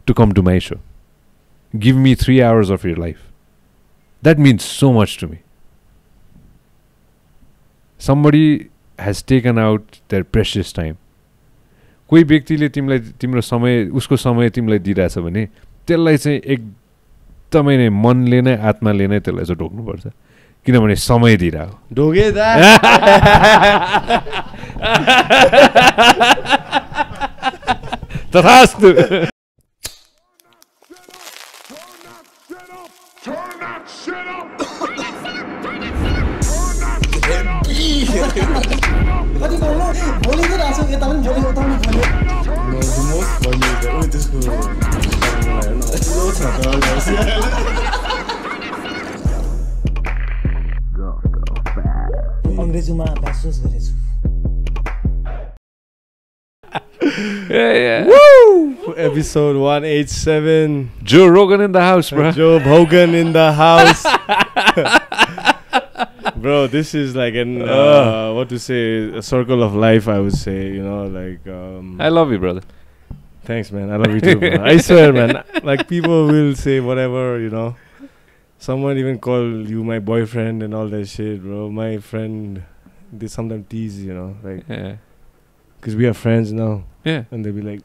to come to my show. Give me 3 hours of your life. That means so much to me. Somebody has taken out their precious time. कोही व्यक्तिले तिमीलाई तिम्रो समय उसको समय तिमीलाई दिइरहेछ भने त्यसलाई चाहिँ एकदमै नै मनले नै आत्माले नै त्यसलाई चाहिँ ढोक्नुपर्छ किनभने समय दिइरहेको ढोगे दा तथास्तु अंग्रेजीमा bachelors गरेछु Yeah. Woo! Episode 187. Joe Rogan in the house, bro. Joe Rogan in the house. Bro, this is like an what to say, a circle of life, I would say, you know, like I love you, brother. Thanks, man. I love you too, bro. I swear, man. Like, people will say whatever, you know. Someone even call you my boyfriend and all that shit, bro. My friend, they sometimes tease, you know, like, because we are friends now. Yeah. And they'll be like,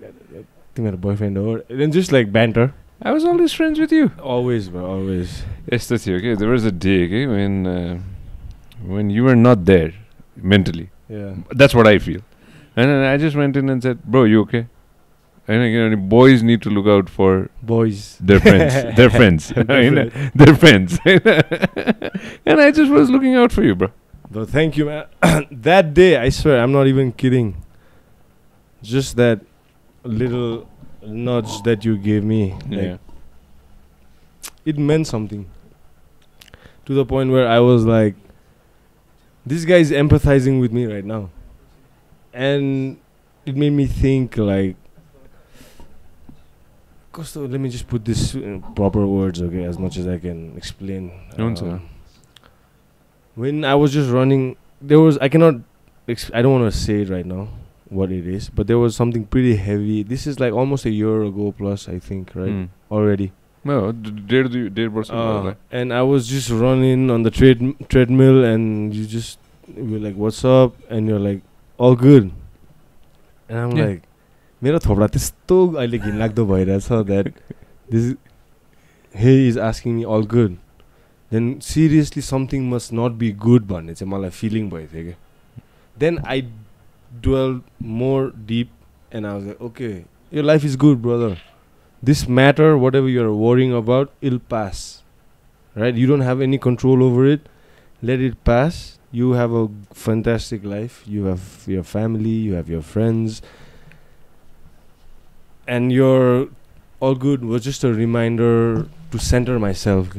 you had a boyfriend or then just like banter. I was always friends with you. Always, bro, always. Yes, that's you, okay? There was a day, okay, when you were not there mentally. Yeah. That's what I feel. And then I just went in and said, bro, you okay? And you know, boys need to look out for boys. Their friends. Their friends. Their friends. And I just was looking out for you, bro. Bro, thank you, man. That day, I swear, I'm not even kidding. Just that little nudge that you gave me, like, it meant something. To the point where I was like, this guy is empathizing with me right now. And it made me think, like, let me just put this in proper words, okay, as much as I can explain. When I was just running, there was, I don't want to say it right now, what it is, but there was something pretty heavy. This is like almost a year ago plus, I think, right? Already. No, and I was just running on the treadmill, and you just were like, "What's up?" And you're like, "All good." And I'm like, "Mera thopra testo aile ghinlagdo bhairachha that this he is asking me all good." Then seriously, something must not be good, bhanne chai malai feeling bhayo thyo ke. Then I dwelled more deep, and I was like, okay, your life is good, brother. This matter, whatever you're worrying about, it'll pass, right? You don't have any control over it. Let it pass. You have a fantastic life. You have your family, you have your friends, and you're all good. Was just a reminder to center myself,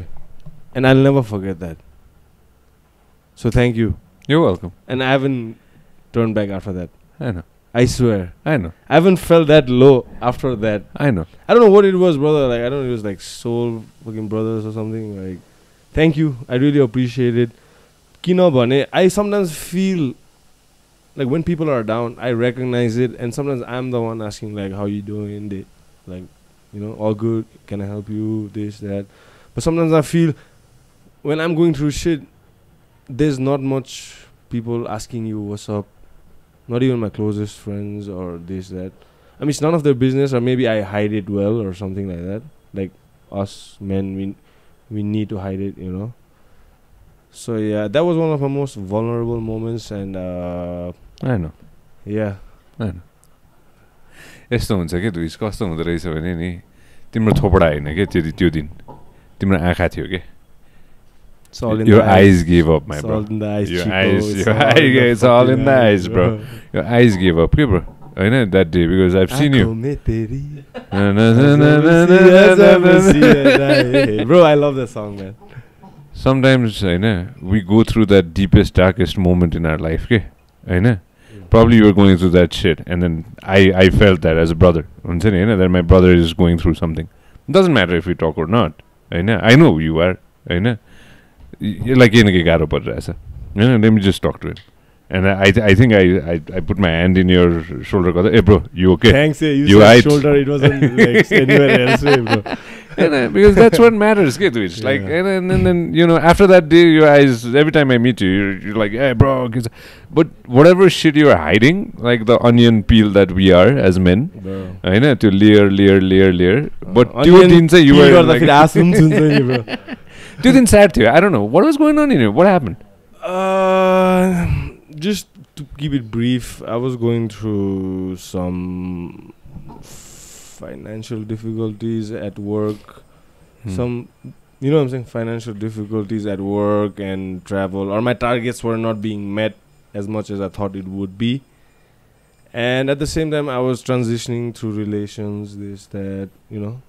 and I'll never forget that. So thank you. You're welcome. And I haven't turned back after that. I know. I swear. I know. I haven't felt that low after that. I know. I don't know what it was, brother. Like, I don't know, it was like soul fucking brothers or something. Like, thank you. I really appreciate it. Kino bhane, I sometimes feel like when people are down, I recognize it, and sometimes I'm the one asking like, how you doing? They, like, you know, all good. Can I help you? This, that. But sometimes I feel when I'm going through shit, there's not much people asking you what's up. Not even my closest friends or this, that. I mean, it's none of their business, or maybe I hide it well or something like that. Like us men, we need to hide it, you know. So yeah, that was one of my most vulnerable moments, and I know. Yeah. I know. यस्तो हुन्छ के दुइस कस्तो हुँदो रहेछ भने नि तिम्रो थोपडा हैन के त्यो दिन तिम्रो आँखा थियो के your eyes gave up, my bro. Your eyes, it's all in the eyes, bro. Your eyes gave up, okay, bro. I know that day because I've seen you. Bro, I love that song, man. Sometimes, I know, we go through that deepest, darkest moment in our life, okay? I know. Probably you were going through that shit, and then I felt that as a brother. That my brother is going through something. It doesn't matter if we talk or not. I know who you are. I know. Like let me just talk to him. And I think I put my hand in your shoulder. Hey bro, you okay? Thanks. You You said aight? shoulder. It wasn't like anywhere else, bro. And, because that's what matters, get to it. Like, and then you know, after that day, your eyes. Every time I meet you, you're like, hey, bro. But whatever shit you're hiding, like the onion peel that we are as men, I know to layer. But two things you were like, two things sad to you. I don't know what was going on in you. What happened? Just to keep it brief, I was going through some financial difficulties at work. Some, you know what I'm saying, financial difficulties at work and travel, or my targets were not being met as much as I thought it would be. And at the same time, I was transitioning through relations, this, that, you know,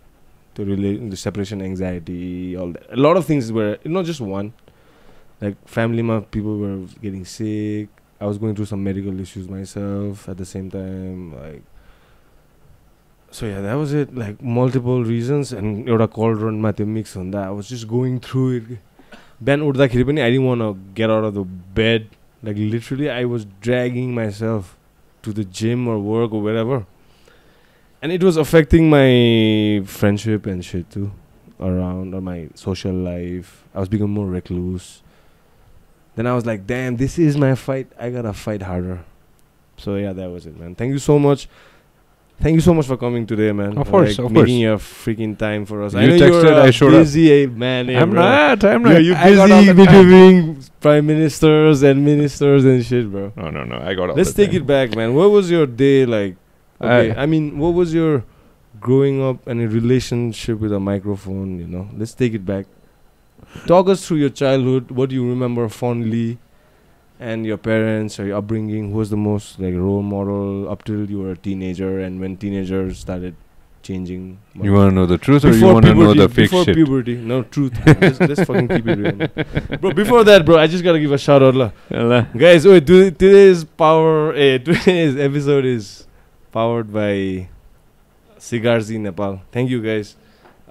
the separation anxiety, all that. A lot of things were, not just one. Like family, people were getting sick. I was going through some medical issues myself at the same time. Like, so yeah, that was it. Like multiple reasons, and एउटा cauldron मा त्यो mix on that. I was just going through it. बिहान उठ्दाखेरि पनि I didn't want to get out of the bed. Like literally, I was dragging myself to the gym or work or wherever, and it was affecting my friendship and shit too, around, or my social life. I was becoming more recluse. Then I was like, damn, this is my fight. I gotta fight harder. So yeah, that was it, man. Thank you so much. Thank you so much for coming today, man. Of course, making your freaking time for us. You I know texted, you're I showed busy man. I'm not. You're busy interviewing prime ministers and ministers and shit, bro. No. I got all Let's take it back, man. What was your day like? Okay, I mean, what was your growing up and a relationship with a microphone, you know? Let's take it back. Talk us through your childhood. What do you remember fondly? And your parents or your upbringing, who was the most like role model up till you were a teenager, and when teenagers started changing? You want to know the truth, or you want to know the fake before shit? Before puberty, no truth. Let's fucking keep it real, man. Bro. Before that, bro, I just gotta give a shout out, guys. Wait, today's episode is powered by Cigars in Nepal. Thank you, guys.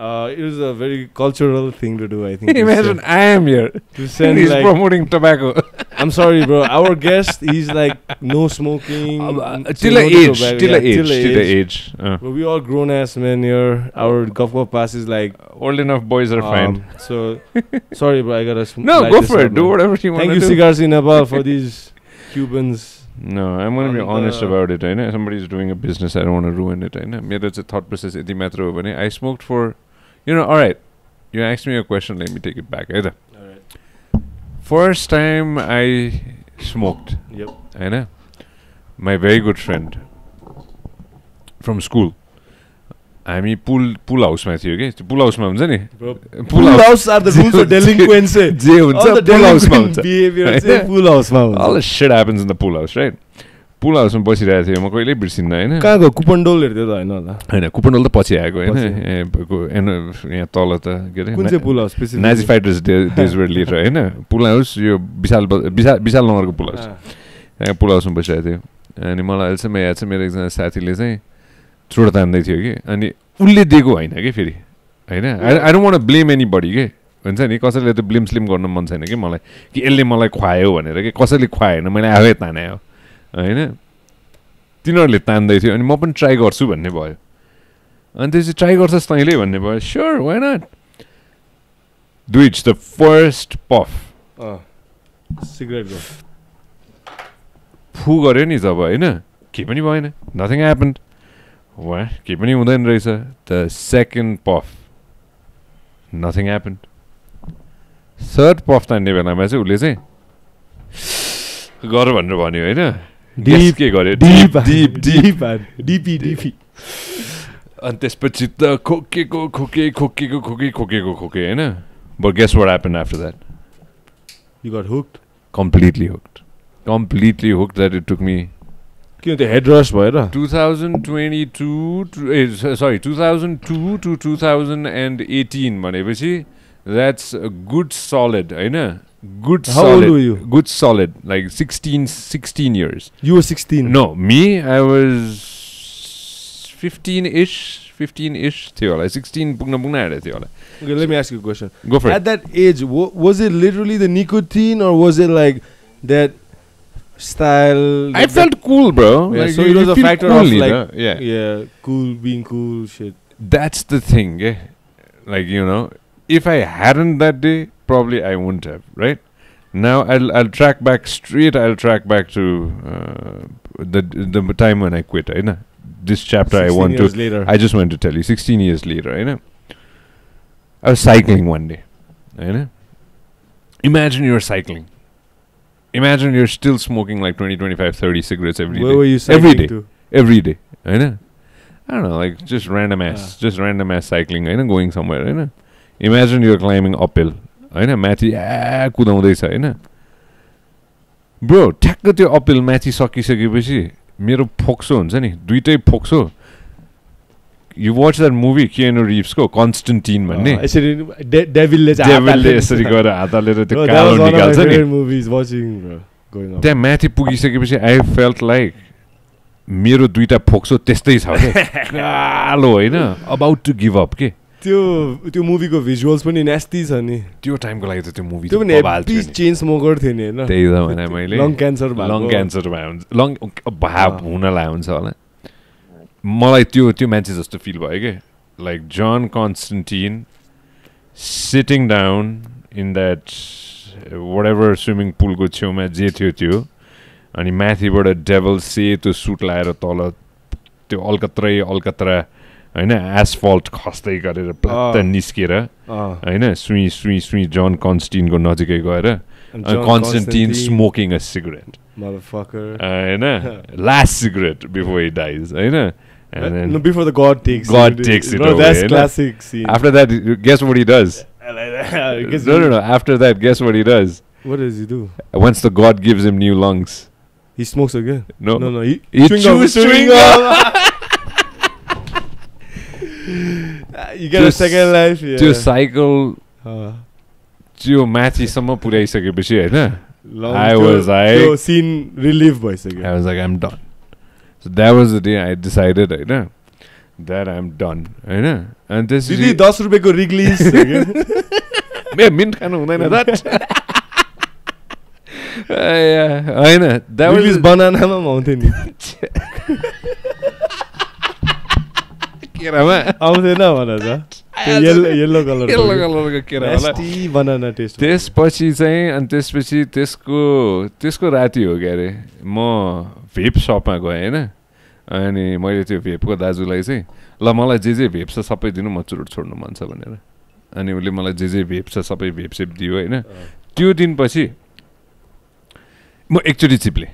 It was a very cultural thing to do, I think. Imagine I am here. To send he's like, promoting tobacco. I'm sorry, bro. Our guest, he's like no smoking. Till the age. But we all grown ass men here. Our Guff Guff Pass is like old enough boys are fine. So sorry, bro. I gotta no, go for it. Do whatever you want to do. Thank you, Cigars in Nepal, for these Cubans. No, I'm going to be honest about it. Somebody's doing a business. I don't want to ruin it. It's a thought process. I smoked for, alright. You asked me a question. Let me take it back. Alright. First time I smoked. Yep. My very good friend from school. हामी पुल हाउसमा थियो के पुल हाउसमा हुन्छ नि pool house are the rules for delinquency जे हुन्छ pool हाउसमा हुन्छ बिहेभियर चाहिँ पुल हाउसमा हुन्छ all the shit happens in the pool house right पुल हाउसमा बसिरहेको थियो म कहिल्यै बिर्सिन्न हैन कहाँको कुपन्डोलहरु थियो त हैन होला हैन कुपन्डोल त पछि आएको हैन यहाँ तल त के रे कुन चाहिँ pool house specific Nazi fighters days were later हैन पुल हाउस यो विशाल नगरको पुल हाउस यहाँ पुल हाउसमा बसिरहेको थियो अनि मलाई अहिलेसम्म याद छ मेरो एकजना साथीले चाहिँ चुड तान्दै थियो कि अनि उसले दिएको होइन कि फेरि होइन I don't want to blame anybody के हुन्छ नि कसैले त ब्लेम स्लिम गर्न मन छैन कि मलाई कि यसले मलाई खुवायो भनेर कि कसैले खुवाएन मैले आफै ताने हो होइन तिनीहरूले तान्दै थियो अनि म पनि ट्राई गर्छु भन्ने भयो अनि त्यसपछि ट्राई गर्छस् तैँले भन्ने भयो sure why not do it's the first puff सिगरेटको फु गऱ्यो नि जब होइन के पनि भएन नथिङ ह्यापन्ड वा के पनि हुँदैन रहेछ the second puff nothing happened third puff तान्ने बेलामा चाहिँ उसले चाहिँ गर भनेर भन्यो होइन के गर्यो डिपी अनि त्यसपछि त खोकेको होइन but guess what happened after that you got hooked completely hooked that it took me किन त्यो हेड रस भएर 2002 to 2018 भनेपछि द्याट्स गुड सलिड होइन good solid like 16 years. You were 16? No, me, I was 15-ish थियो होला 16 पुग्न आएर थियो होला. Okay, let me ask you a question. Go for it. At that age, was it literally the nicotine or was it like that style. I felt cool, bro. Yeah, Like, so you it was a feel factor cool, of you like, know? yeah, cool, being cool, shit. That's the thing, eh? Like, you know, if I hadn't that day, probably I wouldn't have, right? Now I'll track back straight. I'll track back to the time when I quit. You know, this chapter I want to. Later. I just want to tell you. 16 years later, you know, I was cycling one day. You know, imagine you're cycling. Imagine you're still smoking like 20, 25, 30 cigarettes every day. Where were you cycling every day? to? Every day. You know, I don't know, like just random ass cycling. You know, going somewhere. You know, imagine you're climbing uphill. होइन माथि कुदाउँदैछ होइन bro ठ्याक्क त्यो appeal माथि सकिसकेपछि मेरो फोक्सो हुन्छ नि दुइटै फोक्सो यु वाच द्याट मुभी किएनु रिभ्सको कन्स्टेन्टिन भन्ने डेभिलले यसरी गएर हात हालेर त्यो कालो निकाल्छ नि त्यहाँ माथि पुगिसकेपछि आई फेल्ट लाइक मेरो दुइटा फोक्सो त्यस्तै छ कालो होइन अबाउट टु गिभ अप के त्यो मुभीको भिजुअल्स पनि नेस्टी छ नि त्यो टाइमको लागि त त्यो मुभी त्यो पनि हेभी चेन स्मोकर थियो नि हैन त्यही त भने मैले लङ क्यान्सर भए हुन्छ लङ भाव हुनलाई हुन्छ होला मलाई त्यो मान्छे जस्तो फिल भयो के like John Constantine sitting down in that whatever swimming पुलको छेउमा जे थियो त्यो अनि माथिबाट डेभल सेतो सुट लाएर तल त्यो अलकत्रा होइन एसफल्ट खस्दै गरेर प्लात्त निस्केर होइन सुई जन कन्स्टेन्टिनको नजिकै गएर कन्स्टेन्टिन स्मोकिङ अ सिगरेट होइन last cigarette before he dies होइन And no, before the God takes it bro, away. That's classic scene. After that, guess what he does? No. After that, guess what he does? What does he do? Once the God gives him new lungs, he smokes again. No. He chews chewing gum. You get a second life. Yeah. त्यो cycle त्यो माथिसम्म पुर्याइसकेपछि होइन I was like scene relief भइसक्यो. I was like I'm done. So that was the day I decided, that I'm done, and this is. Did 10 रुपैयाँको Wrigley's मे mint खानु हुँदैन that. होइन that was बनानामा आउँथ्यो नि केरामा आउँथेन भन त येल्लो कलरको केरा होला बनाना टेस्ट त्यसपछि चाहिँ अनि त्यसपछि त्यसको राति हो क्या अरे म भेप सपमा गएँ होइन अनि मैले त्यो भेपको दाजुलाई चाहिँ ल मलाई जे भेप छ सबै दिनु म चुरोट छोड्नु मन छ भनेर अनि उसले मलाई जे भेप छ सबै भेप सेप दियो होइन त्यो दिनपछि म एकचोटि चिप्लेँ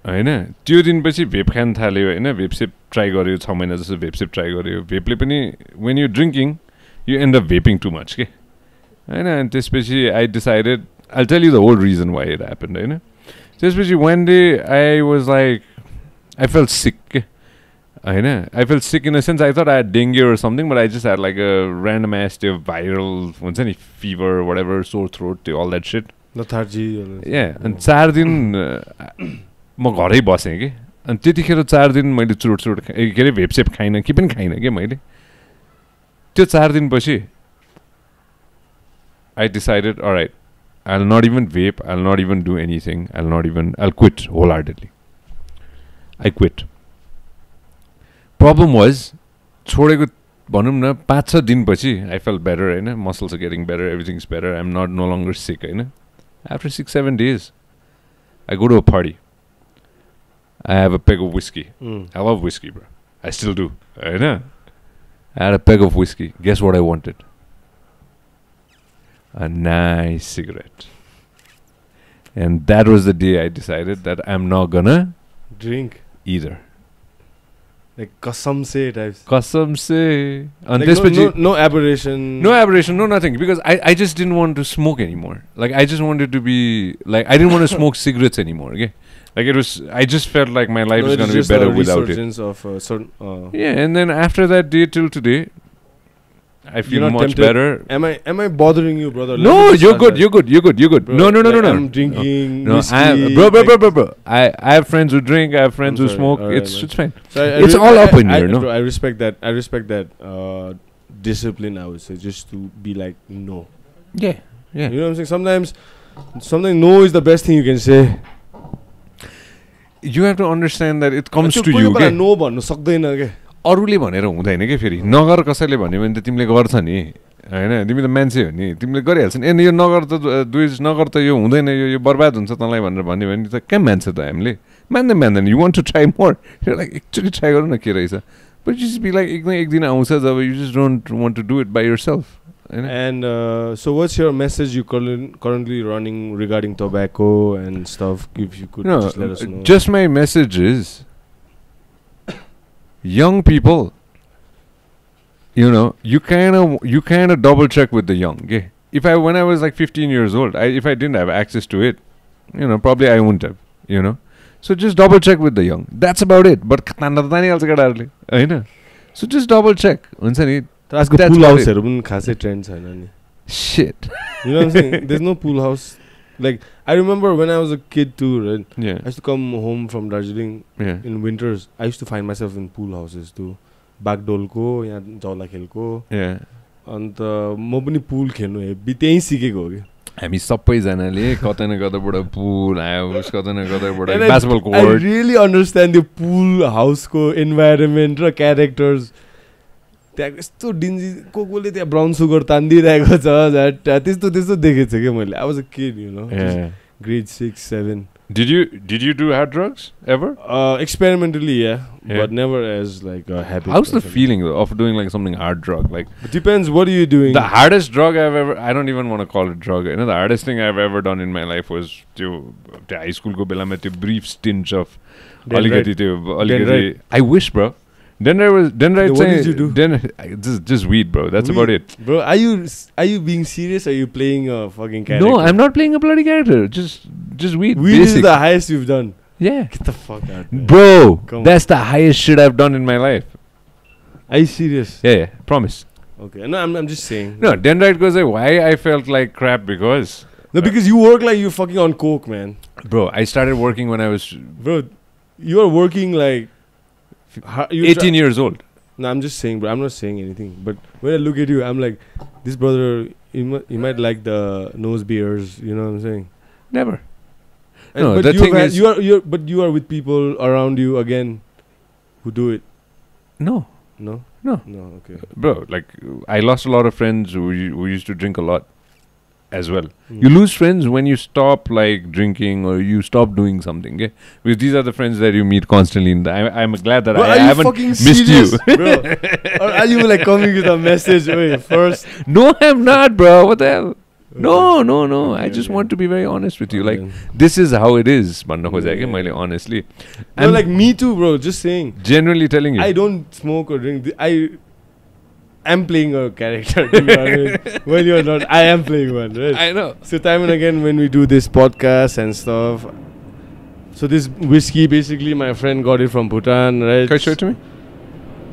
होइन त्यो दिनपछि भेप खान थाल्यो होइन भेप सेप ट्राई गर्यो 6 महिना जस्तो भेप सेप ट्राई गर्यो भेपले पनि when you drinking you end up vaping too much के होइन अनि त्यसपछि I decided I tell you the whole reason why it happened होइन त्यसपछि one day I was like I felt sick के होइन I felt sick in the sense I thought I dengue or something but I just had like a random ass त्यो viral हुन्छ नि fever whatever sore throat त्यो all that shit अनि 4 दिन म घरै बसेँ कि अनि त्यतिखेर 4 दिन मैले चुरोट के अरे भेपसेप खाइनँ के पनि खाइनँ क्या मैले त्यो 4 दिनपछि I decided alright I'll not even vape, I'll not even do anything, I'll quit wholeheartedly. I quit. Problem was, छोडेको भनौँ न 5-6 दिनपछि I felt better, होइन muscles are getting better, everything's better, I'm no longer sick, होइन After 6-7 days, I go to a party. I have a peg of whiskey. I love whiskey, bro. I still do, होइन I had a peg of whiskey. Guess what I wanted? A nice cigarette. And that was the day I decided that I'm not gonna drink either. Like kasam se types. Kasam se. And like no aberration. No aberration, no nothing. Because I just didn't want to smoke anymore. Like I just wanted to be like I didn't want to smoke cigarettes anymore. Okay. Like it was I just felt like my life is gonna be better without it. Of certain, yeah, and then after that day till today I feel much tempted. Better. Am I bothering you, brother? No, you're good. Bro, no. I'm drinking whiskey. Bro. I have friends who drink. I have friends who smoke. Right, it's fine. So it's all up in here, no? Bro, I respect that. Discipline, I would say, just to be like no. Yeah. You know what I'm saying? Sometimes no is the best thing you can say. you have to understand that it comes to you के no भन्नु सक्दैन के अरूले भनेर हुँदैन के फेरि नगर कसैले भन्यो भने त तिमीले गर्छ नि हैन तिमी त मान्छे हो नि तिमीले गरिहाल्छ नि यो नगर त नगर त यो हुँदैन यो बर्बाद हुन्छ तँलाई भनेर भन्यो भने त के मान्छ त हामीले मान्दैन you want to try more like actually try गर्नु न के रहेछ बट जस्ट बी लाइक एकदम एक दिन आउँछ जब you just don't want to do it by yourself And so what's your message you currently running regarding tobacco and stuff if you could just let us know? Just my message is young people, you know, you kind of double check with the young. Okay? When I was like 15 years old, if I didn't have access to it, you know, probably I wouldn't have, you know. So just double check with the young. That's about it. But so just double check. आजको पुल हाउसहरु पनि खासै trained छैन नि shit you know what I'm saying there's no pool house like I remember when I was a kid too right yeah I used to come home from Darjeeling yeah in winters I used to find myself in pool houses too बागडोलको यहाँ जौला खेलको yeah अन्त म पनि पुल खेल्नु heavy त्यही सिकेको हो के हामी सबैजनाले कतै न कतैबाट पुल हाउस कतै न कतैबाट basketball court I really understand the pool house को environment र characters त्यहाँ यस्तो डिन्जी कोले त्यहाँ ब्राउन सुगर तान्दिरहेको छ त्यस्तो देखेको छु कि मैले I was a kid you know grade 6 7 Did you do hard drugs ever? Experimentally, yeah, but never as like a habit. How's the feeling though, of doing like something hard drug? Like it depends. What are you doing? The hardest drug I've ever, I don't even want to call it drug. You know, the hardest thing I've ever done in my life was to high school ko bela mein brief stint of aligati. I wish, bro. Then what did you do? Then just weed, bro. That's about it. Bro, are you being serious? Or are you playing a fucking character? No, I'm not playing a bloody character. Just weed. Weed is the highest you've done. Yeah. Get the fuck out, man. Bro. That's the highest shit I've done in my life. Are you serious? Yeah. Promise. Okay. No, I'm just saying. No, Dendrite goes like, why I felt like crap because. No, because you work like you're fucking on coke, man. Bro, I started working when I was. Bro, you are working like. 18 years old. No, I'm just saying, bro. I'm not saying anything. But when I look at you, I'm like, this brother, he might like the nose beers. You know what I'm saying? Never. And no, but the thing is, you are with people around you again, who do it. No. Okay. Bro, like I lost a lot of friends who used to drink a lot. As well, you lose friends when you stop like drinking or you stop doing something. Okay? Because these are the friends that you meet constantly. I'm glad that I haven't missed you, bro. Or are you like coming with a message first? No, I'm not, bro. What the hell? No. Okay, I just want to be very honest with you. Like this is how it is. Honestly, no, like me too, bro. Just saying. Generally telling you, I don't smoke or drink. I'm playing a character. When you're not, I am playing one, right? I know. So time and again when we do this podcast and stuff. So this whiskey, basically, my friend got it from Bhutan, right? Can you show it to me?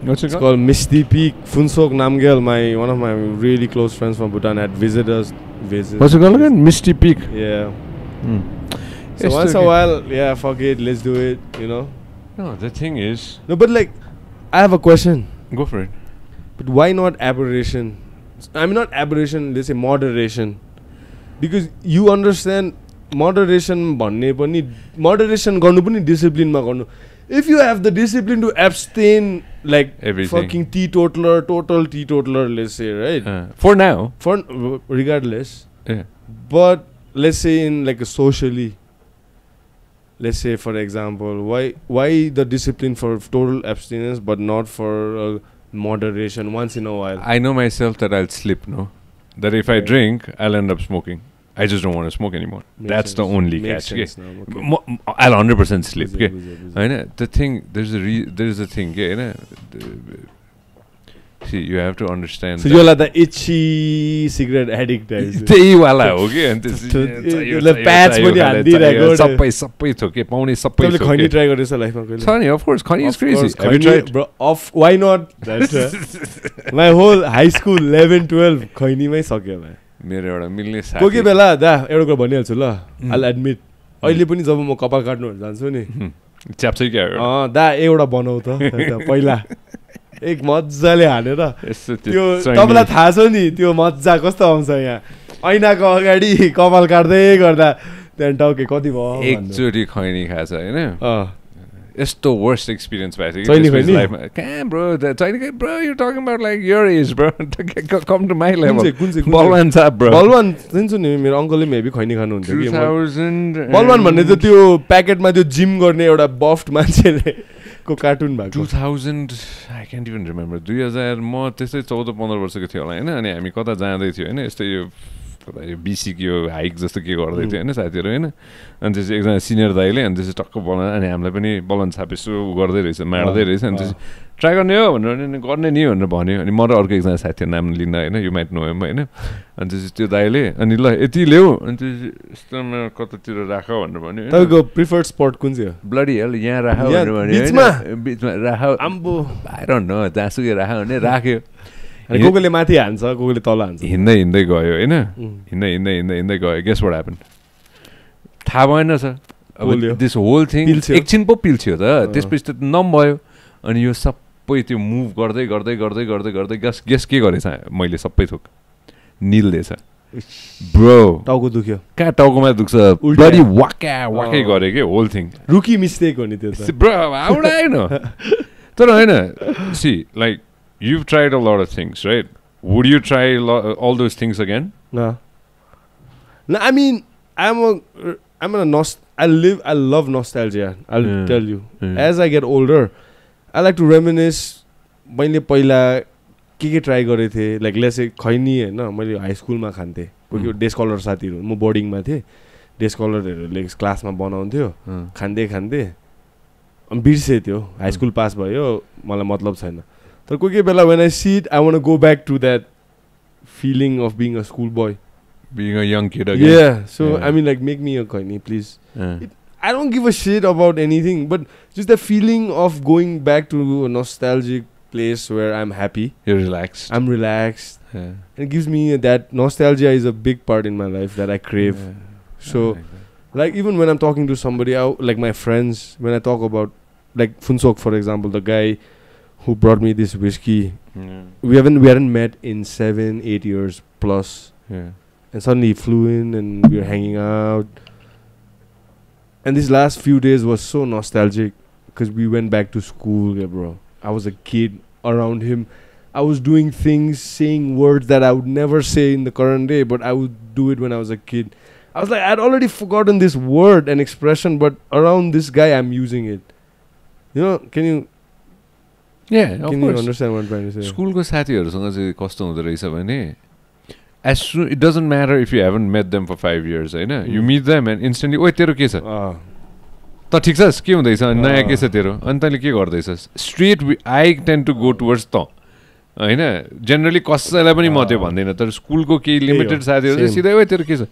What's it It's called Misty Peak. Funsok Namgyal, one of my really close friends from Bhutan, had visited us. What's it called again? Misty Peak. Yeah. So once a while, yeah, fuck it, let's do it, you know? No, the thing is... No, but like, I have a question. Go for it. But why not aberration? I mean, not aberration, let's say moderation. Because you understand moderation garnu pani discipline ma garnu. If you have the discipline to abstain like everything. Fucking total teetotaler, let's say, right? For now. Regardless. Yeah. But let's say in like a socially, let's say for example, why the discipline for total abstinence but not for moderation once in a while? I know myself that I'll slip, no? That if I drink, I'll end up smoking. I just don't want to smoke anymore. That's the only catch. I'll 100% slip. The thing, there's a thing. See, you have to understand. So you're like the itchy cigarette addict. त्यही वाला हो के अनि त्यसले patch पनि हान्दिरहेको सबै थोके पाउने सबै थोके खैनी ट्राई गरेछ लाइफमा कहिले छ नि of course khaini is crazy have you tried bro why not my whole high school 11 12 खैनीमै सक्यो भाइ मेरो एउटा मिल्ने साथी कोही बेला दा एउटा कुरा भनिहाल्छु ल I'll admit अहिले पनि जब म कपाल काट्नु जान्छु नि च्याप्छै क्या दा एउटा बनाउ त पहिला एक मज्जाले हानेर त्यो तपाईलाई थाहा छ नि त्यो मज्जा कस्तो आउँछ यहाँ ऐनाको अगाडि कपाल काट्दै गर्दा त्यहाँ टाउके कति भयो एकचोटी खैनी खाछ हैन यस्तो वर्स्ट एक्सपिरियन्स भएको थियो छैन कि खैनी? लाइफमा कहाँ ब्रो छैन bro you talking about like your age bro come to my level Balwan sahab bro बलवान चिन्छु नि मेरो अङ्कलले मेबी खैनी खानुहुन्थ्यो कि 2000 बलवान भन्ने त त्यो प्याकेटमा त्यो जिम गर्ने एउटा बफ्ट मान्छेले को कार्टुन भएको 2000 आई क्यान्ट इभन रिमेम्बर 2000 म त्यस्तै 14-15 वर्षको थियो होला होइन अनि हामी कता जाँदै थियो होइन यस्तै यो बिसीको यो हाइक जस्तो के गर्दै थियो होइन साथीहरू होइन अनि त्यसपछि एकजना सिनियर दाइले अनि त्यसपछि टक्क बनाएर अनि हामीलाई पनि बलन छाप यसो गर्दै रहेछ मार्दै रहेछ अनि त्यसपछि ट्राई गर्ने हो भनेर गर्ने नि भनेर भन्यो अनि म र अर्को एकजना साथी नाम लिन होइन यु माइट नो हिम होइन अनि त्यसपछि त्यो दाइले अनि ल यति ल्याऊ अनि त्यसपछि यस्तोमा कतातिर राख भनेर भन्यो तपाईँको प्रिफर्ड स्पट कुन चाहिँ हो ब्लडी हेल यहाँ राख भनेर भन्यो बिचमा राख आम्बो बाहिर न जहाँसुकै राख भने राख्यो को कोले माथि हान्छ को कोले तल हान्छ हिँड्दै हिँड्दै गयो होइन हिँड्दै गयो गेस व्हाट ह्यापन थाहा भएन सर अब दिस होल थिङ एकछिन पो पिल्छ्यो त त्यसपछि त नम भयो अनि यो सबै त्यो मुभ गर्दै गर्दै गर्दै गर्दै गर्दै गेस के गरेछ मैले सबै थोक निल्दैछ ब्रो टाउको दुख्यो कहाँ टाउकोमा दुख्छ ब्लडी वाकै गरे के होल थिङ रुकी मिस्टेक हो नि त्यो त ब्रो आउडाएन तर होइन सी like you've tried a lot of things, right? Would you try all those things again? No, I mean, I love nostalgia. I'll tell you. As I get older, I like to reminisce. मैले पहिला के try गरेँ थिएँ like let's say खैनी होइन मैले high स्कुलमा खान्थेँ कोही day scholar साथीहरू म बोर्डिङमा थिएँ डे स्कलरहरूले क्लासमा बनाउँथ्यो खाँदै अनि बिर्सेँ त्यो हाई स्कुल पास भयो मलाई मतलब छैन तर कोही बेला when I see it, I want to go back to that feeling of being a schoolboy. Being a young kid again. Yeah, so I mean like make me a khani, please. I don't give a shit about anything, but just the feeling of going back to a nostalgic place where I'm happy. You're relaxed. I'm relaxed. Yeah. It gives me that nostalgia is a big part in my life that I crave. Yeah. So, like even when I'm talking to somebody, like my friends, when I talk about like Funsok, for example, the guy who brought me this whiskey. We hadn't met in 7-8 years plus. Yeah. And suddenly he flew in and we were hanging out. And these last few days was so nostalgic because we went back to school, yeah, bro. I was a kid around him. I was doing things, saying words that I would never say in the current day, but I would do it when I was a kid. I was like, I'd already forgotten this word and expression, but around this guy, I'm using it. You know, can you understand what I'm trying to say? School ko साथीहरुसँग चाहिँ कस्तो हुँदो रहेछ भने as soon it doesn't matter if you haven't met them for 5 years, Hahn? You meet them and instantly ओइ तेरो के छ? त ठीक छस् के हुँदैछ? नयाँ के छ तेरो? अनि तैले के गर्दैछस्? Straight I tend to go towards त. हैन? Generally कसैलाई पनि म त्यो भन्दैन तर स्कुलको केही लिमिटेड साथीहरु चाहिँ सिधै ओइ तेरो के छ?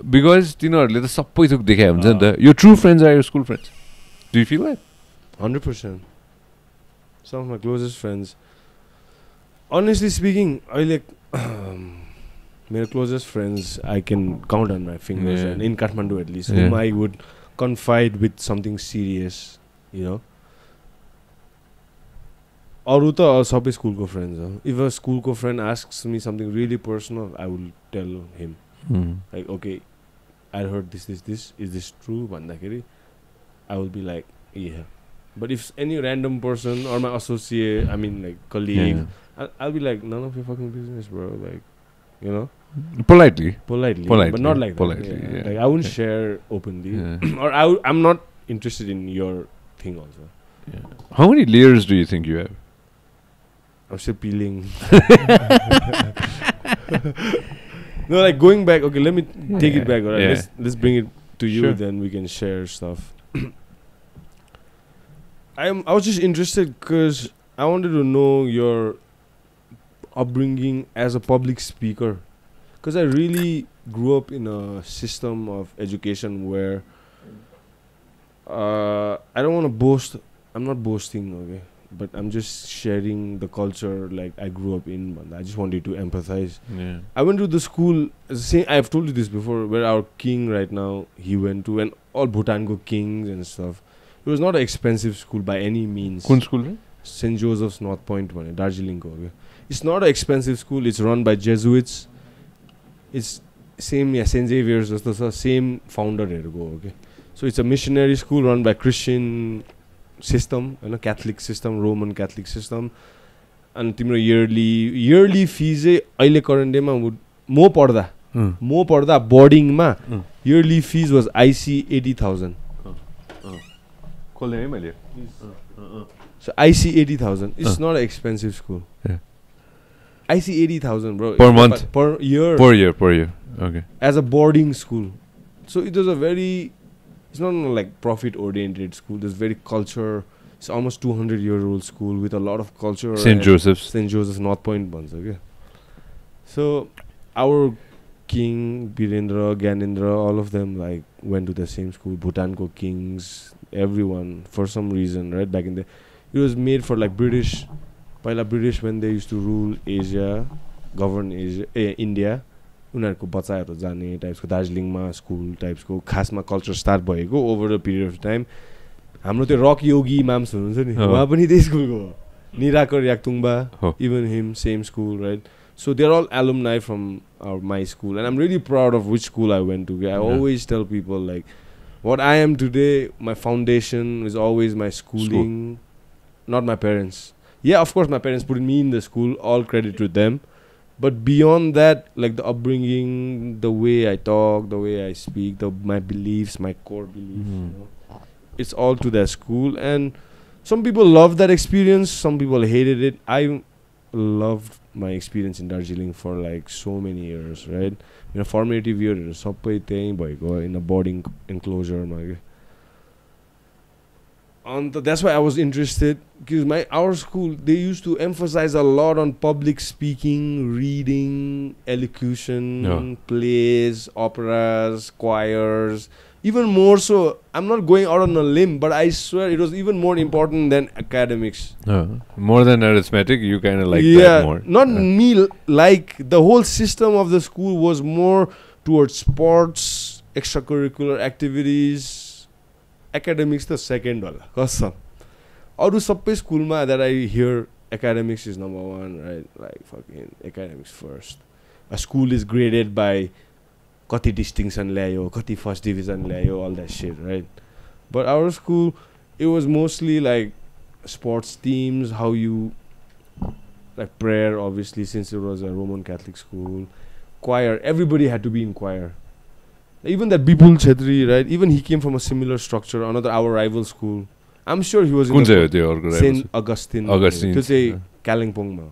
Because तिनीहरुले त सबै थोक देखाए हुन्छ नि त. Your true friends are your school friends. Do you feel that? 100%. Some of my closest friends. Honestly speaking, I like my closest friends I can count on my fingers, and in Kathmandu at least, whom I would confide with something serious, you know. Aru ta sabai school ko friends. If a school ko friend asks me something really personal, I will tell him. Like, okay, I heard this. Is this true? Bandakiri, I will be like, yeah. But if any random person or my associate, I mean like colleague, I'll be like, none of your fucking business, bro. Like, you know, politely, but not like politely. That. Yeah. Like I wouldn't share openly, or I'm not interested in your thing also. Yeah. How many layers do you think you have? I'm still peeling. No, like going back. Okay, let me take it back. Alright, let's bring it to you. Then we can share stuff. I was just interested because I wanted to know your upbringing as a public speaker, because I really grew up in a system of education where I don't want to boast. I'm not boasting, okay, but I'm just sharing the culture like I grew up in. I just wanted to empathize. Yeah. I went to the school. I've told you this before, where our king right now he went to, and all Bhutango kings and stuff. It was not an expensive school by any means. Which school? Right? St. Joseph's North Point, Darjeeling. Okay. It's not an expensive school. It's run by Jesuits. It's same, St. Xavier's, same founder. Okay. So it's a missionary school run by Christian system होइन Catholic system Roman Catholic system अनि तिम्रो yearly फिजै अहिले current डेमा म पढ्दा बोर्डिङमा yearly फिज was आइसी 80,000 खोल्ने है मैले So IC 80,000. It's not an expensive school. Yeah. IC 80,000, bro. Per month? Per year. Per year. Okay. As a boarding school. So it was a very, it's not like profit-oriented school. There's very culture. It's almost 200-year-old school with a lot of culture. St. Joseph's. St. Joseph's North Point bans, okay? So our king, Birendra, Gyanendra, all of them like went to the same school. Bhutanko kings, everyone, for some reason, right? Back in the... It was made for like British when they used to rule Asia, govern Asia, India. उनीहरूको बच्चाहरू जाने टाइप्सको दार्जिलिङमा school टाइप्सको खासमा culture start भएको over the period of time हाम्रो त्यो रक योगी imams हुनुहुन्छ नि उहाँ पनि त्यही स्कुलको हो Nirakar Yaktungba even him same school right so they are all alumni from our my school and I am really proud of which school I went to I always tell people like what I am today, my foundation is always my schooling, not my parents. Yeah, of course my parents put me in the school, all credit to them. But beyond that, like the upbringing, the way I talk, the way I speak, my beliefs, my core beliefs, you know, it's all to that school. And some people loved that experience, some people hated it. I loved my experience in Darjeeling for like so many years, right? You know, formative years, sabai त्यही भएको in a boarding enclosure ma ke. And that's why I was interested because our school they used to emphasize a lot on public speaking, reading, elocution, plays, operas, choirs. Even more so, I'm not going out on a limb, but I swear it was even more important than academics. More than arithmetic, you kind of like that more. Not me, like the whole system of the school was more towards sports, extracurricular activities. Academics the second wala. Kasam. Aru sabai school ma that I hear academics is number one, right? Like fucking academics first. A school is graded by kati distinction ल्यायो kati first division ल्यायो all that shit, right? But our school it was mostly like sports teams, how you like prayer obviously since it was a Roman Catholic school, choir, everybody had to be in choir. Even that Bipul Chhetri, right? Even he came from a similar structure, another our rival school. I'm sure he was in St. Augustine. To say Kalimpong ma.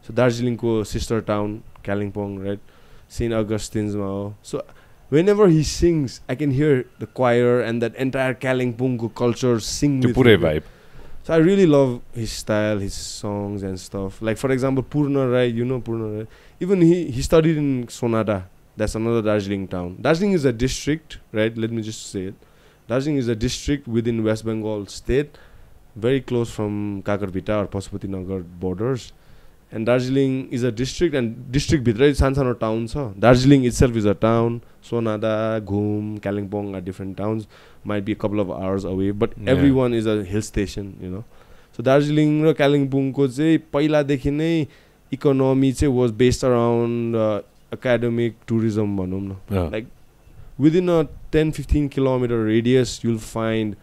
So Darjeeling ko sister town Kalimpong, right? St. Augustine's ma. So whenever he sings, I can hear the choir and that entire Kalimpong culture sing with pure vibe. So I really love his style, his songs and stuff. Like for example, Purna Rai, you know Purna Rai. Even he studied in Sonada. That's another Darjeeling town. Darjeeling is a district, right? Let me just say it. Darjeeling is a district within West Bengal state, very close from Kakarpita or Pasupati Nagar borders. And Darjeeling is a district, and district bitra sansano town cha. Darjeeling itself is a town. Sonada, Ghum, Kalimpong are different towns. Might be a couple of hours away, but everyone is a hill station, you know. So Darjeeling ra Kalimpong ko chai पहिला देखि नै economy chai was based around academic tourism bhanum na. Like within a 10-15 kilometer radius you'll find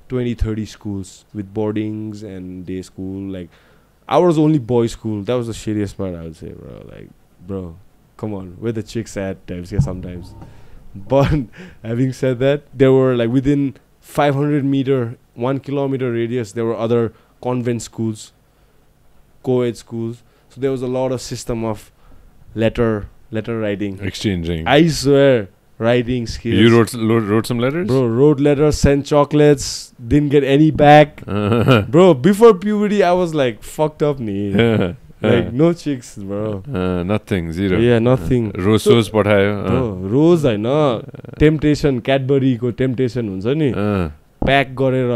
20-30 schools with boardings and day school. Like ours only boys school. That was the shittiest part I would say, bro. Like bro, come on, where the chicks at times sometimes. But having said that, there were like within 500 meter 1 kilometer radius there were other convent schools, co-ed schools. So there was a lot of system of letter writing, exchanging. I swear, writing skills. You wrote some letters? Bro, wrote letters, sent chocolates, didn't get any back. Bro, before puberty I was like fucked up ni. Like no chicks, bro. Nothing, zero. Yeah, nothing. Rose pathayo. Bro, rose Hahn, temptation, Cadbury को temptation हुन्छ नि, pack गरेर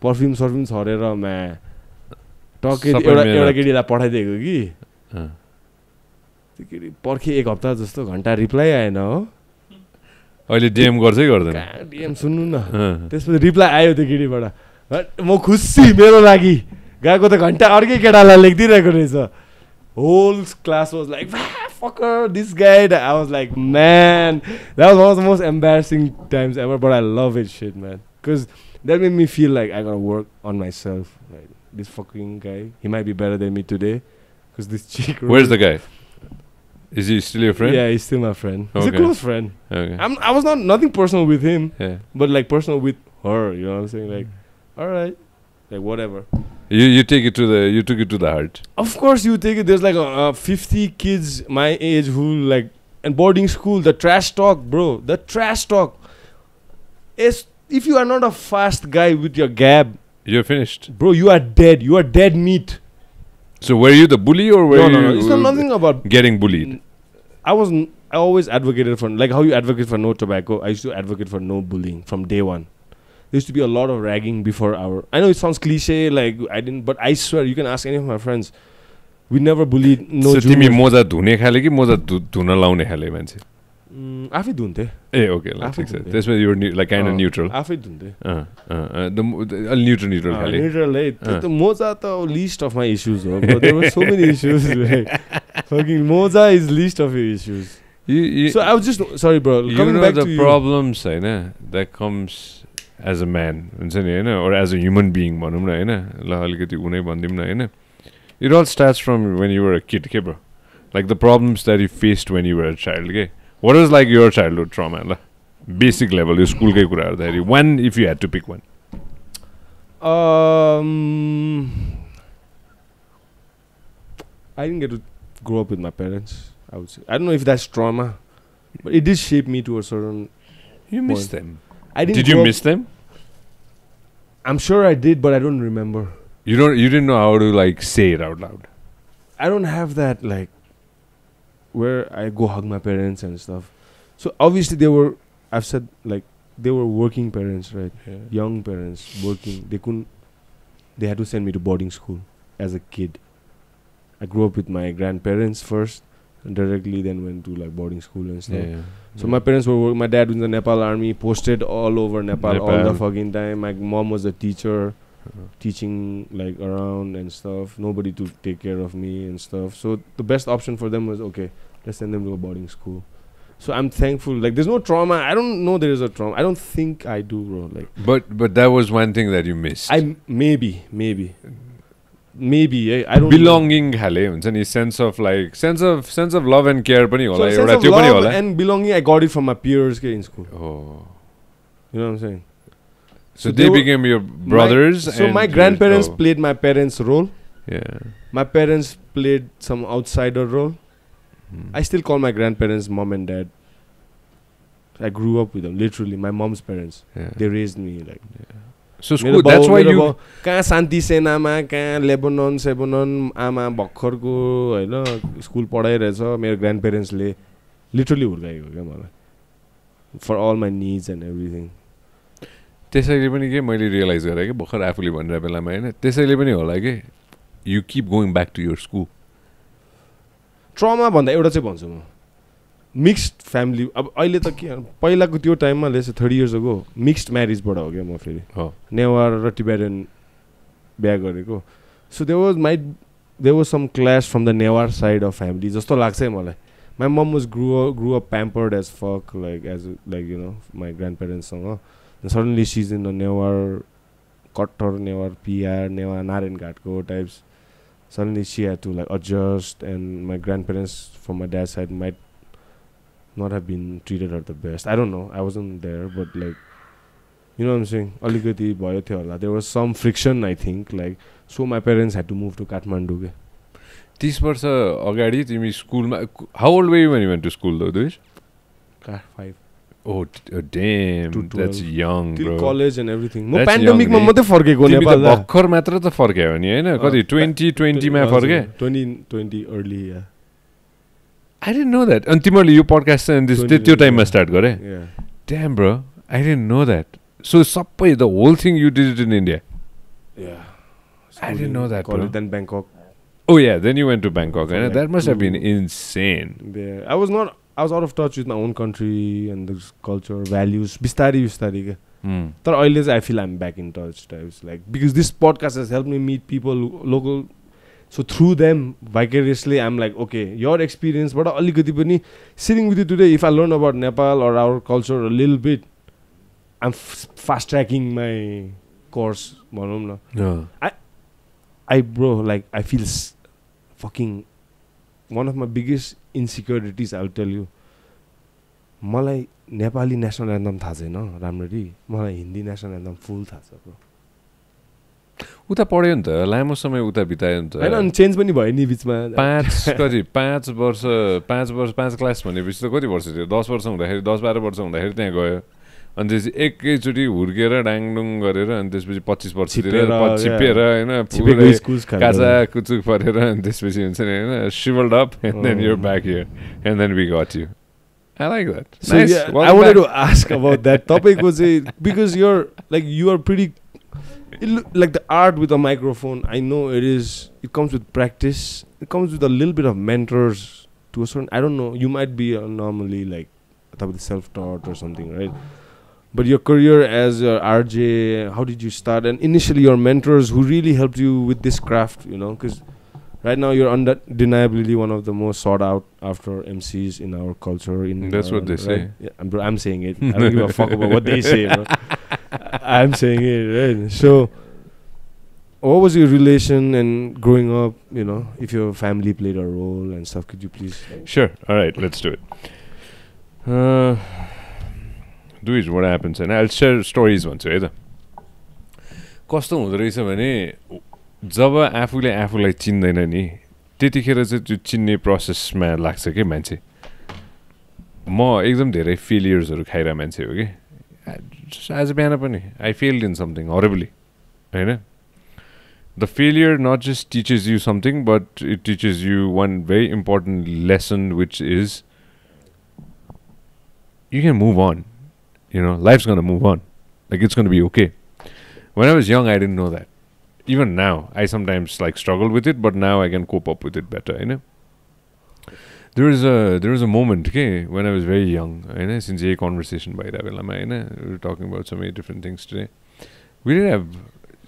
perfume छरेर मा टके एउटा केटीलाई पठाइदिएको कि त्यो केटी पर्खे 1 हप्ता जस्तो घण्टा रिप्लाई आएन हो. अहिले डीएम गर्छै गर्दैन. डीएम सुन्नु न, त्यसपछि रिप्लाई आयो त्यो केटीबाट. म खुसी मेरो लागि गएको त घण्टा अर्कै केटालाई लेखिदिरहेको रहेछ. Whole class was like, fucker, this guy. I was like, man, that was one of the most embarrassing times ever. But I love it, shit, man. Because That made me feel like I gotta work on myself. Like, this fucking guy, he might be better than me today. Because this chick... Where's the guy? Is he still your friend? Yeah, he's still my friend. He's a close friend. Okay. I was nothing personal with him. Yeah. But like personal with her, you know what I'm saying? Like, alright. Like, whatever. You took it to the heart. Of course you take it. There's like 50 kids my age who like... And boarding school, the trash talk, bro. The trash talk. If you are not a fast guy with your gab... You're finished. Bro, you are dead. You are dead meat. So were you the bully or were you... No. It's not nothing about... Getting bullied. I always advocated for... Like how you advocate for no tobacco, I used to advocate for no bullying from day one. There used to be a lot of ragging before our... I know it sounds cliche, like I didn't... But I swear, you can ask any of my friends. We never bullied no So तिमी मोजा धुने खाले कि मोजा धुन लाउने खाले मान्छे? आफै धुन्थे ए ओके ल ठीक छ त्यसमा you were like kind of neutral आफै धुन्थे द न्यूट्रल खाले न्यूट्रल है त्यो त मोजा त लिस्ट अफ माइ इश्यूज हो there were so many issues fucking मोजा is list of your issues so I was just sorry bro coming back to the problems हैन that comes as a man हुन्छ नि हैन और as a human being भनौँ न हैन ल अलिकति उनै भन्दिम न हैन It all starts from when you were a kid, okay, bro? Like the problems that you faced when you were a child, okay? What was like your childhood trauma? La? Basic level, your school kai kura harda. One, if you had to pick one. I didn't get to grow up with my parents, I would say. I don't know if that's trauma, but it did shape me to a certain You missed them. Did you miss them? I'm sure I did, but I don't remember. You didn't know how to like say it out loud. I don't have that like where I go hug my parents and stuff. So obviously I've said like they were working parents, right? Yeah. Young parents working. They had to send me to boarding school as a kid. I grew up with my grandparents first and directly then went to like boarding school and stuff. Yeah. So my parents were my dad was in the Nepal army, posted all over Nepal all the fucking time. My mom was a teacher. Teaching like around and stuff, nobody to take care of me and stuff. So the best option for them was okay, let's send them to a boarding school. So I'm thankful. Like there's no trauma. I don't know there is a trauma. I don't think I do, bro. Like, but that was one thing that you missed. Maybe. I don't belonging khale huncha ni sense of love and care pani hola so euta tyo pani hola and belonging I got it from my peers in school. Oh, you know what I'm saying? So they became your brothers. So my grandparents played my parents' role. Yeah. My parents played some outsider role. I still call my grandparents mom and dad. I grew up with them, literally. My mom's parents. Yeah. They raised me like. Yeah. So school, that's why you... कहाँ शान्ति सेनामा कहाँ Lebanon आमा भर्खरको होइन school पढाइरहेछ मेरो ग्रान्डपेरेन्ट्सले literally हुर्काएको क्या मलाई फर अल माई needs and everything त्यसैले पनि के मैले रियलाइज गरेँ कि भर्खर आफूले भनेर बेलामा होइन त्यसैले पनि होला कि you keep going back to your school trauma भन्दा एउटा चाहिँ भन्छु म मिक्स्ड फ्यामिली अब अहिले त के पहिलाको त्यो टाइममा लेट्स 30 इयर्स अगो मिक्स्ड म्यारिजबाट हो क्या म फेरि नेवार र टिबेटन बिहा गरेको so there was some clash from the Newar side of family जस्तो लाग्छ है मलाई my mom was grew up pampered as fuck like you know my grand पेरेन्ट्ससँग suddenly sees in the Newar कट्टर नेवार पिआर नेवार नारायण घाटको types suddenly she had to like adjust and my grandparents from my dad's side might not have been treated her the best. I don't know. I wasn't there, but like, you know what I'm saying? Aligati bhayo thyo hola. There was some friction, I think. Like, so my parents had to move to Kathmandu. 30 वर्ष अगाडि तिमी स्कुलमा how old were you when you went to school though, Duish? 5. Oh, damn, that's young, bro. Till college and everything. म pandemic मा मात्रै फर्केको नेपाल दा भर्खर मात्र त फर्क्यो नि हैन कति 2020 मा फर्के 2020 early yeah. I didn't know that. And तिमीले यो podcast and this त्यो टाइममा स्टार्ट गरे. Yeah. Damn, bro. I didn't know that. So सबै the whole thing you did it in India. Yeah. I didn't know that, bro. Then Bangkok. Oh yeah, then you went to Bangkok. And that must have been insane. Yeah. I was out of touch with my own country and the culture, values. Bistari ke. But always I feel I'm back in touch. Types like because this podcast has helped me meet people local. So through them, vicariously, I'm like, okay, your experience, but alikati pani sitting with you today. If I learn about Nepal or our culture a little bit, I'm fast tracking my course bhanau na. I bro, like I feel fucking one of my biggest insecurities, I'll tell you. मलाई Nepali national anthem थाहा छैन राम्ररी, मलाई Hindi national anthem full थाहा छ bro. उता पढ्यो नि त, लामो समय उता बितायो नि त हैन, चेन्ज पनि भयो नि बिचमा. 5 क्लास भनेपछि त कति वर्ष थियो, 10 वर्ष हुँदाखेरि 10-12 वर्ष हुँदाखेरि त्यहाँ गयो. अनि त्यसपछि एकैचोटि हुर्केर डाङडुङ गरेर अनि त्यसपछि 25 वर्षतिर छिपेर होइन काचा कुचुक परेर अनि त्यसपछि हुन्छ नि होइन shriveled up and then you're back here and then we got you. I like that. So nice. yeah, I wanted to ask about that topic was because you are pretty like the art with a microphone. I know it comes with practice. It comes with a little bit of mentors to a certain, I don't know, you might be normally like self-taught or something, right? But your career as a RJ, how did you start? And initially your mentors who really helped you with this craft, you know, because right now you're undeniably one of the most sought out after MCs in our culture. That's what they say. Yeah, I'm saying it. I don't give a fuck about what they say. Bro. I'm saying it, right? So, what was your relation and growing up? You know, if your family played a role and stuff, could you please? Sure. All right, let's do it. Do it. What happens? And I'll share stories once, right? कस्तो हुँदो रहेछ भने जब आफूले आफूलाई चिन्दैन नि त्यतिखेर चाहिँ त्यो चिन्ने प्रोसेसमा लाग्छ के मान्छे. म एकदम धेरै फेलियर्सहरू खाइरा मान्छे हो कि. आज बिहान पनि I failed in something horribly हैन. The failure not just teaches you something but it teaches you one very important lesson which is you can move on. You know, life's gonna move on. Like, it's gonna be okay. When I was young, I didn't know that. Even now, I sometimes like struggle with it, but now I can cope up with it better, you know. There was a moment, okay, when I was very young, you know, since a conversation by Ravelama, you know, we were talking about so many different things today. We didn't have.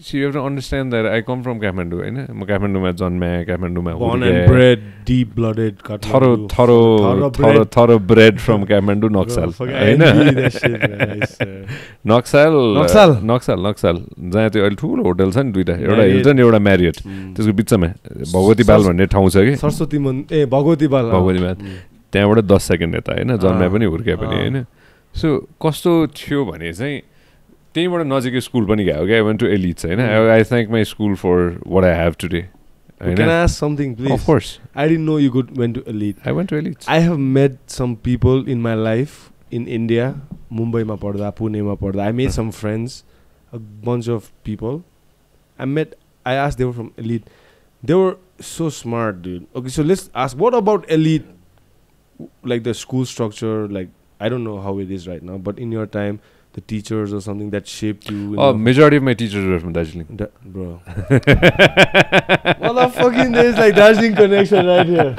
See, you have to understand that I come from Kathmandu, you know. I'm Kathmandu Janma, Kathmandu born and bred, deep-blooded Kathmandu. Thoro bread from Kathmandu, Noxal. Noxal. जहाँ त्यो अहिले ठुलो hotel छ नि दुईटा, एउटा Hilton एउटा Marriott, त्यसको बिचमा भगवती बाल भन्ने ठाउँ छ कि सरस्वती भगवती बाल त्यहाँबाट 10 सेकेन्ड यता होइन, जन्मे पनि हुर्के पनि होइन. सो कस्तो थियो भने चाहिँ त्यहीँबाट नजिकै स्कुल पनि गयो कि. I went to elites, होइन. I thank my school for what I have today. Can I ask something, please? Of course. I didn't know you went to elite. I went to elites. I have met some people in my life in India, Mumbai ma padda, Pune ma padda. I made some friends, a bunch of people. I asked, they were from elite. They were so smart, dude. Okay, so let's ask, what about elite? Like the school structure, like I don't know how it is right now, but in your time, the teachers or something that shaped you. Majority of my teachers were from Darjeeling. Bro. Motherfucking, there's like Darjeeling connection right here.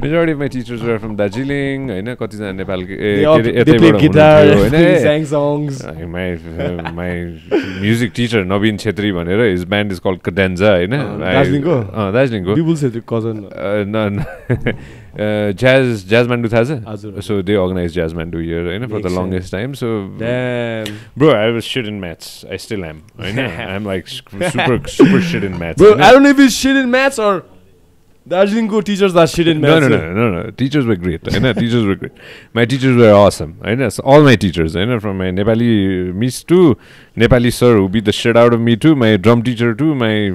Majority of my teachers were from Darjeeling. होइन कतिजना नेपालको they play guitar, they sang songs. My music teacher Navin Chhetri भनेर, his band is called Cadenza, होइन. दार्जिलिङको People say the cousin. Jazz Mandu थाहा छ? So they organized Jazz Mandu here, होइन, for the longest time. So bro, I was shit in maths. I still am. I'm like super shit in maths. Bro, I don't know if it's shit in maths or Darjeelingko teachers are shit in maths. No. Teachers were great. Teachers were great. My teachers were awesome. So all my teachers, from my Nepali miss to Nepali sir who beat the shit out of me too, my drum teacher too, my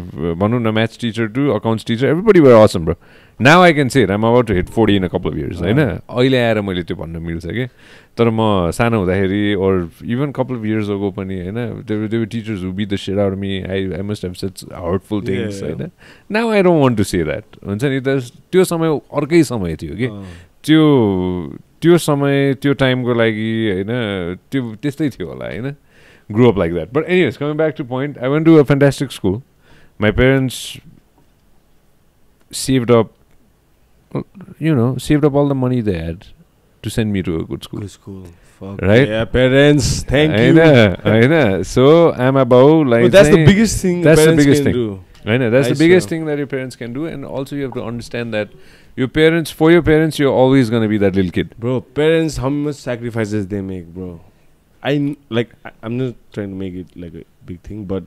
maths teacher too, accounts teacher, everybody were awesome, bro. Now I can say it. I'm about to hit 40 in a couple of years. अहिले आएर मैले त्यो भन्न मिल्छ के. तर म सानो हुँदाखेरि or even couple of years ago पनि हैन, there were teachers who beat the shit out of me. I must have said hurtful things, Hahn. Now I don't want to say that. हुन्छ नि, त्यो समय अर्कै समय थियो के. त्यो समय त्यो टाइमको लागि हैन, त्यो त्यस्तै थियो होला हैन. Grew up like that. But anyways, coming back to point, I went to a fantastic school. My parents saved up all the money they had to send me to a good school. Good school. Fuck. Right? Yeah, parents, thank you. I know. So I'm about like. But that's the biggest thing parents can do. I know. That's the biggest thing that your parents can do, and also you have to understand that for your parents, you're always gonna be that little kid. Bro, parents, how much sacrifices they make, bro. I'm not trying to make it like big thing, but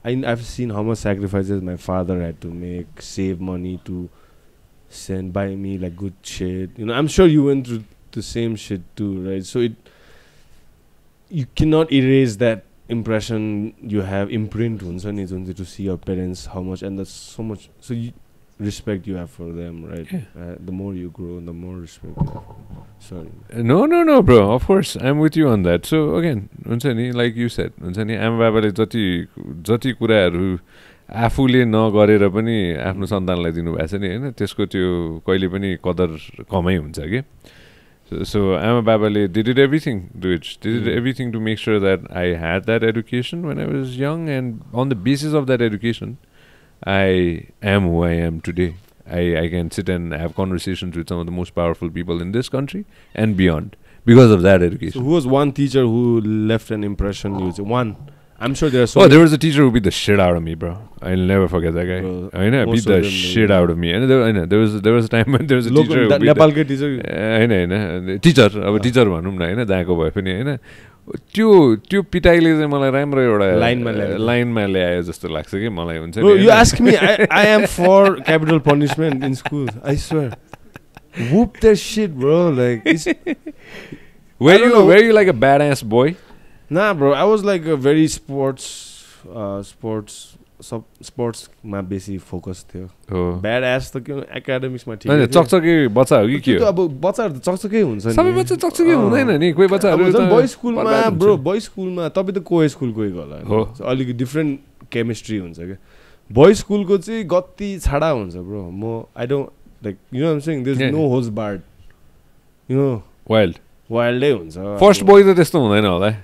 I've seen how much sacrifices my father had to make, save money to buy me like good shit. You know, I'm sure you went through the same shit too, right? So you cannot erase that impression you have imprint to see your parents how much, and that's so much. So respect you have for them, right? Yeah. The more you grow, the more respect you have. Sorry. No, bro. Of course, I'm with you on that. So again, like you said, आमा बाबाले जति कुराहरू आफूले नगरेर पनि आफ्नो सन्तानलाई दिनुभएको छ नि हैन, त्यसको त्यो कहिले पनि कदर कमै हुन्छ के. So आमा बाबाले they did everything to make sure that I had that education when I was young, and on the basis of that education I am who I am today. I can sit and have conversations with some of the most powerful people in this country and beyond because of that education. So who was one teacher who left an impression? One. I'm sure there are so there was a teacher who beat the shit out of me, bro. I'll never forget that guy. I know, beat the shit out of me. And there was a time when there was a teacher who beat Nepalकै teacher. Hahn teacher, अब teacher भनौँ न हैन, जहाँको भए पनि हैन. त्यो पिटाइले चाहिँ मलाई राम्रो एउटा लाइनमा ल्यायो जस्तो लाग्छ कि मलाई हुन्छ नि. You ask me, I am for capital punishment in school. I swear. Whoop that shit, bro. Like, were you like a badass boy? Nah, bro. I was like a very sports मा बेसी focus थियो. Badass त के academics मा ठीक हैन, चकचके बच्चा हो कि के हो? अब बच्चाहरु त चकचके हुन्छ नि. सबै बच्चा चकचके हुँदैन नि, कोही बच्चाहरु त बोय स्कुलमा ब्रो, बोय स्कुलमा तपाई त को स्कुल गएको होला. अलिकति डिफरेन्ट केमिस्ट्री हुन्छ के. बोय स्कुलको चाहिँ गति छाडा हुन्छ ब्रो. म I don't like, you know, I am saying there is no holds barred. You know, वाइल्डै हुन्छ. फर्स्ट बोय त त्यस्तो हुँदैन होला.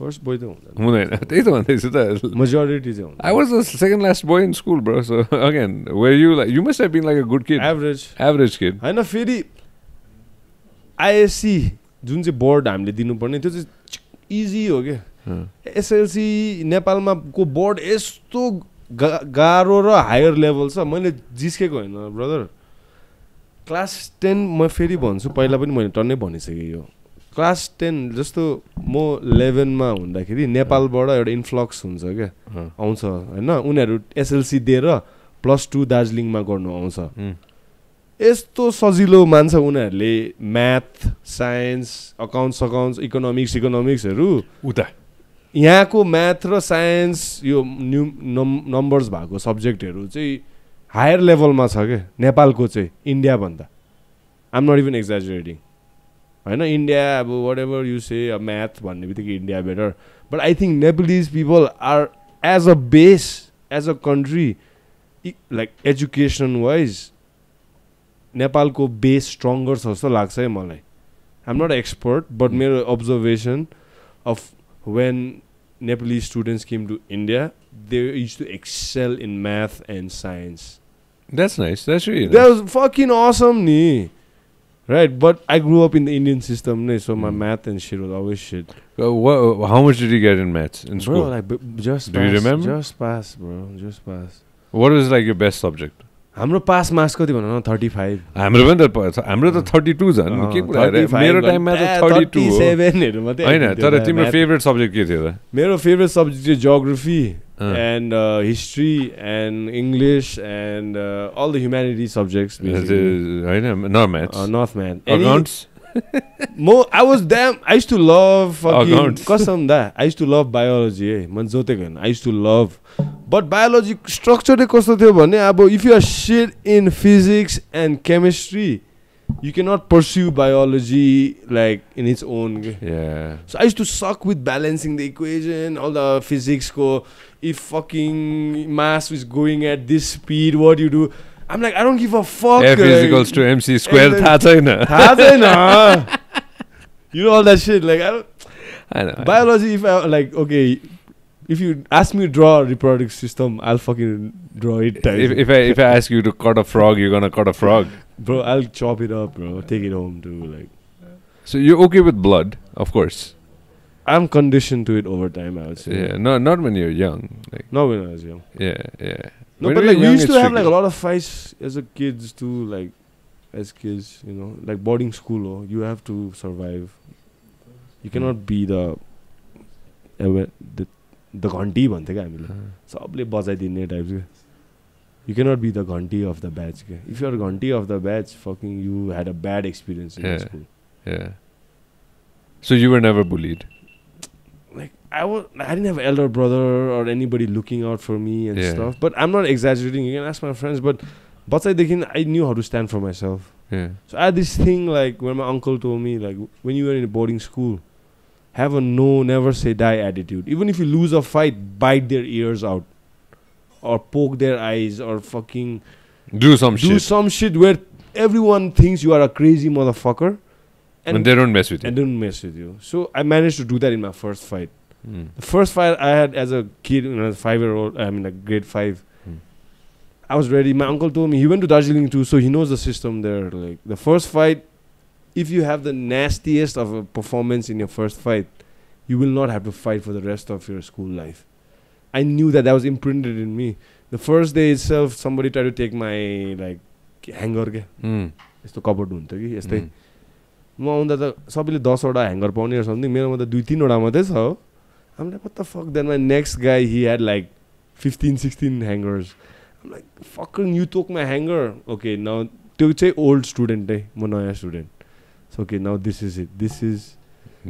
First boy त हुँदैन. त्यही त भन्दैछु त. Majority चाहिँ हुन्छ. I was the second last boy in school, bro. So again, were you like, you must have been like a good kid. Average kid. हैन, फेरि ISC जुन चाहिँ बोर्ड हामीले दिनुपर्ने त्यो चाहिँ इजी हो के. SLC नेपालमा को बोर्ड यस्तो गाह्रो र हायर लेभल छ. मैले जिस्केको हैन ब्रदर. क्लास 10 म फेरि भन्छु, पहिला पनि मैले टन्नै भनिसकेँ यो. क्लास 10 जस्तो म 11 मा हुँदाखेरि नेपालबाट एउटा इन्फ्लक्स हुन्छ क्या, आउँछ हैन. उनीहरू एसएलसी दिएर +2 दार्जिलिङमा गर्नु आउँछ. यस्तो सजिलो मान्छ उनीहरूले म्याथ, साइन्स, अकाउन्ट्स, इकोनोमिक्सहरू. उता यहाँको म्याथ र साइन्स यो नम्बर्स भएको सब्जेक्टहरू चाहिँ हायर लेभलमा छ क्या नेपालको चाहिँ इन्डिया भन्दा. I am not even exaggerating हैन. इन्डिया अब whatever you say, math भन्ने बित्तिकै India better. But I think Nepalese people are as a base, as a country, like education wise नेपालको बेस स्ट्रङ्गर छ जस्तो लाग्छ है मलाई. I am not expert, but मेरो observation of when Nepali students came to India, they use to excel in math and science. That's nice. That's really nice. That was fucking awesome, ni. Right, but I grew up in the Indian system, so my math and shit was always shit. How much did you get in maths in school? Bro, like just Do pass. You remember? Just pass, bro. Just pass. What was like your best subject? हाम्रो pass marks कति भन न 35. हाम्रो पनि त हाम्रो त 32 झन् के कुरा मेरो टाइममा त 32 हो. 37 हेर्नु मात्रै हैन, तर तिम्रो फेभरेट सब्जेक्ट के थियो त? मेरो फेभरेट सब्जेक्ट चाहिँ geography and history and English and all the humanities subjects basically. Not maths. Not math. Accounts? I used to love fucking custom that. I used to love biology. I used to love. But biology structure kasto थियो भने अब if you are shit in physics and chemistry, you cannot pursue biology like in its own. Yeah. So I used to suck with balancing the equation, all the physics ko. If fucking mass is going at this speed, what do you do? I'm like, I don't give a fuck. F is equals to MC squared. Tha chaina. You know all that shit. Like I know. Biology, if I like, okay, if you ask me to draw a reproductive system, I'll fucking draw it. If I ask you to cut a frog, you're gonna cut a frog. Bro, I'll chop it up, bro. Take it home too. Like. So you're okay with blood, of course. I'm conditioned to it over time, I would say. Yeah, not when you're young. Like, not when I was young. Yeah. No, when but like we used to have like a lot of fights as a kids too, like as kids, you know, like boarding school. Oh, you have to survive. You cannot be the the घन्टी भन्थ्यो क्या हामीले सबले बजाइदिने type क्या You cannot be the घन्टी of the batch क्या If you are घन्टी of the batch fucking you had a bad experience in school So you were never bullied? Like I didn't have an elder brother or anybody looking out for me and stuff but I'm not exaggerating you can ask my friends but बच्चादेखि I knew how to stand for myself So I had this thing like when my uncle told me like when you were in a boarding school have a no never say die attitude even if you lose a fight bite their ears out or poke their eyes or fucking do some shit where everyone thinks you are a crazy motherfucker and they don't mess with you and don't mess with you so I managed to do that in my first fight the first fight I had as a kid when I was 5-year-old I mean like grade 5 I was ready my uncle told me he went to Darjeeling too so he knows the system there like the first fight if you have the nastiest of a performance in your first fight you will not have to fight for the rest of your school life I knew that was imprinted in me the first day itself somebody tried to take my like hanger ke यस्तो कपड हुन्थ्यो कि यस्तै म आउँदा त सबैले 10 वटा hanger पाउने or something मेरोमा त 2-3 वटा मात्रै छ हो I'm like what the fuck then my next guy he had like 15-16 hangers I'm like fucking you took my hanger okay now त्यो चाहिँ old student है म नयाँ student so okay now this is it this is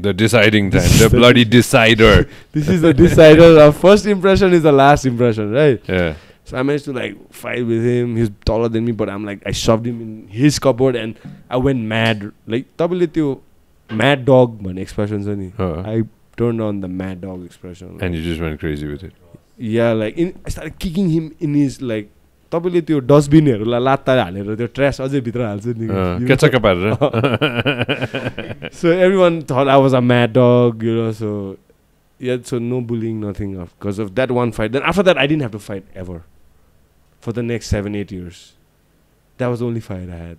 the deciding time the bloody decider this is the decider our first impression is the last impression right yeah so I managed to like fight with him he's taller than me but I'm like I shoved him in his cupboard and I went mad like तपाईँले त्यो mad dog भन्ने expression छ नि I turned on the mad dog expression and you just went crazy with it yeah like I started kicking him in his like तपाईले त्यो डस्टबिनहरुलाई लात्ता हालेर त्यो trace अझै भित्र हाल्छ नि केचक्क पारेर so everyone thought I was a mad dog you know so yeah so no bullying nothing because of that one fight then after that I didn't have to fight ever for the next 7-8 years that was the only fight I had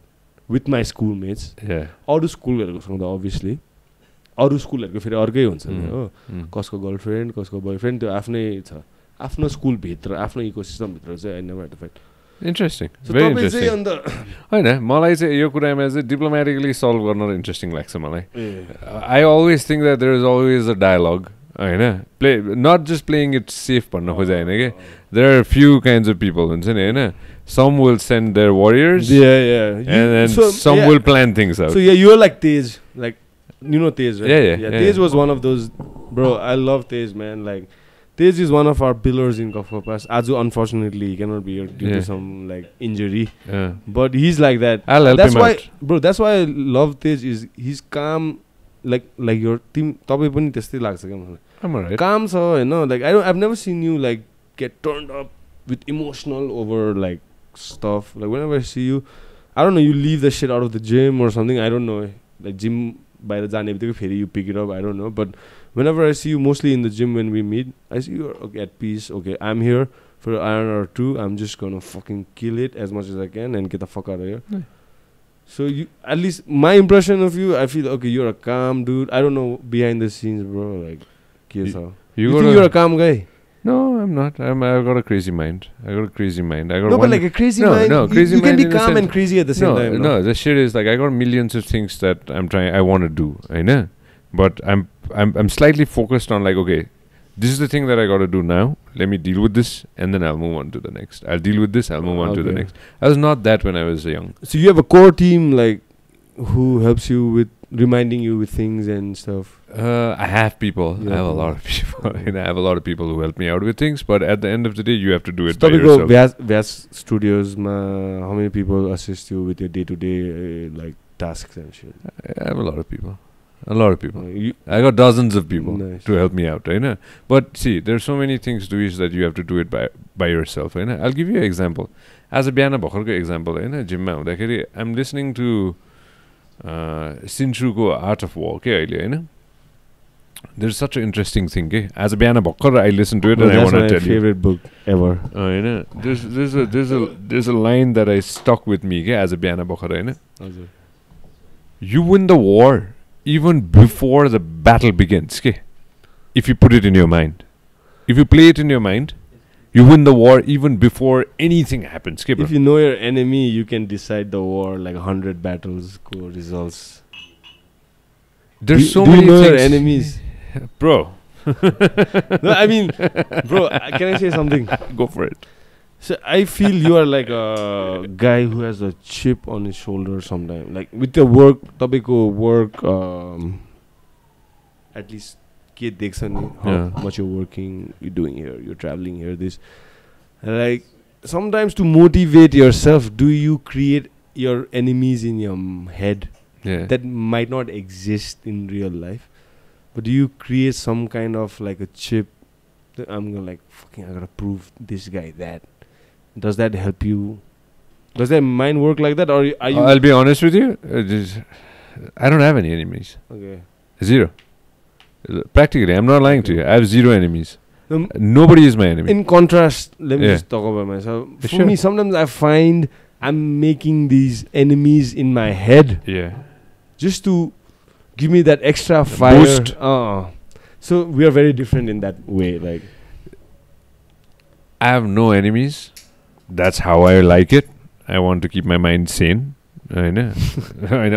with my schoolmates अरु स्कुलहरुको सँग obviously अरु स्कुलहरुको फेरि अर्कै हुन्छ नि हो कसको girlfriend कसको बोयफ्रेन्ड त्यो आफ्नै छ आफ्नो स्कुल भित्र आफ्नो इकोसिस्टम भित्र चाहिँ I never had to fight interesting very interesting हैन मलाई चाहिँ यो कुरामा चाहिँ डिप्लोमेटिकली सल्भ गर्न इन्ट्रेस्टिङ लाग्छ मलाई I always think that there is always a dialogue Hahn play not just playing it safe भन्न खोजे हैन के there are few kinds of people हुन्छ नि हैन some will send their warriors and then some will plan things out so you're like Tej like you know Tej right yeah Tej was one of those bro I love Tej man like Tej is one of our pillars in Guff Guff Pass. Aju, unfortunately, he cannot be here due to some like injury. But he's like that. I'll help that's him why, out. Bro, that's why I love Tej. Is he's calm, like your team. Tapai pani त्यस्तै लाग्छ क्या मलाई. I'm alright. Calm so you know like I've never seen you like get turned up with emotional over like stuff. Like whenever I see you, I don't know. You leave the shit out of the gym or something. I don't know. Like gym बाहिर जाने बित्तिकै फेरि you pick it up. I don't know, but. Whenever I see you, mostly in the gym when we meet, I see you're okay, at peace. Okay, I'm here for an hour or two. I'm just gonna fucking kill it as much as I can and get the fuck out of here. So you, at least my impression of you, I feel okay. You're a calm dude. I don't know behind the scenes, bro. Like, you think you're a calm guy? No, I'm not. I've got a crazy mind. I got a crazy mind. I got but like a crazy mind. No, crazy you mind. You can be calm and crazy at the same time. No, the shit is like I got millions of things that I want to do. I know. But I'm slightly focused on like okay, this is the thing that I got to do now. Let me deal with this, and then I'll move on to the next. I'll deal with this. I'll move on to the next. I was not that when I was young. So you have a core team like who helps you with reminding you with things and stuff. I have people. I have a lot of people. I have a lot of people who help me out with things. But at the end of the day, you have to do it by yourself. Vyas Studios, how many people assist you with your day-to-day like tasks and shit? I have a lot of people. A lot of people. I got dozens of people to help me out, right? But see, there's so many things to which that you have to do it by yourself, right? I'll give you an example. As a biana bhakarko example, right? Gym ma huँदाखेरि I'm listening to Sinshuko Art of War, okay, right? There's such an interesting thing, okay? As a biana bhakar, I listen to it and I want to tell you. That's my favorite book ever. There's a line that I stuck with me, okay? As a biana bhakar, right? You win the war even before the battle begins, okay? If you put it in your mind. If you play it in your mind, you win the war even before anything happens, okay, bro? If you know your enemy, you can decide the war like 100 battles, results. There's so many know things. your enemies? Bro, No, I mean, bro, can I say something? Go for it. So I feel you are like a guy who has a chip on his shoulder sometimes. Like with the work, तपाईँको work, at least के देख्छ नि how much you're working, you're doing here, you're traveling here, this. Like sometimes to motivate yourself, do you create your enemies in your head that might not exist in real life? But do you create some kind of like a chip that I'm gonna like, fucking, I gotta prove this guy that? Does that help you? Does that mind work like that, or are you? I'll be honest with you. I don't have any enemies. Okay. Zero. Practically, I'm not lying to you. I have zero enemies. Nobody is my enemy. In contrast, let me just talk about myself. For me, sometimes I find I'm making these enemies in my head. Yeah. Just to give me that extra fire. Boost. So we are very different in that way. Like, I have no enemies. That's how I like it. I want to keep my mind sane. I know.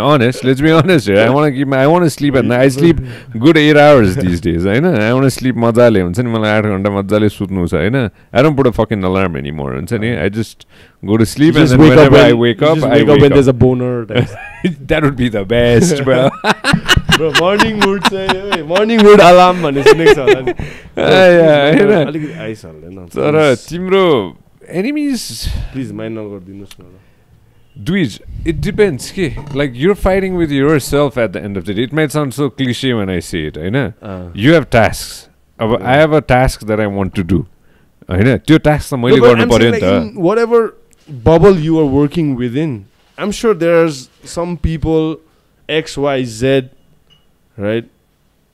Honest. Let's be honest here. I want to sleep at night. I sleep good 8 hours these days. I know. I want to sleep मजाले हुन्छ नि मलाई 8 घण्टा मजाले सुत्नु छ हैन. I don't put a fucking alarm anymore हुन्छ नि. I just go to sleep and then whenever I wake up, I wake up when there's a boner. That would be the best, bro. Bro, morning mood चाहिँ morning mood alarm भन्ने सुनेको छ होला नि. हैन. अलिकति ice हाल्दैन. तर तिम्रो enemies, please mind नगर्दिनुस् न. Dweez, it depends. Like, you're fighting with yourself at the end of the day. It might sound so cliche when I say it. You have tasks. I have a task that I want to do. Your tasks are in whatever bubble you are working within, I'm sure there's some people X, Y, Z, right?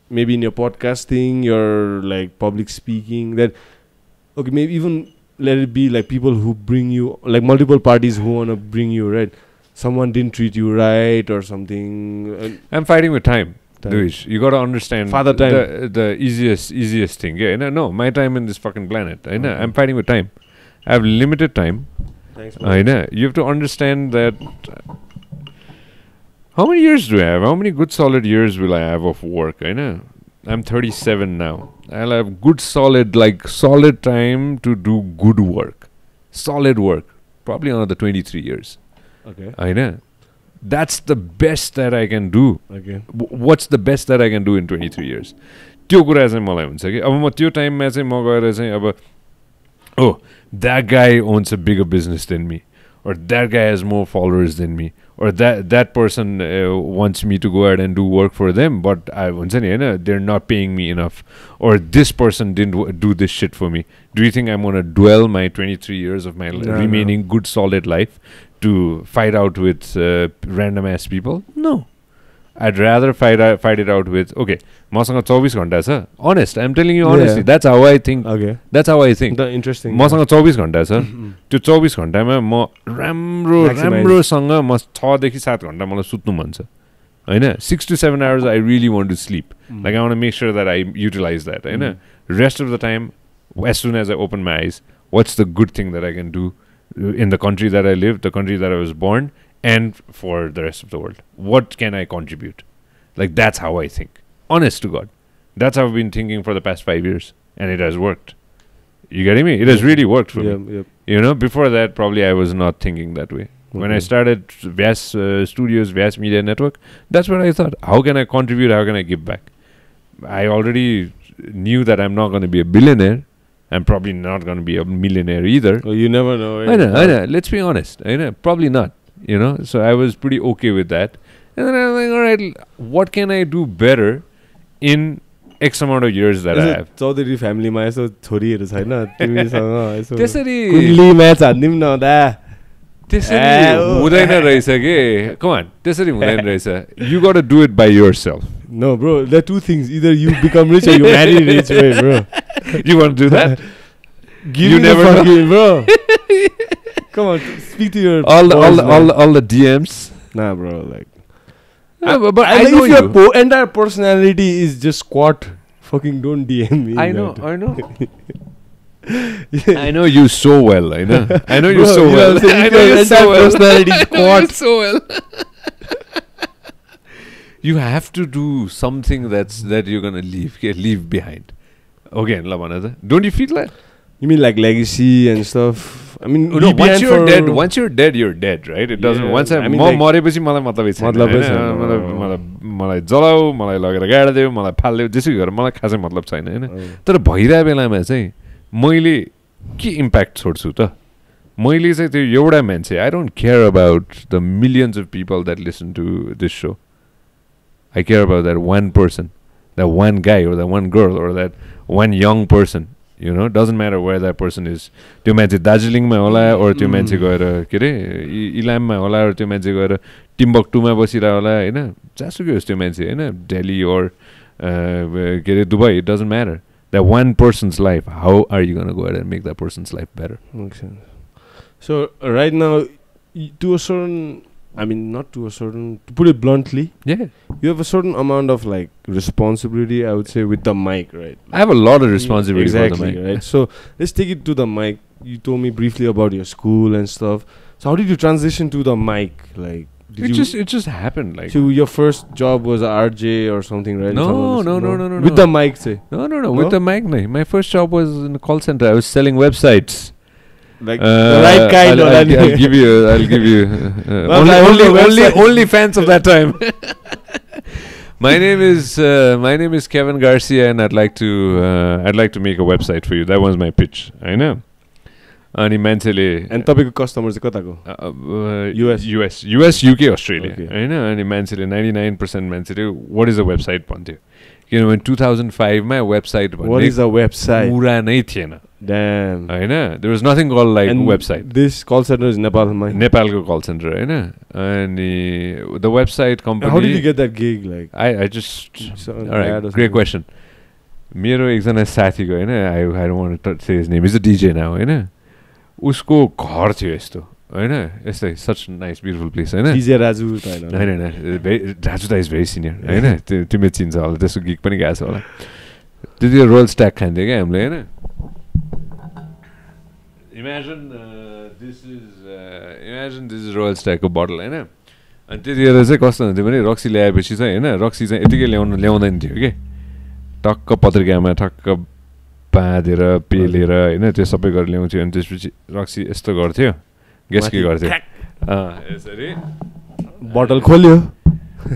Maybe in your podcasting, your like public speaking, that okay, maybe even let it be like people who bring you, like multiple parties who want to bring you, right? Someone didn't treat you right or something. I'm fighting with time. Duish. You got to understand Father time. The easiest thing. Yeah, no, my time in this fucking planet. I know. I'm fighting with time. I have limited time. Thanks, I know. You have to understand that. How many years do I have? How many good solid years will I have of work? I know. I'm 37 now. I'll have good solid time to do good work. Solid work. Probably another 23 years. Okay. I know. That's the best that I can do. Okay. What's the best that I can do in 23 years? त्यो कुरा चाहिँ मलाई हुन्छ कि अब म त्यो टाइममा चाहिँ म गएर चाहिँ अब oh, that guy owns a bigger business than me, or that guy has more followers than me, or that person wants me to go ahead and do work for them, but they're not paying me enough, or this person didn't do this shit for me. Do you think I'm going to dwell my 23 years of my remaining good solid life to fight out with random ass people? No. I'd rather fight it out with, okay, मसँग 24 घण्टा छ. Honest, I'm telling you honestly. That's how I think. Okay. That's how I think. Interesting. मसँग 24 घण्टा छ. त्यो 24 घण्टामा म राम्रोसँग म 6 देखि 7 घण्टा मलाई सुत्नु मन छ. हैन? 6 to 7 hours I really want to sleep. Like I want to make sure that I utilize that. Hahn? Rest of the time, as soon as I open my eyes, what's the good thing that I can do in the country that I live, the country that I was born, and for the rest of the world? What can I contribute? Like, that's how I think. Honest to God. That's how I've been thinking for the past 5 years. And it has worked. You getting me? It has really worked for me. Yep. You know, before that, probably I was not thinking that way. When I started Vyas Studios, Vyas Media Network, that's what I thought. How can I contribute? How can I give back? I already knew that I'm not going to be a billionaire. I'm probably not going to be a millionaire either. Well, you never know. Right? I know. Let's be honest. I know. Probably not. You know, so I was pretty okay with that. And then I was like, all right, what can I do better in X amount of years that I have? Chaudhary फ्यामिलीमा यसो छोरीहरू छैन तिमीसँग यसो त्यसरी कुण्डली match हान्दिम न दा त्यसरी हुँदैन रहेछ के कम अन त्यसरी हुँदैन रहेछ you got to do it by yourself. No bro, there are two things, either you become rich or you marry rich, way bro. You want to do that? Give you me never the fucking bro. Come on, speak to your all the DMs. Nah, bro. Like, but I know if your entire personality is just squat, fucking don't DM me. I know. I know you so well. I know you so well. I know you so well. Personality squat so well. You have to do something that you're gonna leave behind. Okay, ल भन त. Don't you feel that? You mean like legacy and stuff? I mean, No, once you're dead, you're dead, right? It doesn't. Once I मरेपछि मलाई मतलबै छैन. मलाई जलाऊ, मलाई लगेर गाड्देऊ, मलाई फाल्देऊ, जेसुकै गरेर मलाई खासै मतलब छैन हैन. तर भइरहेको बेलामा चाहिँ मैले के इम्प्याक्ट छोड्छु त? मैले चाहिँ त्यो एउटा मान्छे, I don't care about the millions of people that listen to this show. I care about that one person, that one guy or that one girl or that one young person. You know, doesn't matter where that person is. त्यो मान्छे दार्जिलिङमा होला or त्यो मान्छे गएर के रे इलाममा होला or त्यो मान्छे गएर टिम्बक्टुमा बसिरा होला हैन. जसुकै होस् त्यो मान्छे हैन, दिल्ली or के रे Dubai, it doesn't matter. That one person's life, how are you going to go ahead and make that person's life better? Makes sense. So right now, to a certain, I mean, not to a certain, to put it bluntly, yeah, you have a certain amount of like responsibility, I would say, with the mic, right? I have a lot of responsibility exactly, for the mic. Right? So let's take it to the mic. You told me briefly about your school and stuff. So how did you transition to the mic? Like, it just happened. Like, so your first job was a RJ or something, right? No. With the mic, say. No. With the mic, no. My first job was in a call center. I was selling websites. Like the right kind. I'll give you. Only fans of that time. My name is Kevin Garcia, and I'd like to make a website for you. That was my pitch. I know. अनि मान्छेले and तपाईको customer चाहिँ कताको US UK Australia हैन. अनि मान्छेले 99% मान्छेले what is a website भन्थ्यो. किनभने 2005 मा वेबसाइट भन्ने इज अ वेबसाइट कुरा नै थिएन. Damn. Hahn. There was nothing called like website. This call center is नेपालको call center हैन. अनि the website company. How did you get that gig? Like I just alright, great question. मेरो एकजना साथीको हैन, I don't want to say his name. He's a DJ now हैन. उसको घर थियो यस्तो हैन, यस्तै such nice beautiful place हैन. DJ Raju त हैन. हैन राजु त इज भेरी सिनियर हैन. तिमीले चिन्छ होला, त्यसको गिग पनि गएको छ होला. त्यतिखेर रोयल स्ट्याक खान्थ्यो क्या हामीले हैन. Imagine this is रोयल स्ट्याकको बोतल हैन. अनि त्यतिखेर चाहिँ कस्तो हुन्थ्यो भने रक्सी ल्याएपछि चाहिँ हैन, रक्सी चाहिँ यतिकै ल्याउँदैन थियो के. टक्क पत्रिकामा ठक्क बाँधेर पेलेर हैन, त्यो सबै गरेर ल्याउँथ्यो. अनि त्यसपछि रक्सी यस्तो गर्थ्यो, गेस के गर्थ्यो यसरी बोतल खोल्यो,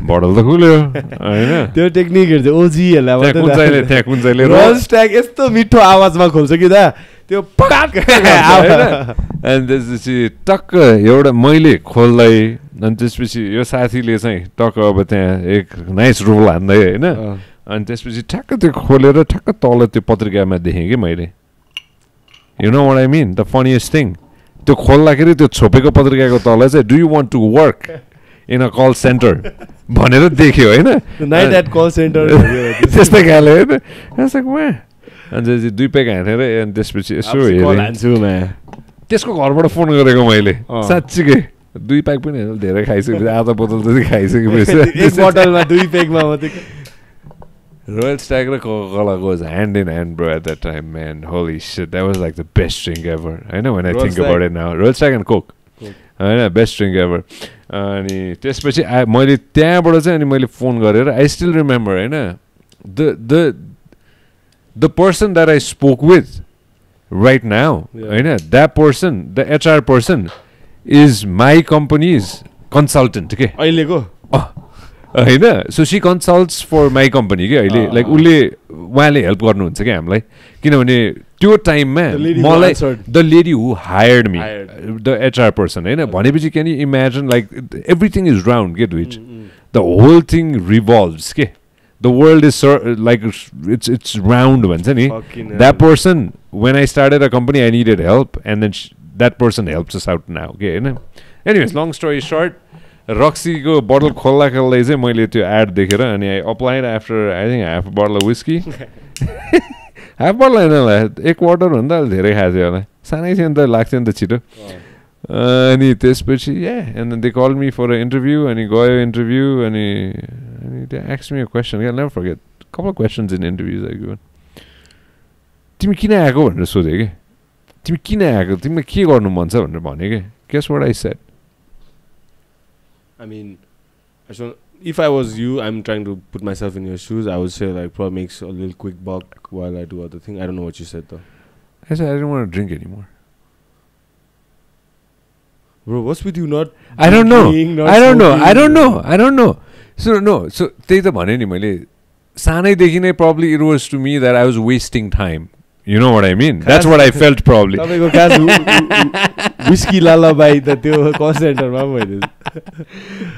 बोतल त खुल्यो हैन. त्यो टेक्निकहरु चाहिँ ओजीहरुलाई मात्रै त्यहाँ कुन चाहिँ रोयल स्ट्याक यस्तो मिठो आवाजमा खोल्छ कि दा त्यो पकाक हैन. अनि त्यसपछि टक्क एउटा मैले खोल्दै, अनि त्यसपछि यो साथीले चाहिँ टक्क अब त्यहाँ एक नाइस रोल हान्दै हैन. अनि त्यसपछि ठ्याक्क त्यो खोलेर ठ्याक्क तल त्यो पत्रिकामा देखेँ कि मैले. यु नो व्हाट आई मिन? द फनिएस्ट थिङ, त्यो खोल्दाखेरि त्यो छोपेको पत्रिकाको तल चाहिँ do you want to work in a call centre भनेर देख्यो हैन. नाइट एट कल सेन्टर त्यस्तै खाले हैन. अनि त्यसपछि 2 पेक हानेर अनि त्यसपछि यसो हेरेँ. त्यसको घरबाट फोन गरेको मैले साँच्चीकै 2 पेक पनि धेरै खाइसकेपछि आधा बोतल जति खाइसकेपछि एक बोतलमा 2 पेकमा मात्रै. Royal Stag and Coca-Cola goes hand in hand, bro, at that time, man. Holy shit, that was like the best drink ever. I know when I think about it now. Royal Stag and Coke. I know, best drink ever. अनि त्यसपछि मैले त्यहाँबाट चाहिँ अनि मैले phone गरेर I still remember Hahn, the person that I spoke with right now, Hahn, that person, the HR person is my company's consultant के अहिलेको हैन. So she consults for my company के अहिले. लाइक उसले उहाँले हेल्प गर्नुहुन्छ क्या हामीलाई. किनभने त्यो टाइममा मलाई the lady who hired me, the HR person हैन, भनेपछि can you imagine like everything is round के which the whole thing revolves के. The world is like it's round भन्छ नि. That person when I started a company I needed help and then that person helps us out now के हैन. Anyways long story short, रक्सीको बोतल खोल्दा चाहिँ मैले त्यो एड देखेर अनि I applied after I think half बोतल अफ विस्की. हाफ बोतल होइन होला, 1 क्वार्टरभन्दा धेरै खाएको थियो होला. सानै थियो नि त, लाग्थ्यो नि त छिटो. अनि त्यसपछि and then they call me for a interview. अनि गयो इन्टरभ्यू अनि they asked me a question. I never forget couple questions in interviews I given. तिमी किन आएको भनेर सोध्यो कि. तिमी किन आएको, तिमीलाई के गर्नु मन छ भनेर भन्यो कि. Guess what I said? I mean, if I was you, I'm trying to put myself in your shoes. I would say like probably makes a little quick buck while I do other thing. I don't know what you said though. I said I didn't want to drink anymore. Bro, what's with you not? I don't know. I don't know. smoking? I don't know. I don't know. So no. So त्यही त भने नि मैले सानैदेखि नै probably it was to me that I was wasting time. You know what I mean? That's what I felt probably. तपाईँको खास whiskey lullaby त त्यो कल सेन्टरमा मैले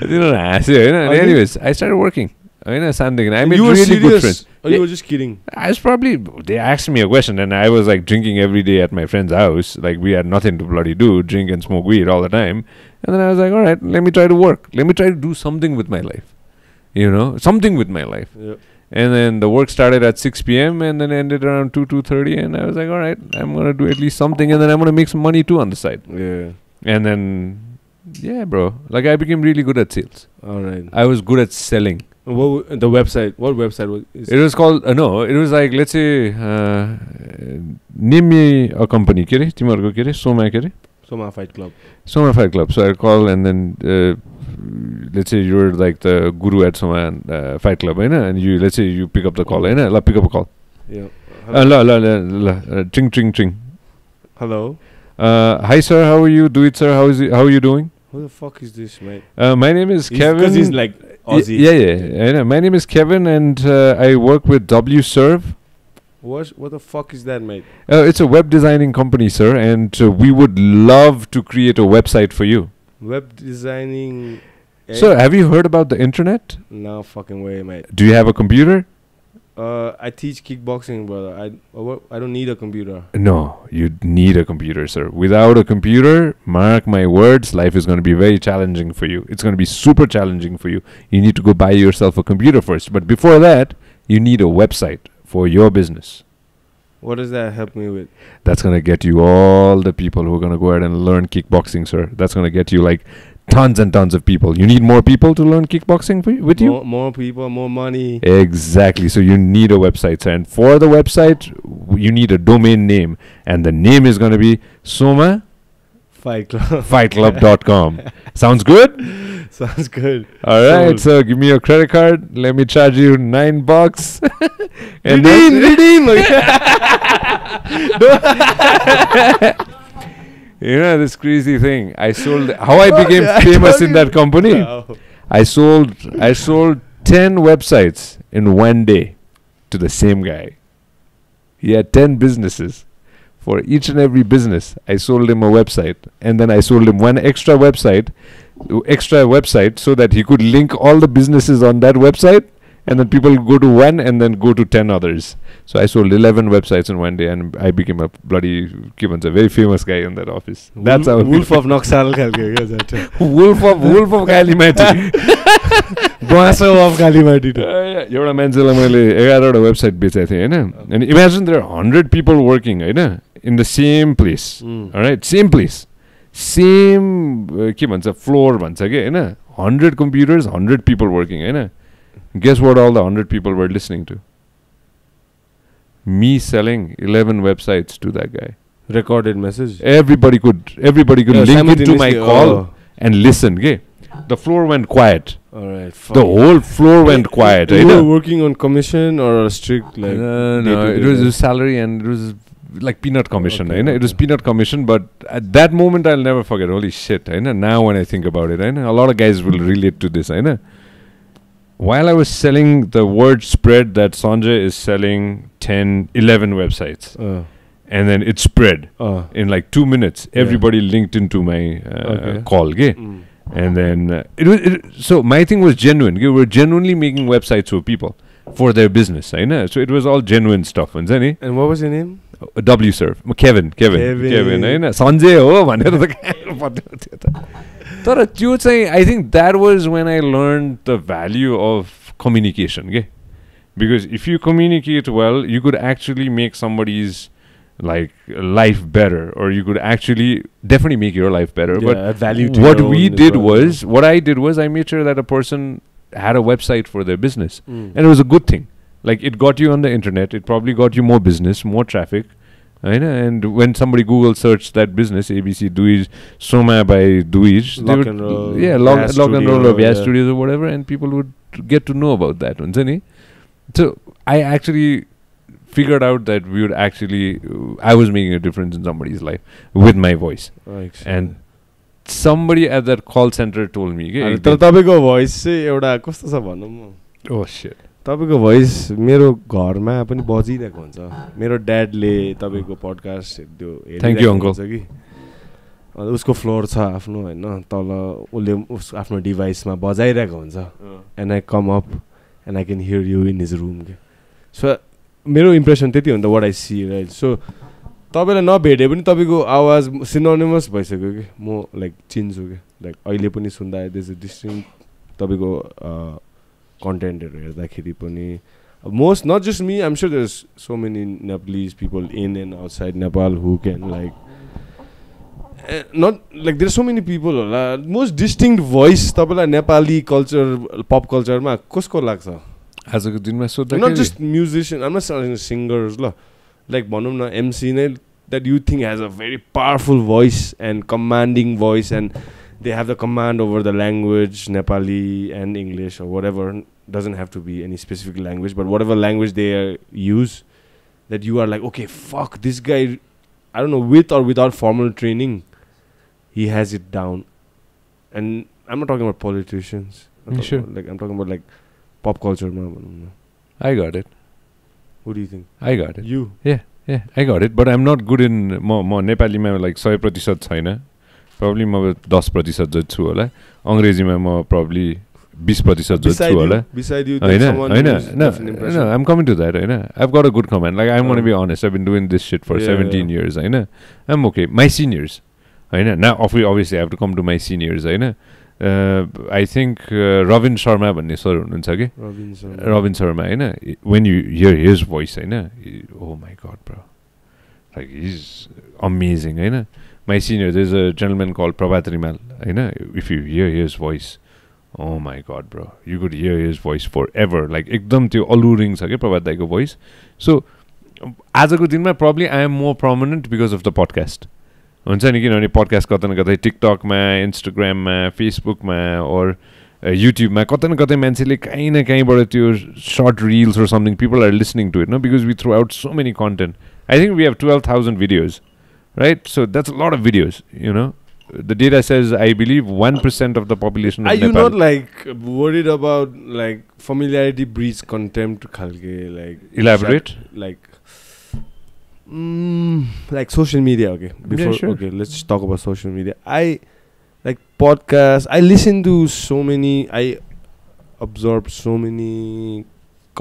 तिनीहरू हाँस्यो होइन अनि anyways I started working होइन सानदेखि I made You were really good serious? friends. Or you were just kidding? I was probably, they asked me a question and I was like drinking every day at my friend's house. Like we had nothing to bloody do, drink and smoke weed all the time. And then I was like, all right, let me try to work. Let me try to do something with my life. You know, something with my life. Yep. And then the work started at 6 p.m. and then ended around 2:30. And I was like, all right, I'm going to do at least something. And then I'm going to make some money too on the side. Yeah. And then, yeah, bro. Like I became really good at sales. All right. I was good at selling. The website? What website was? It was called no. It was like let's say name me a company. के रे तिमीहरूको के रे Soma के रे Soma Fight Club. Soma Fight Club. So I call and then let's say you're like the guru at Soma Fight Club, and you let's say you pick up the call, la pick up a call. Yeah. La ching ching ching. Hello. Hi sir, how are you? Do it sir. How are you doing? Who the fuck is this, mate? My name is Kevin. Because he's like Aussie. Yeah. I know. My name is Kevin, and I work with WServe. What the fuck is that, mate? It's a web designing company, sir, and we would love to create a website for you. Web designing. So, have you heard about the internet? No fucking way, mate. Do you have a computer? I teach kickboxing, brother. I don't need a computer. No, you need a computer, sir. Without a computer, mark my words, life is going to be very challenging for you. It's going to be super challenging for you. You need to go buy yourself a computer first. But before that, you need a website for your business. What does that help me with? That's going to get you all the people who are going to go ahead and learn kickboxing, sir. That's going to get you like tons and tons of people. You need more people to learn kickboxing with you? More people, more money. Exactly. So you need a website, sir. And for the website, you need a domain name. And the name is going to be Soma Fight Club. fightclub.com. Sounds good? Sounds good. All right. So give me your credit card. Let me charge you $9. And redeem. You know this crazy thing. I sold. How I became famous in that company? No. I sold 10 websites in one day to the same guy. He had 10 businesses. For each and every business, I sold him a website, and then I sold him one extra website so that he could link all the businesses on that website, and then people go to one and then go to 10 others. So I sold 11 websites in one day, and I became a bloody a very famous guy in that office. That's how Wolf of Noxal. Wolf of Kalimati. Baso of Kalimati. एउटा मान्छेलाई मैले 11वटा website बेचेको थिएँ हैन अनि imagine there are 100 people working हैन in the same place. All right, same place, same के भन्छ फ्लोर भन्छ के हैन 100 computers, 100 people working हैन. Guess what all the 100 people were listening to? Me selling 11 websites to that guy. Recorded message. Everybody could link into my call and listen. Okay? The floor went quiet. All right. The whole floor went quiet. You were working on commission or a strict like? No, it was a salary and it was like peanut commission. Okay, It was peanut commission, but at that moment I'll never forget. Holy shit! Now when I think about it, a lot of guys will relate to this. While I was selling the word spread that Sanjay is selling 10, 11 websites. And then it spread in like 2 minutes. Everybody linked into my call. Okay? And then so my thing was genuine. We were genuinely making websites for people for their business. So it was all genuine stuff. And what was your name? WServe. Kevin. Sanjay I think that was when I learned the value of communication. Okay? Because if you communicate well, you could actually make somebody's like life better, or you could actually definitely make your life better. Yeah, but value to what I did was I made sure that a person had a website for their business, and it was a good thing. Like it got you on the internet, it probably got you more business, more traffic, होइन and when somebody Google search that business ABC दुइज सोमा by दुइज lock and roll of भ्यास studios whatever and people would get to know about that हुन्छ नि so I actually figured out that we would actually I was making a difference in somebody's life with my voice and somebody at that call center told me तर तपाईको voice चाहिँ एउटा कस्तो छ भन्नु म oh shit तपाईको voice मेरो घरमा पनि बजिरहेको हुन्छ मेरो ड्याडले तपाईको पडकास्ट त्यो हेरिरहेको हुन्छ कि उसको फ्लोर छ आफ्नो हैन तल उसले आफ्नो डिभाइसमा बजाइरहेको हुन्छ and I come up and I can hear you in his room के सो मेरो इम्प्रेसन त्यति हो नि त वाट आई सी राइट सो तपाईँलाई नभेटे पनि तपाईँको आवाज सिनोनिमस भइसक्यो कि म लाइक चिन्छु कि लाइक अहिले पनि सुन्दा देयर इज अ डिस्टिङ्क्ट तपाईँको कन्टेन्टहरू हेर्दाखेरि पनि most not just me I am sure there is so many Nepalis people in and outside Nepal who can like not like there are so many people होला मोस्ट डिस्टिङ्क्ट भोइस तपाईँलाई Nepali culture पप कल्चरमा कसको लाग्छ आजको दिनमा सोध्दा नट जस्ट म्युजिसियन आम नट singers ल लाइक भनौँ न एमसी नै that you think has a very powerful voice and commanding voice and they have the command over the language Nepali and English whatever doesn't have to be any specific language but whatever language they use that you are like okay fuck this guy I don't know with or without formal training he has it down and I'm not talking about politicians sure like I'm talking about like pop culture I got it what do you think I got it you yeah I got it but I'm not good in म नेपालीमा like 100% छैन probably म 10% जति छु होला अंग्रेजीमा म probably 20% जति छु होला beside you no I'm coming to that हैन I've got a good command like I'm going to be honest I've been doing this shit for 17 years हैन I'm okay my seniors हैन now obviously I have to come to my seniors हैन I think Robin Sharma भन्ने sir हुनुहुन्छ के Robin Sharma Hahn when you hear his voice Hahn oh my god bro like he's amazing Hahn my senior there's a gentleman called Prabhat Rimal Hahn if you hear his voice oh my god bro you could hear his voice forever like एकदम त्यो alluring छ के प्रभात दाइको voice so आजको दिनमा probably I am more prominent because of the podcast हुन्छ नि किनभने podcast कतै न कतै टिकटकमा इन्स्टाग्राममा फेसबुकमा ओर युट्युबमा कतै न कतै मान्छेले काहीँ न काहीँबाट त्यो short reels or something people are listening to it no because we throw out so many content I think we have 12,000 videos right so that's a lot of videos you know the data says I believe 1% of the population of Nepal. Are you not like worried about like familiarity breeds contempt khalke like elaborate like like social media okay before sure. okay let's just talk about social media I like podcasts I listen to so many I absorb so many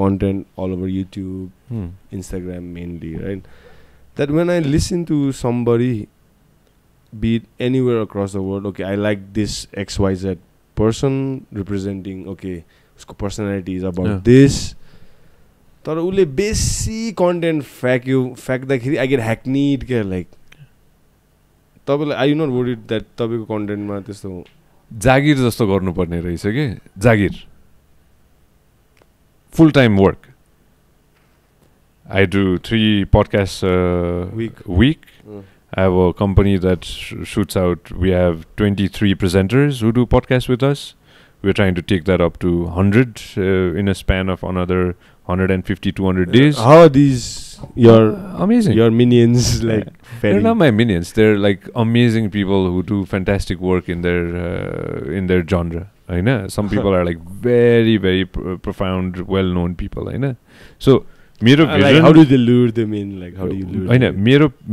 content all over YouTube Instagram mainly right that when I listen to somebody be it anywhere across the world okay I like this XYZ person representing okay usko personality is about this तर उसले बेसी content फ्याँक्दाखेरि I get ह्याक्निड क्या like तपाईँलाई आई यु नट worried that तपाईँको कन्टेन्टमा त्यस्तो जागिर जस्तो गर्नुपर्ने रहेछ कि जागिर full time work I do 3 podcasts week I have a company that shoots out we have 23 presenters who do podcasts with us we're trying to take that up to 100 in a span of another 150 200 days how are these your amazing your minions like they're not my minions they're like amazing people who do fantastic work in their genre I know some people are like very very profound well known people I know so mero vision like how do they lure them in like how do you lure I know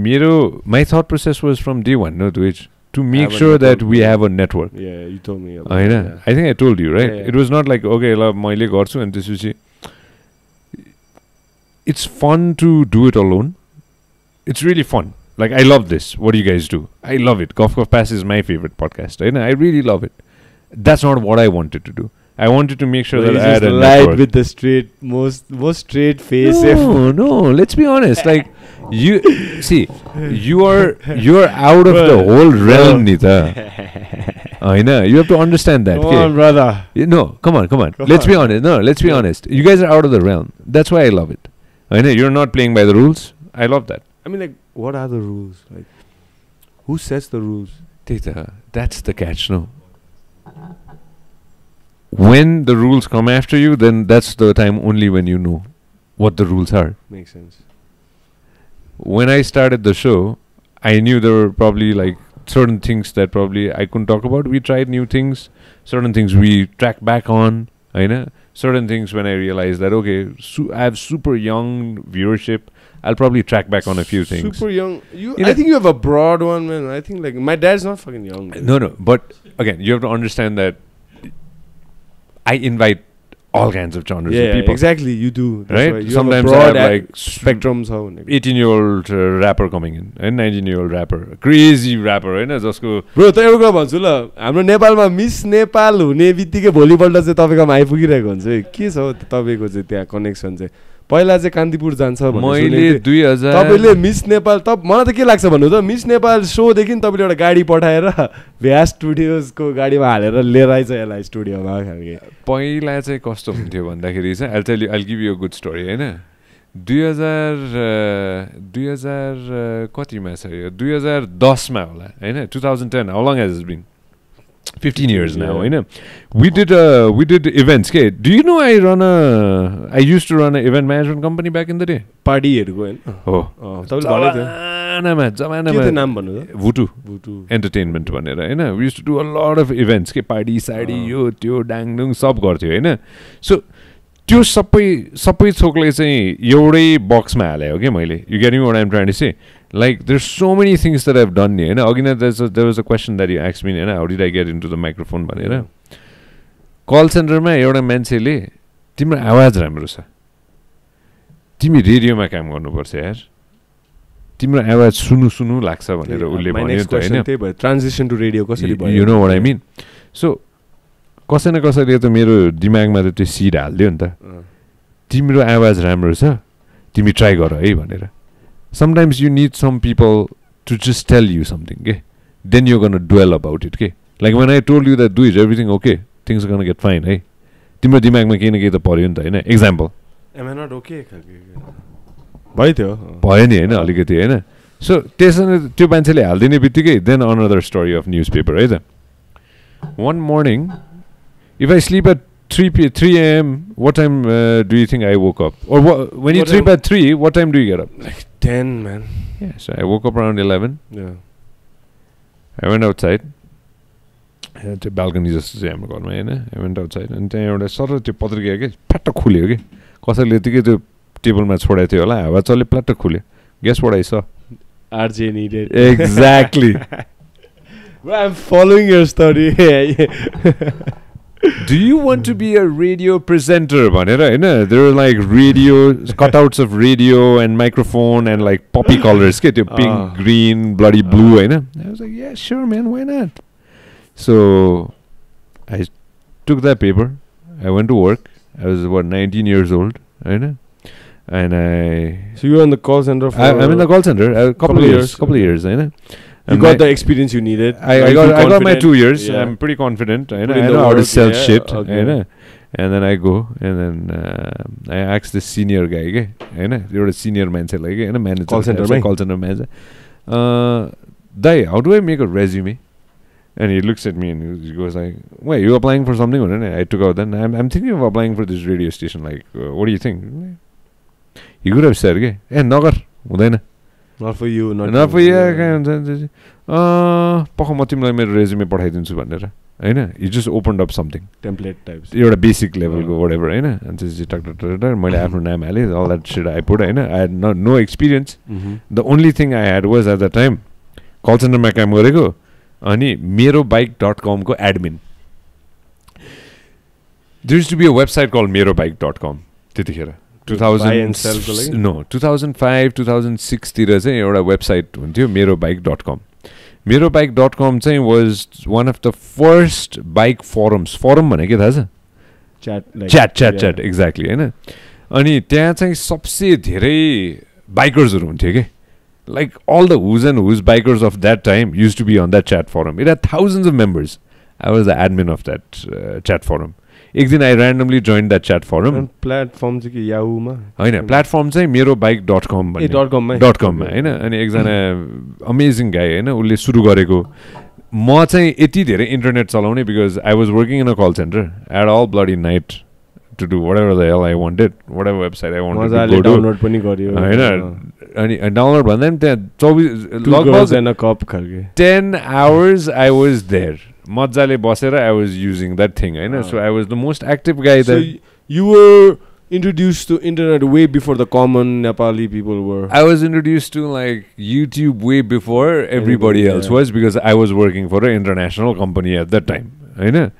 mero my thought process was from day one no to make sure that we have a network yeah you told me about I know I think I told you right it was not like okay la maile garchu and त्यसपछि it's fun to do it alone it's really fun like I love this what do you guys do I love it Guff Guff Pass is my favorite podcast I really love it that's not what I wanted to do I wanted to make sure that I had a network with the straight most straight face no let's be honest like you see you are out of the whole realm Nita I know you have to understand that come on brother no come on let's be honest no let's be honest you guys are out of the realm that's why I love it I know you're not playing by the rules I love that I mean like what are the rules? Like, who sets the rules? That's the catch, no? When the rules come after you, then that's the time only when you know what the rules are. Makes sense. When I started the show, I knew there were probably like certain things that probably I couldn't talk about. We tried new things. Certain things we tracked back on. I know. Certain things when I realized that, okay, I have super young viewership, I'll probably track back on a few things. Super young. I think you have a broad one, man. I think like my dad's not fucking young. Dude. No. But again, you have to understand that I invite all kinds of genres of people. Exactly. You do. That's right? You sometimes have a broad I have like spectrums. 18-year-old rapper coming in, and 19-year-old rapper, crazy rapper, होइन जसको bro त एउटा कुरा भन्छु ल हाम्रो नेपालमा miss Nepal हुने बित्तिकै भोलिपल्ट चाहिँ तपाईँकोमा आइपुगिरहेको हुन्छ के छ तपाईँको चाहिँ त्यहाँ कनेक्सन चाहिँ पहिला चाहिँ कान्तिपुर जान्छ मैले 2000 तपाईँले मिस नेपाल मलाई त के लाग्छ भन्नु त मिस नेपाल सोदेखि तपाईँले एउटा गाडी पठाएर भ्या स्टुडियोजको गाडीमा हालेर लिएर आइछ यसलाई स्टुडियोमा खालके पहिला चाहिँ कस्तो हुन्थ्यो भन्दाखेरि चाहिँ I'll give you a good story होइन 2000 कतिमा छ यो 2010 मा होला होइन 2010 how long has it been 15 years now होइन we did events के do you know I used to run an event management company back in the day पार्टीहरुको हैन हो तपाईँले जमानामा के नाम भन्नु त भुटु एन्टरटेनमेन्ट भनेर हैन we used to do a lot of events के पार्टी साडी यो त्यो डाङडुङ सब गर्थ्यो हैन सो त्यो सबै थोकले चाहिँ एउटै बक्समा हाल्यो के मैले you getting what I am trying to say like there's so many things that I've done here. Again, there was a question that you asked me, how did I get into the microphone? Call center ma एउटा मान्छेले तिम्रो आवाज राम्रो छ तिमी रेडियोमा काम गर्नुपर्छ यार तिम्रो आवाज सुनु लाग्छ भनेर उले भन्यो त हैन त्यही भयो ट्रान्जिसन टु रेडियो कसरी भयो you know what I mean so कसै न कसैले त मेरो दिमागमा त त्यो सीड हाल्दियो नि त तिम्रो आवाज राम्रो छ तिमी ट्राई गर है भनेर sometimes you need some people to just tell you something okay? Then you're going to dwell about it okay? Like when I told you that is everything okay things are going to get fine hey तिम्रो दिमागमा केही न केही त पर्यो नि त हैन example am I not okay भयो त्यो भयो नि हैन अलिकति हैन सो त्यसैले त्यो मान्छेले हाल्दिने बित्तिकै then another story of newspaper है त one morning if I sleep at 3 a.m. What time do you think I woke up? Or when you sleep at 3, what time do you get up? Like 10, man. Yeah, so I woke up around 11. Yeah. I went outside. त्यो balcony जस्तो चाहिँ हाम्रो घरमा होइन I went outside अनि त्यहाँ एउटा sir त्यो पत्रिका के फ्याट्ट खुल्यो कि कसैले यतिकै त्यो टेबलमा छोडेको थियो होला हावा चल्यो प्लाट्ट खुल्यो Guess what I saw? RJ needed. Exactly. Bro, I'm following your story. Do you want to be a radio presenter? There are like radio cutouts of radio and microphone and like poppy colors, pink, green, bloody blue. I was like, yeah, sure, man, why not? So I took that paper. I went to work. I was 19 years old. And so you were in the call center for I'm in the call center a couple of years. You got the experience you needed. I got my 2 years. Yeah. I'm pretty confident. I know how to sell shit. Okay. And then I go and then I ask this senior guy. You're a senior manager, manager. Call center manager. Dai, how do I make a resume? And he looks at me and he goes like, "Wait, you applying for something?" I took out. Then I'm thinking of applying for this radio station. Like, what do you think? He could have said, "Hey, nagar, hudaina." Not for you, not for you. पख म तिमीलाई मेरो resume पठाइदिन्छु भनेर हैन you just opened up something template types एउटा basic लेभलको whatever हैन अनि त्यसपछि टक मैले आफ्नो नाम हाले all that shit I put Hahn I had no experience the only thing I had was at the time call center मा काम गरेको अनि merobike.com को admin there used to be a website called merobike.com त्यतिखेर 2005 2006 तिर चाहिँ एउटा website हुन्थ्यो merobike.com merobike.com चाहिँ was one of the first bike forums forum भने के थाहा छ chat exactly हैन अनि त्यहाँ चाहिँ सबसे धेरै बाइकर्सहरु हुन्थ्यो के like all the who's and who's bikers of that time used to be on that chat forum it had thousands of members I was the admin of that chat forum एक दिन I randomly joined that chat forum. Platform चाहिँ के याहूमा होइन platform चाहिँ मेरो bike .com भन्ने .com मा होइन अनि एकजना अमेजिङ गाई होइन उसले सुरु गरेको म चाहिँ यति धेरै इन्टरनेट चलाउने because I was working in a call centre at all bloody night to do whatever the hell I wanted, whatever website I wanted to go to. Download पनि गर्यो हैन अनि डाउनलोड भन्दा पनि त्यहाँ 24 लगभग and a cup खालके 10 hours I was there. मज्जाले बसेर I was using that thing Hahn. So I was the most active guy there. So you were introduced to internet way before the common Nepali people were. I was introduced to like YouTube way before everybody else was because I was working for an international company at that time. Hahn.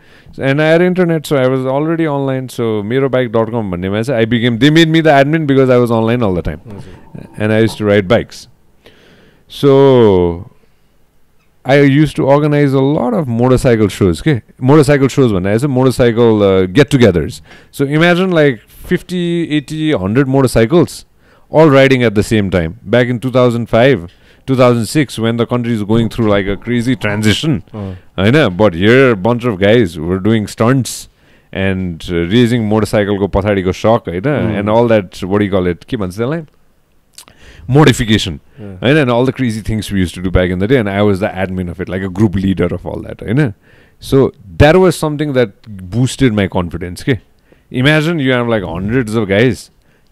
And I had internet, so I was already online. So merobike.com भन्नेमा चाहिँ I became, they made me the admin because I was online all the time. And I used to ride bikes. So I used to organize a lot of motorcycle shows. Okay, motorcycle shows भन्ने चाहिँ motorcycle get-togethers. So imagine like 50, 80, 100 motorcycles all riding at the same time. Back in 2005. 2006 when the country is going through like a crazy transition I know, but here a bunch of guys were doing stunts and raising motorcycle ko pathadi ko shock and all that, what do you call it, ke bhन्छ त्यसलाई modification and all the crazy things we used to do back in the day, and I was the admin of it, like a group leader of all that so that was something that boosted my confidence. Imagine you have like hundreds of guys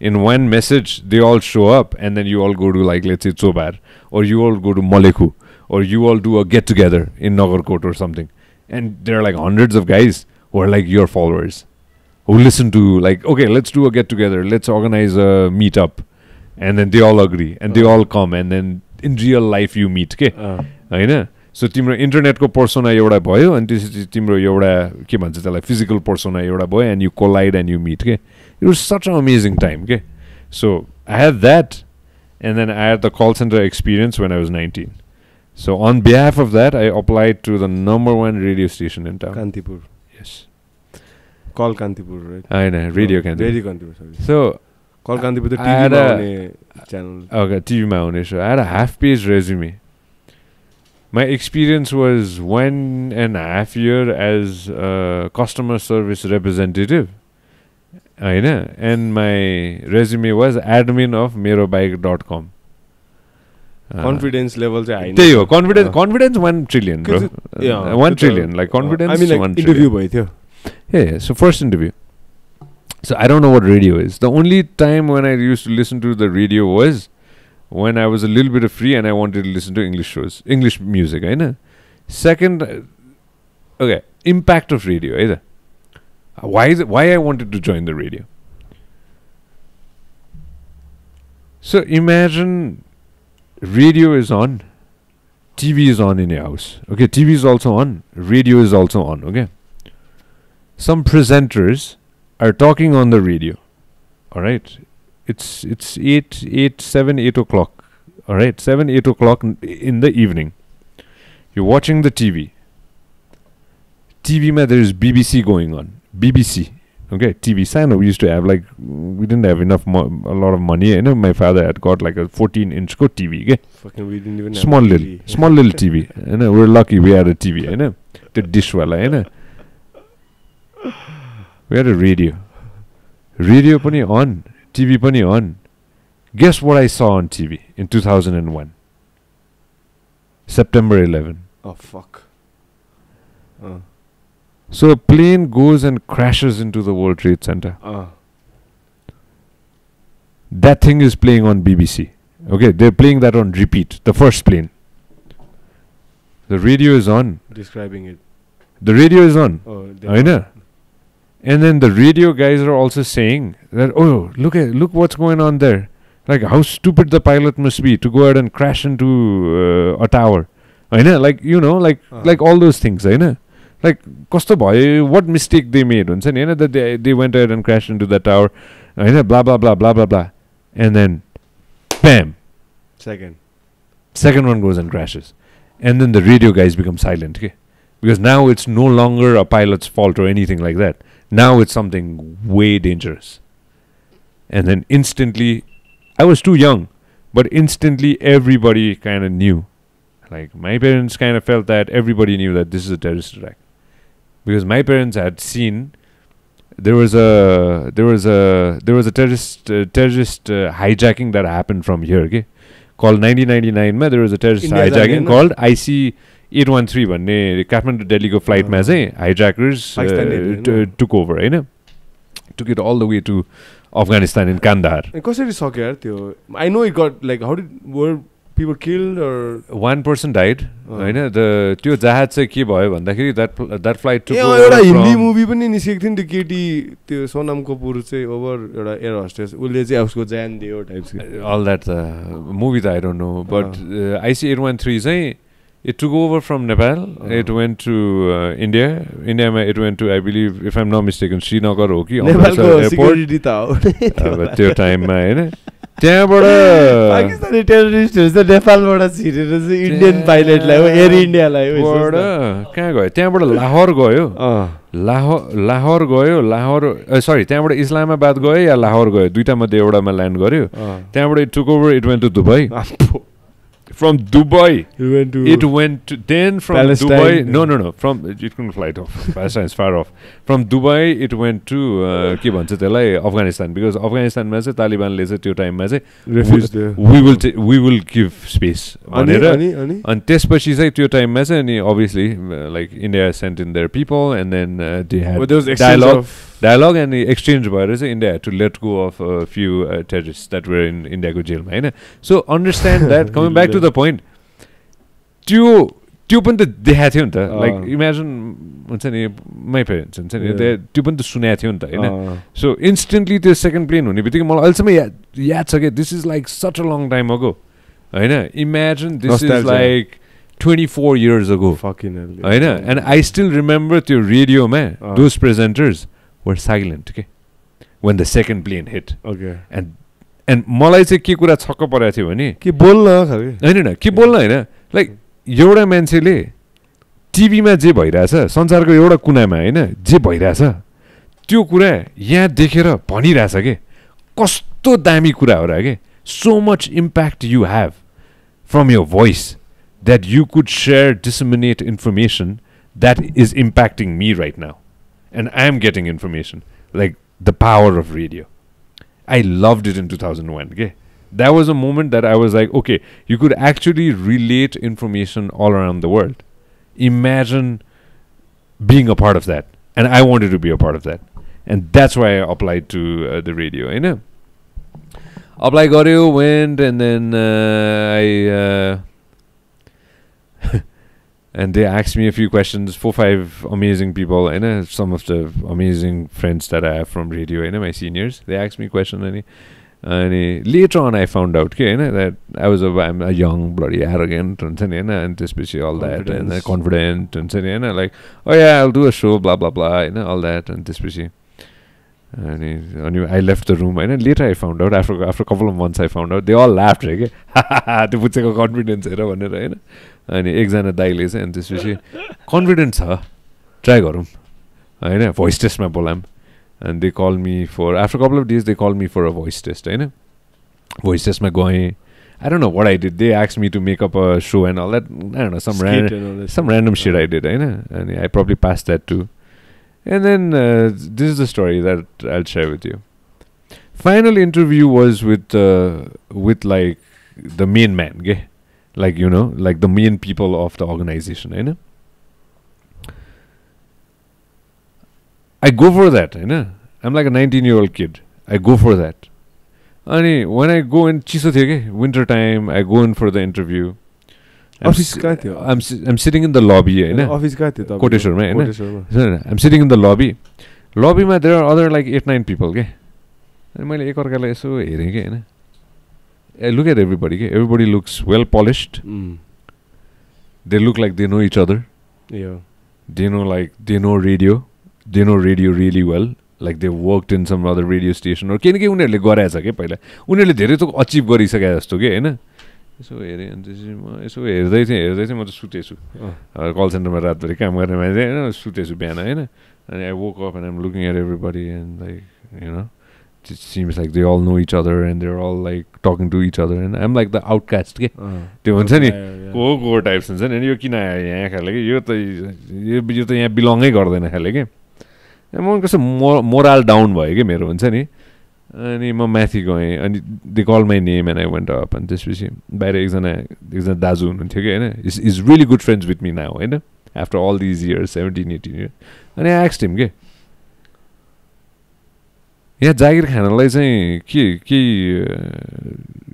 in one message, they all show up and then you all go to like let's say Chobar, or you all go to Maleku, or you all do a get together in Nagarkot or something, and there are like hundreds of guys who are like your followers who listen to like, okay, let's do a get together, let's organize a meetup, and then they all agree and they all come, and then in real life you meet Hahn. So तिम्रो इन्टरनेटको persona एउटा भयो अनि त्यसपछि तिम्रो एउटा के भन्छ त्यसलाई फिजिकल पर्सोना एउटा भयो, and you collide and you meet. It was such an amazing time. So I had that, and then I had the call center experience when I was 19. So on behalf of that, I applied to the #1 radio station in town. Kantipur. Yes. Call Kantipur, right? I know, Radio Kantipur. Radio Kantipur, sorry. So Call Kantipur, the TV channel. Okay, TV ma hune show. I had a half-page resume. My experience was 1.5 years as a customer service representative. And my resume was admin of merobike.com. Confidence level चाहिँ त्यही हो, confidence 1 trillion bro. Yeah, 1 trillion, like confidence. I mean like 1 interview भयो थियो. Yeah, so first interview. So I don't know what radio is. The only time when I used to listen to the radio was when I was a little bit free and I wanted to listen to English shows, English music, Second, okay, impact of radio, why I wanted to join the radio. So imagine radio is on, TV is on in your house. Okay, TV is also on, radio is also on, okay. Some presenters are talking on the radio, alright. It's 7, 8 o'clock, alright, 7, 8 o'clock in the evening. You're watching the TV. TV ma there is BBC going on. BBC, okay, TV. Sano we used to have like, we didn't have enough, a lot of money. My father had got like a 14-inch TV. Okay? Fucking, we didn't even small have little, small little TV. We're lucky we had a TV. The dish wala. We had a radio. Radio pani on. TV pani on. Guess what I saw on TV in 2001? September 11. Oh fuck. So a plane goes and crashes into the World Trade Center. That thing is playing on BBC. Okay, they're playing that on repeat. The first plane. The radio is on. Describing it. The radio is on. Oh, I know. And then the radio guys are also saying that, oh, look what's going on there. Like how stupid the pilot must be to go ahead and crash into a tower. I know, like like all those things. I know. Like, kasto bhayo, what mistake they made? That they went ahead and crashed into that tower. Blah, blah, blah, blah, blah, blah. And then, bam. Second one goes and crashes. And then the radio guys become silent. Okay? Because now it's no longer a pilot's fault or anything like that. Now it's something way dangerous. And then instantly, I was too young, but instantly everybody kind of knew. Like, my parents kind of felt that everybody knew that this is a terrorist attack. Because my parents had seen there was a terrorist hijacking that happened from here, okay? Called 1999 ma there was a terrorist hijacking called IC-813 भन्ने काठमाडौँ दिल्लीको फ्लाइटमा चाहिँ hijackers took over, Hahn? Took it all the way to Afghanistan in Kandahar. कसरी सक्यो यार त्यो? I know it got like were people killed or one person died, हैन? त्यो जहाज चाहिँ के भयो भन्दाखेरि that flight took over एउटा हिन्दी मुभी पनि निस्केको थियो नि त्यो केटी त्यो सोनम कपुर चाहिँ ओभर एउटा एयर होस्टेस उले चाहिँ उसको ज्यान दियो types all that movie that I don't know, but IC-813 चाहिँ it took over from Nepal. It went to India. It went to, I believe, if I'm not mistaken, Srinagar ho ki Nepalko security ta ho. But त्यो टाइममा हैन त्यहाँबाट पाकिस्तानी टेररिस्टहरु चाहिँ नेपालबाट छिरेर चाहिँ Indian पाइलटलाई हो air इन्डियालाई हो कहाँ गयो त्यहाँबाट लाहोर गयो लाहोर गयो सरी त्यहाँबाट इस्लामाबाद गयो या लाहोर गयो दुईटा मध्ये एउटामा ल्यान्ड गर्यो त्यहाँबाट it took over it went to Dubai from Dubai it went to then from Palestine. Dubai no from it couldn't fly off Palestine is far off from Dubai it went to के भन्छ त्यसलाई Afghanistan because Afghanistan मा चाहिँ तालिबानले चाहिँ त्यो टाइममा चाहिँ we will give space भनेर अनि त्यसपछि चाहिँ त्यो टाइममा चाहिँ अनि obviously like India sent in their people and then they had dialogue and the exchange भएर चाहिँ India had to let go of a few terrorists that were in India को जेलमा हैन so understand that coming back to the point त्यो पनि त देखाएको थियो नि त like imagine हुन्छ नि my parents हुन्छ नि त्यो पनि त सुनेको थियो नि त हैन so instantly त्यो second plane हुने बित्तिकै मलाई अहिलेसम्म याद छ के this is like such a long time ago Hahn imagine this is like 24 years ago fucking hell Hahn and I still remember त्यो radio मा those presenters were silent okay when the second plane hit okay and मलाई चाहिँ के कुरा छक्क परेको थियो भने के बोल्न खाली हैन के बोल्न हैन लाइक एउटा मान्छेले टिभीमा जे भइराछ संसारको एउटा कुनामा हैन जे भइराछ त्यो कुरा यहाँ देखेर भनिराछ के कस्तो दामी कुरा हो र के so much impact you have from your voice that you could share disseminate information that is impacting me right now and I am getting information like the power of radio. I loved it in 2001 okay that was a moment that I was like okay you could actually relate information all around the world. Imagine being a part of that and I wanted to be a part of that and that's why I applied to the radio you know apply garyo went and then I and they asked me a few questions 4-5 amazing people and some of the amazing friends that I have from radio and my seniors they asked me questions and later on I found out that I'm a young bloody arrogant and especially all that and confident and like oh yeah I'll do a show blah blah blah all that and especially and I left the room and later I found out after a couple of months I found out they all laughed right त्यो पुछेको confidence हेर भनेर हैन अनि एकजना दाइले चाहिँ अनि त्यसपछि confident छ try गरौँ हैन voice टेस्टमा बोलाम and they called me for after a couple of days they called me for a voice test हैन voice test मा गए I don't know what I did they asked me to make up a show and all that I don't know some random shit I did Hahn and I probably passed that too and then this is the story that I'll share with you. Final interview was with like the main man okay like you know like the main people of the organization you know I go for that you know I'm like a 19-year-old kid I go for that and when I go in chiso थियो के winter time I go in for the interview office कहाँ थियो I'm sitting in the lobby Hahn office कहाँ थियो तपाईको कोटेश्वरमा हैन I'm sitting in the lobby मा there are other like 8-9 people के अनि मैले एक अर्कालाई यसो हेरेँ के हैन I look at everybody okay? Everybody looks well polished they look like they know each other yeah they know radio really well like they worked in some other radio station or के उनीहरुले गराएछ के पहिला उनीहरुले धेरै त achieve गरिसके जस्तो के हैन यसो हेरे अनि त्यसपछि म यसो हेर्दै थिएँ म त सुतेछु कल सेन्टरमा रातभरि काम गर्ने मान्छे हैन सुतेछु बिहान हैन अनि I woke up and I'm looking at everybody and like you know it seems like they all know each other and they're all like talking to each other and I'm like the outcast के त्यो हुन्छ नि को types हुन्छ नि यो किन आयो यहाँ खाले के यो त यहाँ बिलोङै गर्दैन खाले के म कस्तो मोरल डाउन भयो कि मेरो हुन्छ नि अनि म माथि गएँ अनि they call my name and I went up अनि त्यसपछि बाहिर एकजना दाजु हुनुहुन्थ्यो कि होइन is really good friends with me now होइन after all these years 17-18 years अनि आई आस्क्ड हिम के यहाँ जागिर खानलाई चाहिँ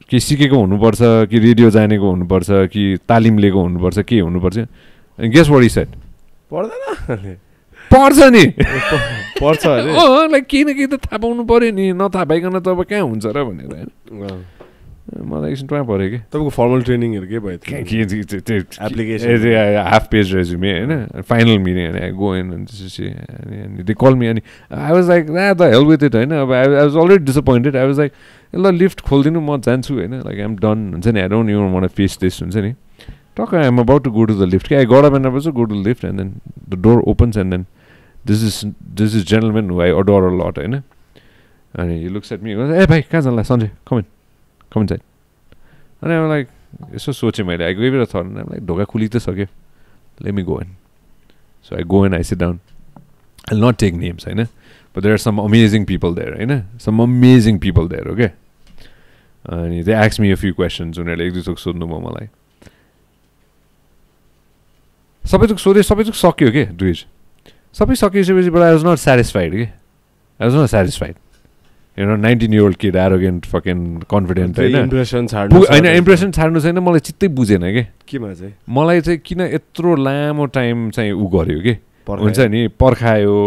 के सिकेको हुनुपर्छ कि रेडियो जानेको हुनुपर्छ कि तालिम लिएको हुनुपर्छ के हुनुपर्छ अनि गेस व्हाट ही सेड पर्दैन पर्छ नि पर्छ अरे लाइक केही न केही त थाहा पाउनु पऱ्यो नि नथाहा पाइकन त अब कहाँ हुन्छ र भनेर होइन मलाई एकछिन टुवा पऱ्यो कि तपाईँको फर्मल ट्रेनिङहरू के भयो एप्लिकेसन हाफ पेज रेज्युमे होइन फाइनल मिटिङ अनि गो इन अनि त्यसपछि अनि दे कल मी अनि I was like the help with it होइन अब I was already disappointed I was like ल लिफ्ट खोलिदिनु म जान्छु होइन लाइक आइम डन हुन्छ नि I don't even want to face this हुन्छ नि टक्क I am about to go to the lift I got up and about to go to the lift and then the door opens and then this is gentlemen who I adore अ लट होइन अनि he looks at me ए भाइ कहाँ जान्ला Sanjay कमेन side अनि अब like यसो सोचेँ मैले आई गयो बेला थर्न लाइक ढोका खुलि त सक्यो let me go in so I go in I sit down I not take names होइन but there are some amazing people there होइन some amazing people there okay अनि they ask me a few questions उनीहरूले एक दुई थोक सोध्नु भयो मलाई सबै थोक सोधेँ सबै थोक सक्यो के दुई सबै सकिसकेपछि but I was not satisfied के I was not satisfied You know, 19-year-old kid, arrogant, fucking confident. Impression छाड्नु छैन मलाई चित्तै बुझेन के केमा चाहिँ मलाई चाहिँ किन यत्रो लामो टाइम चाहिँ उ गर्यो के हुन्छ नि पर्खायो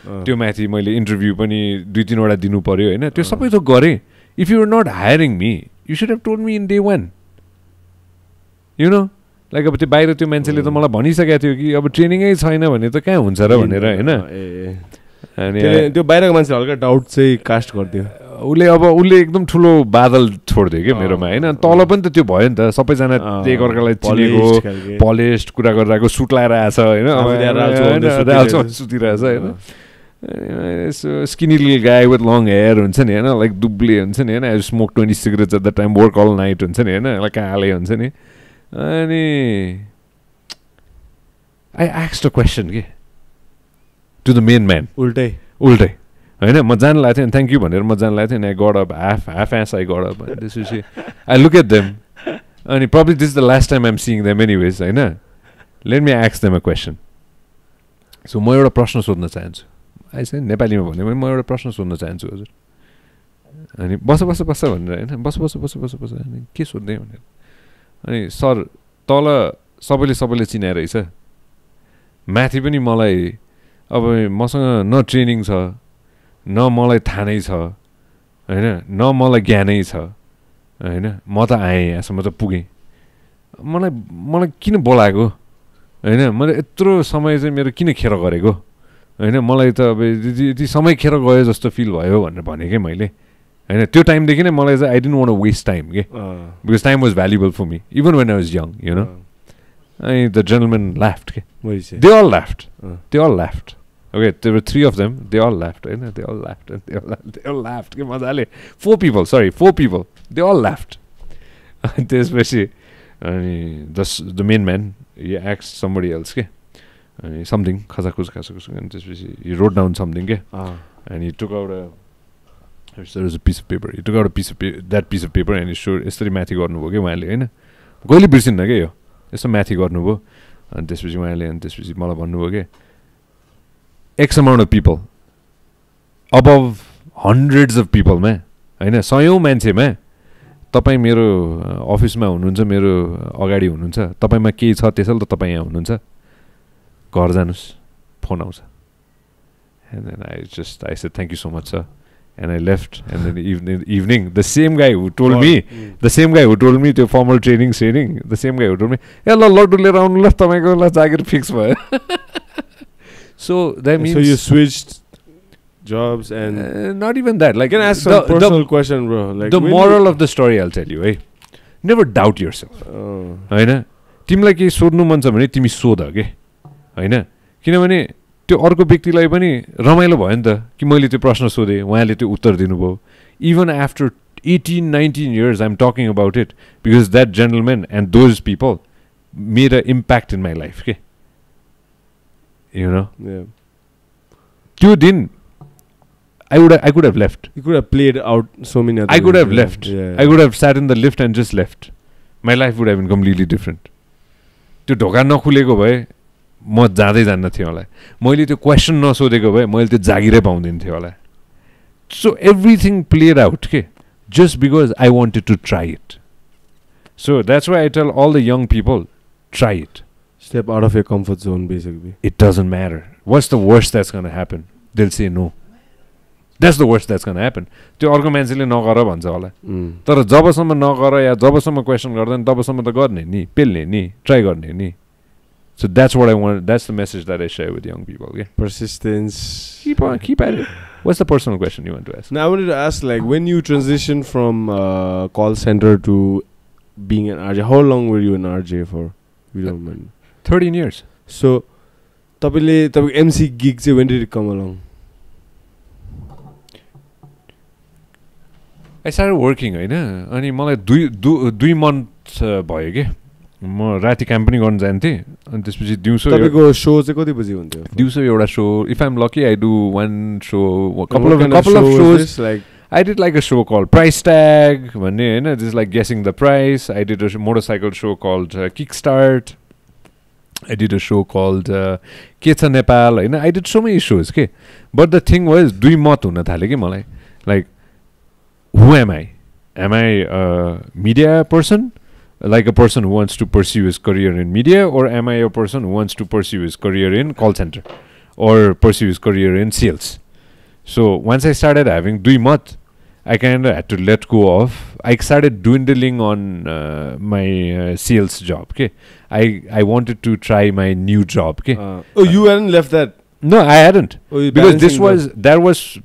त्यो माथि मैले इन्टरभ्यू पनि 2-3 वटा दिनु पर्यो होइन त्यो सबै थोक गरेँ if you are not hiring me you should have told me in day 1 you know like अब त्यो बाहिर त्यो मान्छेले त मलाई भनिसकेको थियो कि अब ट्रेनिङै छैन भने त कहाँ हुन्छ र भनेर होइन अनि त्यो बाहिरको मान्छे हल्का डाउट चाहिँ कास्ट गरिदियो उसले एकदम ठुलो बादल छोडिदियो कि मेरोमा होइन तल पनि त त्यो भयो नि त सबैजना एकअर्कालाई चिनेको पलिस्ड कुरा गरिरहेको सुट लाएर आएछ होइन सुतिरहेछ होइन स्किनी लिल गाई विथ लङ हेयर हुन्छ नि होइन लाइक दुब्ले हुन्छ नि होइन I smoke 20 cigarettes at the time work Al night हुन्छ नि होइन लाइक काले हुन्छ नि अनि आई आस्क्ड अ क्वेसन के टु द मेन म्यान उल्टै होइन म जान लागेको थिएँ थ्याङ्क यू भनेर म जान लागेको थिएँ अनि आई got up half S I got up त्यसपछि आई लुक एट देम अनि probably this is the last time I'm seeing them anyways होइन let me ask them a question so म एउटा प्रश्न सोध्न चाहन्छु आइस नेपालीमा भन्यो भने म एउटा प्रश्न सोध्न चाहन्छु हजुर अनि बस भनेर होइन बस अनि के सोध्दै भनेर अनि सर तल सबैले चिनाएर रहेछ माथि पनि मलाई अब मसँग न ट्रेनिङ छ न मलाई थाहा नै छ होइन न मलाई ज्ञानै छ होइन म त आएँ यहाँसम्म त पुगेँ मलाई किन बोलाएको होइन मैले यत्रो समय चाहिँ मेरो किन खेर गरेको होइन मलाई त अब यति समय खेर गयो जस्तो फिल भयो भनेर भने कि मैले होइन त्यो टाइमदेखि नै मलाई चाहिँ I didn't want to waste time के because time was valuable for me even when I was young you know अनि द जेन्टलमेन laughed के they all laughed okay there were 3 of them they all laughed होइन they all laughed के मजाले 4 people they all laughed अनि त्यसपछि अनि the main man he asked somebody else के अनि something खसाखुस अनि त्यसपछि he wrote down something के and he took out there was a piece of paper he took out that piece of paper and he showed यसरी माथि गर्नुभयो कि उहाँले होइन कहिले बिर्सिन्न के यो यसो माथि गर्नुभयो अनि त्यसपछि उहाँले अनि त्यसपछि मलाई भन्नुभयो कि x amount of people above hundreds of पिपलमा होइन 100औं मान्छेमा तपाईँ मेरो अफिसमा हुनुहुन्छ मेरो अगाडि हुनुहुन्छ तपाईँमा केही छ त्यसैले त तपाईँ यहाँ हुनुहुन्छ घर जानुहोस् फोन आउँछ and then I said thank you so much sir and I left and then evening the same guy who told me to formal training the same guy who told me yeah lord liएर आउनु ल तपाईको ल जागिर fix भयो so that means so you switched jobs and not even that like can I ask some personal question bro like the moral of the story I'll tell you hey never doubt yourself हैन तिमीलाई के सोध्नु मन छ भने तिमी सोध के हैन किनभने त्यो अर्को व्यक्तिलाई पनि रमाइलो भयो नि त कि मैले त्यो प्रश्न सोधेँ उहाँले त्यो उत्तर दिनुभयो even after 18-19 years I'm talking about it because that gentleman and those people made an impact in my life के you know त्यो दिन I could have left. You could have played out so many other I could have ways, left. yeah. I could have sat in the lift and just left. My life would have been completely different. त्यो ढोका नखुलेको भए म जाँदै जान्न थिएँ होला. मैले त्यो क्वेसन नसोधेको भए मैले त्यो जागिरै पाउँदैन थिएँ होला. So everything played out, okay, just because I wanted to try it. So that's why I tell all the young people, try it. Step out of your comfort zone, basically. It doesn't matter. What's the worst that's going to happen? They'll say no. That's the worst that's going to happen. त्यो अर्को मान्छेले नगर भन्छ होला. तर जबसम्म नगर या जबसम्म question गर्दैन तबसम्म त गर्ने नि, पेल्ने नि, ट्राई गर्ने नि. So that's what I want. That's the message that I share with young people. Okay? Persistence. Keep at it. What's the personal question you want to ask? Now I wanted to ask, like, when you transitioned from call center to being an RJ, how long were you an RJ for? If you don't mind. 13 years. So, tapile MC gig चाहिँ when did it come along? I started working, हैन. अनि मलाई 2 months भयो के. म राति काम पनि गर्न जान्थेँ अनि त्यसपछि दिउँसो तपाईको शो चाहिँ कति बजे हुन्थ्यो? दिउँसो एउटा show. If I'm lucky, I do one show, couple of shows. Like I did like a show called Price Tag, भन्ने हैन, just like guessing the price. I did a motorcycle show called Kickstart. I did a show called के छ नेपाल, हैन. I did so many shows, के. But the thing was, 2 मत हुन थाल्यो के मलाई. Like, who am I? Am I a media person? Like a person who wants to pursue his career in media, or am I a person who wants to pursue his career in call center or pursue his career in sales? So once I started having 2 mat, I kind of had to let go of. I started dwindling on my sales job. Okay, I wanted to try my new job. Okay. You hadn't left that? No, I hadn't, because that was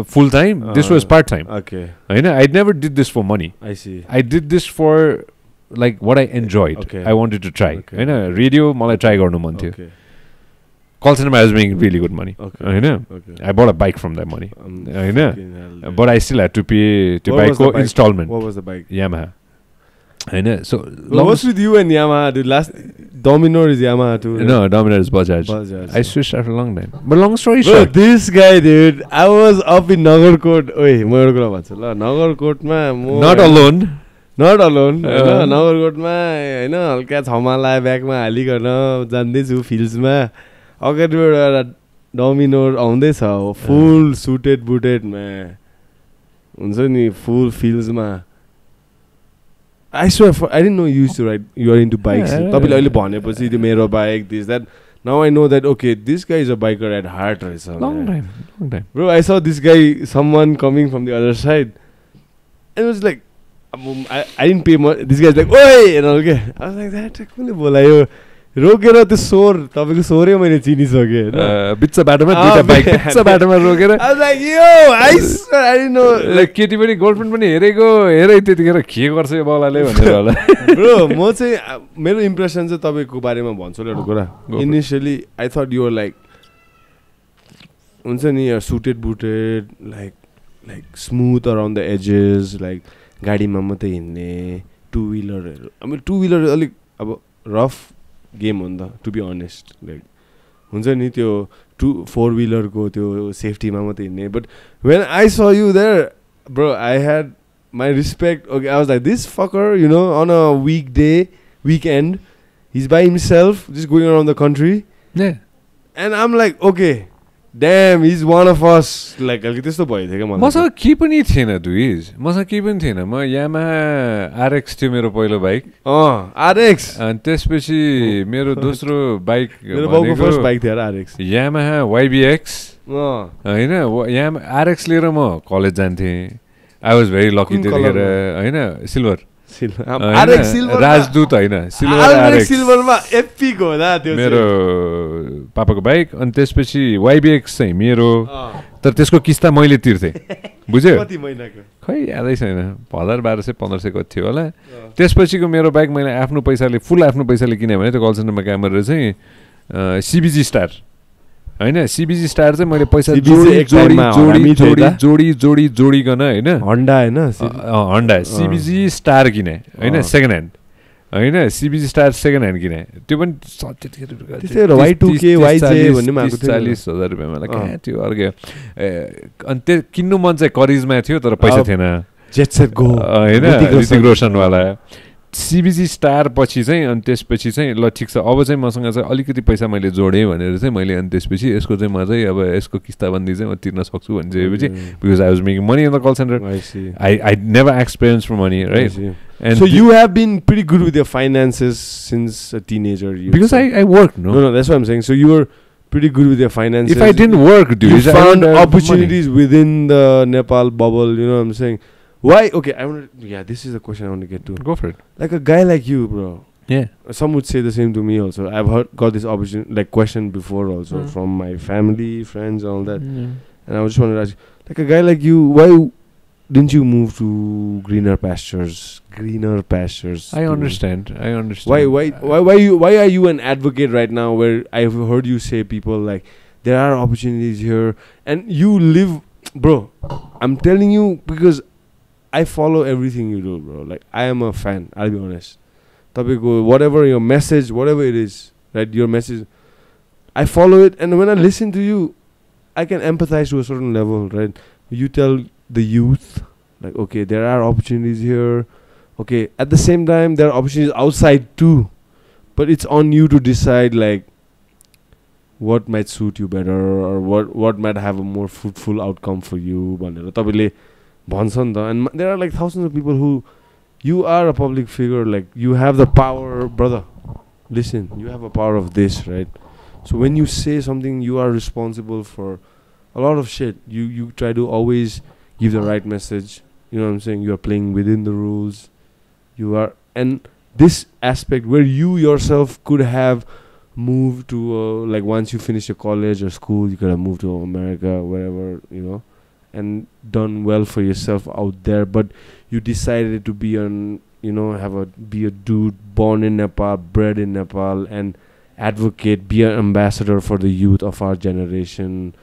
full time. This was part time. Okay. I never did this for money. I see. I did this for like what I enjoyed. Okay. I wanted to try. Okay. Radio, मलाई try गर्नु मन थियो. Okay. Call center, I was making really good money. Okay. Okay. I bought a bike from that money. But I still had to pay to buy installment. What was the bike? Yamaha. So what's with you and Yamaha, dude? Last Dominor is Yamaha too. No, Dominor is Bajaj. I switched after a long time. But long story short, short, this guy, dude, I was up in Nagarkot. Oi, म एउटा कुरा भन्छु ल. Nagarkotमा म not alone. नगरकोटमा हैन हल्का छमाला ब्यागमा हालिकन जान्दैछु फिल्ड्समा. अगाडिबाट एउटा डोमिनोर आउँदैछ, full suited बुटेडमा हुन्छ नि, full फिल्ड्समा. I swear, I didn't know you used to ride. You are into bikes. तपाईले अहिले भनेपछि त्यो मेरो bike, this that. Now I know that, okay, this guy is a biker at heart. Long time. Bro, I saw this guy, someone coming from the other side, and it was like, I didn't pay much. This guy's like, oi! And okay. I was like, that कुले बोलायो रोकेर त्यो सोर, तपाईको सोरै मैले चिनिसके हैन. बिच्च बाटोमा दुईटा bike बिच्च बाटोमा रोकेर. I was like, yo, I didn't know. Like केटी पनि गर्लफ्रेन्ड पनि हेरै त्यतिखेर के गर्छ यो बलाले भनेर होला. Bro, म चाहिँ मेरो इम्प्रेसन चाहिँ तपाईको बारेमा भन्छु ल एउटा कुरा. Initially I thought you were like, हुन्छ नि, suited booted, like smooth around the edges, like गाडीमा मात्रै हिँड्ने, टु व्हीलरहरु. I mean, टु व्हीलर अलिक अब रफ गेम हो नि त, टु बी अनेस्ट. लाइक हुन्छ नि त्यो 4 व्हीलरको त्यो सेफ्टीमा मात्रै हिँड्ने. But when I saw you there, bro, I had my respect. Okay, I was like, this fucker, you know, on a weekend, he's by himself, just going around the country. Yeah. And I'm like, okay, damn, he's one of us. Like, त्यस्तो भयो थियो के मलाई. मसँग के पनि थिएन दुइज. मसँग के पनि थिएन. म यामाहा RX थियो मेरो पहिलो बाइक. RX. अनि त्यसपछि मेरो दोस्रो बाइक मेरो बाउको फर्स्ट बाइक थियो RX. Yamaha YBX. हैन, यामाहा RX लिएर म कलेज जान्थेँ. I was very lucky त्यतिखेर, हैन, सिल्भर. RX सिल्भर राजदूत हैन, सिल्भर RX सिल्भरमा एपिक हो दा त्यो मेरो पापाको बाइक. अनि त्यसपछि YBX चाहिँ मेरो, तर त्यसको किस्ता मैले तिर्थे. बुझ्यो? कति महिनाको खै यादै छैन, 1200 1500 कति थियो होला. त्यसपछिको मेरो बाइक मैले आफ्नो पैसाले, फुल आफ्नो पैसाले किने भने त्यो कल सेन्टरमा काम गरेर चाहिँ CBG स्टार हैन, CBG स्टार चाहिँ मैले पैसा जोडिकन हैन, हन्डा हैन, हन्डा CBG स्टार किने हैन, सेकेन्ड ह्यान्ड. होइन CBG स्टार सेकेन्ड ह्यान्ड किने त्यो पनि Y2K YJ भन्ने पनि आएको थियो 40,000 रुपियाँमा कहाँ थियो अर्को अनि त्यो किन्नु मन चाहिँ करिजमा थियो तर पैसा थिएन जेट सेट गो होइन ऋतिक रोशनवाला CBG स्टार पछि चाहिँ अनि त्यसपछि चाहिँ ल ठिक छ अब चाहिँ मसँग चाहिँ अलिकति पैसा मैले जोडेँ भनेर चाहिँ मैले अनि त्यसपछि यसको चाहिँ म चाहिँ अब यसको किस्ताबन्दी चाहिँ म तिर्न सक्छु भनिसकेपछि because I was making money in the कल centre I never experienced for money, right? And so you have been pretty good with your finances since a teenager. Because I worked, no? No, that's what I'm saying. So you were pretty good with your finances. If I didn't work, dude, you found opportunities within the Nepal bubble, you know what I'm saying? Why? Okay, this is the question I want to get to. Go for it. Like a guy like you, bro. Yeah. Some would say the same to me also. I've got this opportunity, like question before also from my family, friends, all that. And I just wanted to ask you, like a guy like you, why didn't you move to greener pastures? I understand. Why are you an advocate right now where I've heard you say people like there are opportunities here and you live, bro, I'm telling you because I follow everything you do, bro. Like I am a fan, I'll be honest. Whatever your message, whatever it is, right? Your message, I follow it, and when I listen to you, I can empathize to a certain level, right? You tell the youth, like, okay, there are opportunities here. Okay, at the same time, there are opportunities outside too. But it's on you to decide, like, what might suit you better or what might have a more fruitful outcome for you. And there are like thousands of people who, you are a public figure, like, you have the power, brother. Listen, you have a power of this, right? So when you say something, you are responsible for a lot of shit. You try to always give the right message. You know what I'm saying? You are playing within the rules. And this aspect where you yourself could have moved to, like once you finish your college or school, you could have moved to America, wherever, you know, and done well for yourself out there. But you decided to be be a dude born in Nepal, bred in Nepal, and advocate, be an ambassador for the youth of our generation.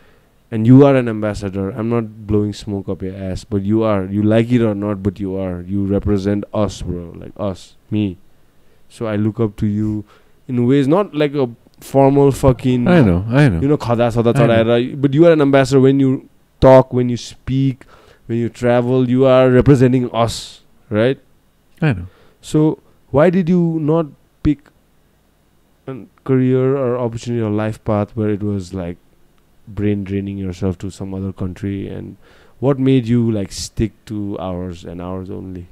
And you are an ambassador. I'm not blowing smoke up your ass, but you are. You like it or not, but you are. You represent us, bro. Like us, me. So I look up to you in ways not like a formal fucking. I know. You know, khada sada chadaera. But you are an ambassador when you talk, when you speak, when you travel. You are representing us, right? I know. So why did you not pick a career or opportunity or life path where it was like brain draining yourself to some other country, and what made you like stick to hours and hours only?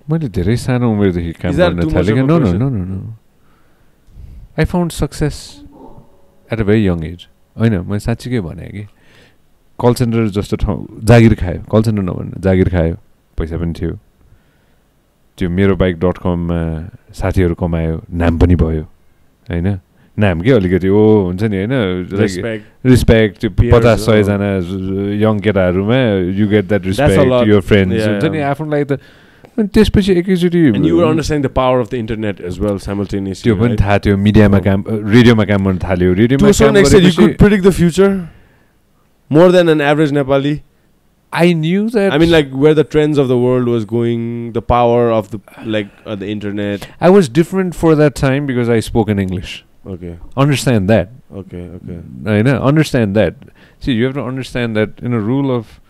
मैले धेरै सानो उमेरदेखि काम गर्न थालेको no. I found success at a very young age. होइन मैले साँच्चीकै भने कि कल सेन्टर जस्तो ठाउँ जागिर खायो, कल सेन्टर नभन्नु जागिर खायो, पैसा पनि थियो, त्यो मेरो बाइक.com मा साथीहरू कमायो, नाम पनि भयो, होइन नाम के अलिकति हुन्छ नि होइन रिस्पेक्ट 50-100 जना यङ केटाहरूमा you get that respect your friends हुन्छ नि आफूलाई त अनि त्यसपछि एकैचोटि you were understanding the power of the internet as well simultaneously. त्यो पनि थाहा थियो, मिडियामा काम रेडियोमा काम गर्न थाल्यो, रेडियोमा to some extent you could predict the future more than an average Nepali. I knew that. I mean, like where the trends of the world was going, the power of the the internet. I was different for that time because I spoke in English. Okay. Understand that. Okay. I know. Understand that. See, you have to understand that in a rule of,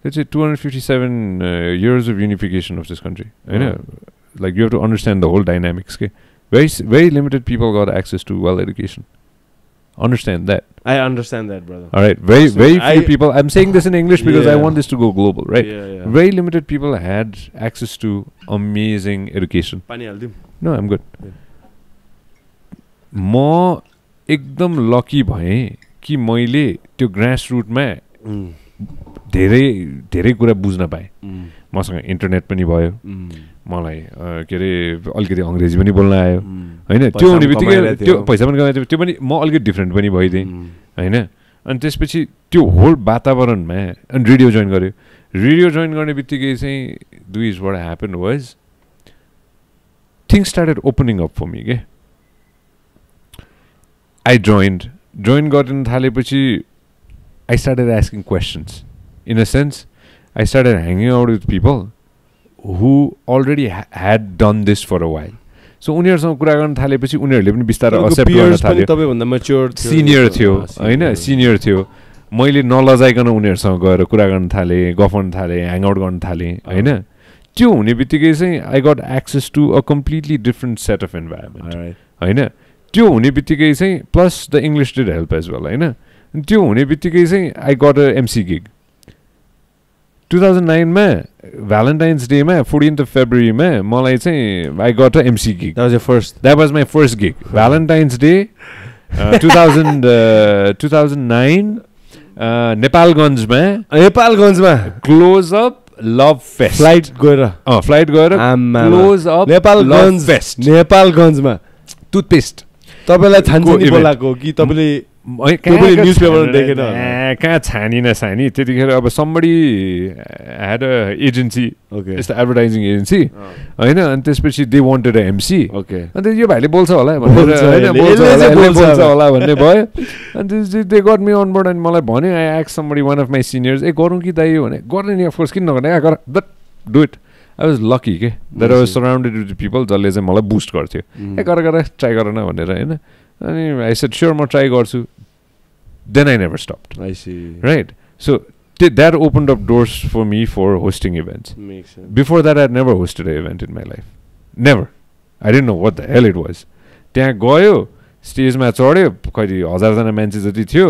let's say, 257 years of unification of this country. I know. Like, you have to understand the whole dynamics. Okay? Very limited people got access to well education. Understand that. I understand that, brother. All right. Very few people. I'm saying this in English because I want this to go global, right? Yeah. Very limited people had access to amazing education. No, I'm good. म एकदम lucky भएँ कि मैले त्यो grass रुटमा धेरै कुरा बुझ्न पाएँ. मसँग इन्टरनेट पनि भयो, मलाई के अरे अलिकति अङ्ग्रेजी पनि बोल्न आयो, होइन त्यो हुने बित्तिकै त्यो पैसा पनि कमाएको थियो, त्यो पनि म अलिकति डिफ्रेन्ट पनि भइदिएँ, होइन. अनि त्यसपछि त्यो होल वातावरणमा अनि रेडियो जोइन गऱ्यो. रेडियो जोइन गर्ने बित्तिकै चाहिँ दुई what happen was things started opening up for me के. I joined गर्न थालेपछि I started asking questions. In a sense, I started hanging out with people who already had done this for a while. So उनीहरुसँग कुरा गर्न थालेपछि उनीहरुले पनि बिस्तारै accept गर्न थाल्यो. तपाईभन्दा म्याच्योर सिनियर थियो हैन सिनियर थियो. मैले नलजाइकन उनीहरुसँग गएर कुरा गर्न थाले, गफ गर्न थाले, ह्याङ आउट गर्न थाले हैन. त्यो हुनेबित्तिकै चाहिँ I got access to a completely different set of environment. हैन. त्यो हुनेबित्तिकै चाहिँ plus the English did help as well हैन. त्यो हुनेबित्तिकै चाहिँ I got a MC gig. 2009 मा Valentine's Day मा 14th of February मा मलाई चाहिँ I got a MC gig. That was my first gig. Valentine's Day 2009 नेपालगञ्जमा Close Up Love Fest. Flight गएर Close Up Love Fest. नेपालगञ्जमा toothpaste तपाईलाई छान्ने बोलाको कि तपाईले न्यूजपेपरमा देखेन कहाँ छानिन छानी त्यतिखेर अब somebody had a agency यस्तो एडभर्टाइजिङ एजेन्सी हैन अनि त्यसपछि they wanted a MC अनि यो भाइले बोल्छ होला भनेर बोल्छ होला भन्ने भयो अनि they got me on board अनि मलाई भन्यो I asked somebody one of my seniors ए गरौँ कि दाइ भने गर्ने नि of course किन नगर्ने गर but do it. I was lucky that I was surrounded with people जसले चाहिँ मलाई बुस्ट गर्थ्यो ए गर ट्राई गर न भनेर हैन अनि I said sure म ट्राई गर्छु. Then I never stopped. I see. Right. So that opened up doors for me for hosting events. Makes sense. Before that I had never hosted an event in my life. Never. I didn't know what the hell it was. त्यहाँ गयो स्टेजमा चढ्यो कति 1000 जना मान्छे जति थियो.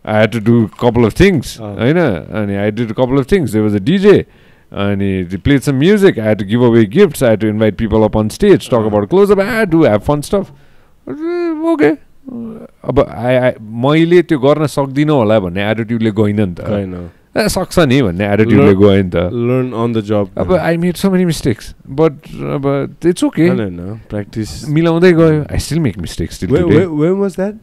I had to do a couple of things हैन अनि I did a couple of things. There was a DJ and they played some music. I had to give away gifts. I had to invite people up on stage, talk about close up. I had to have fun stuff. Okay. अब मैले त्यो गर्न सक्दिनँ होला भन्ने एटिट्युडले गइन नि त सक्छ नि भन्ने एटिट्युडले गयो नि त लर्न अन द जब. अब I made so many mistakes but अब इट्स ओके प्र्याक्टिस मिलाउँदै गयो. I still make mistakes till today. When was that?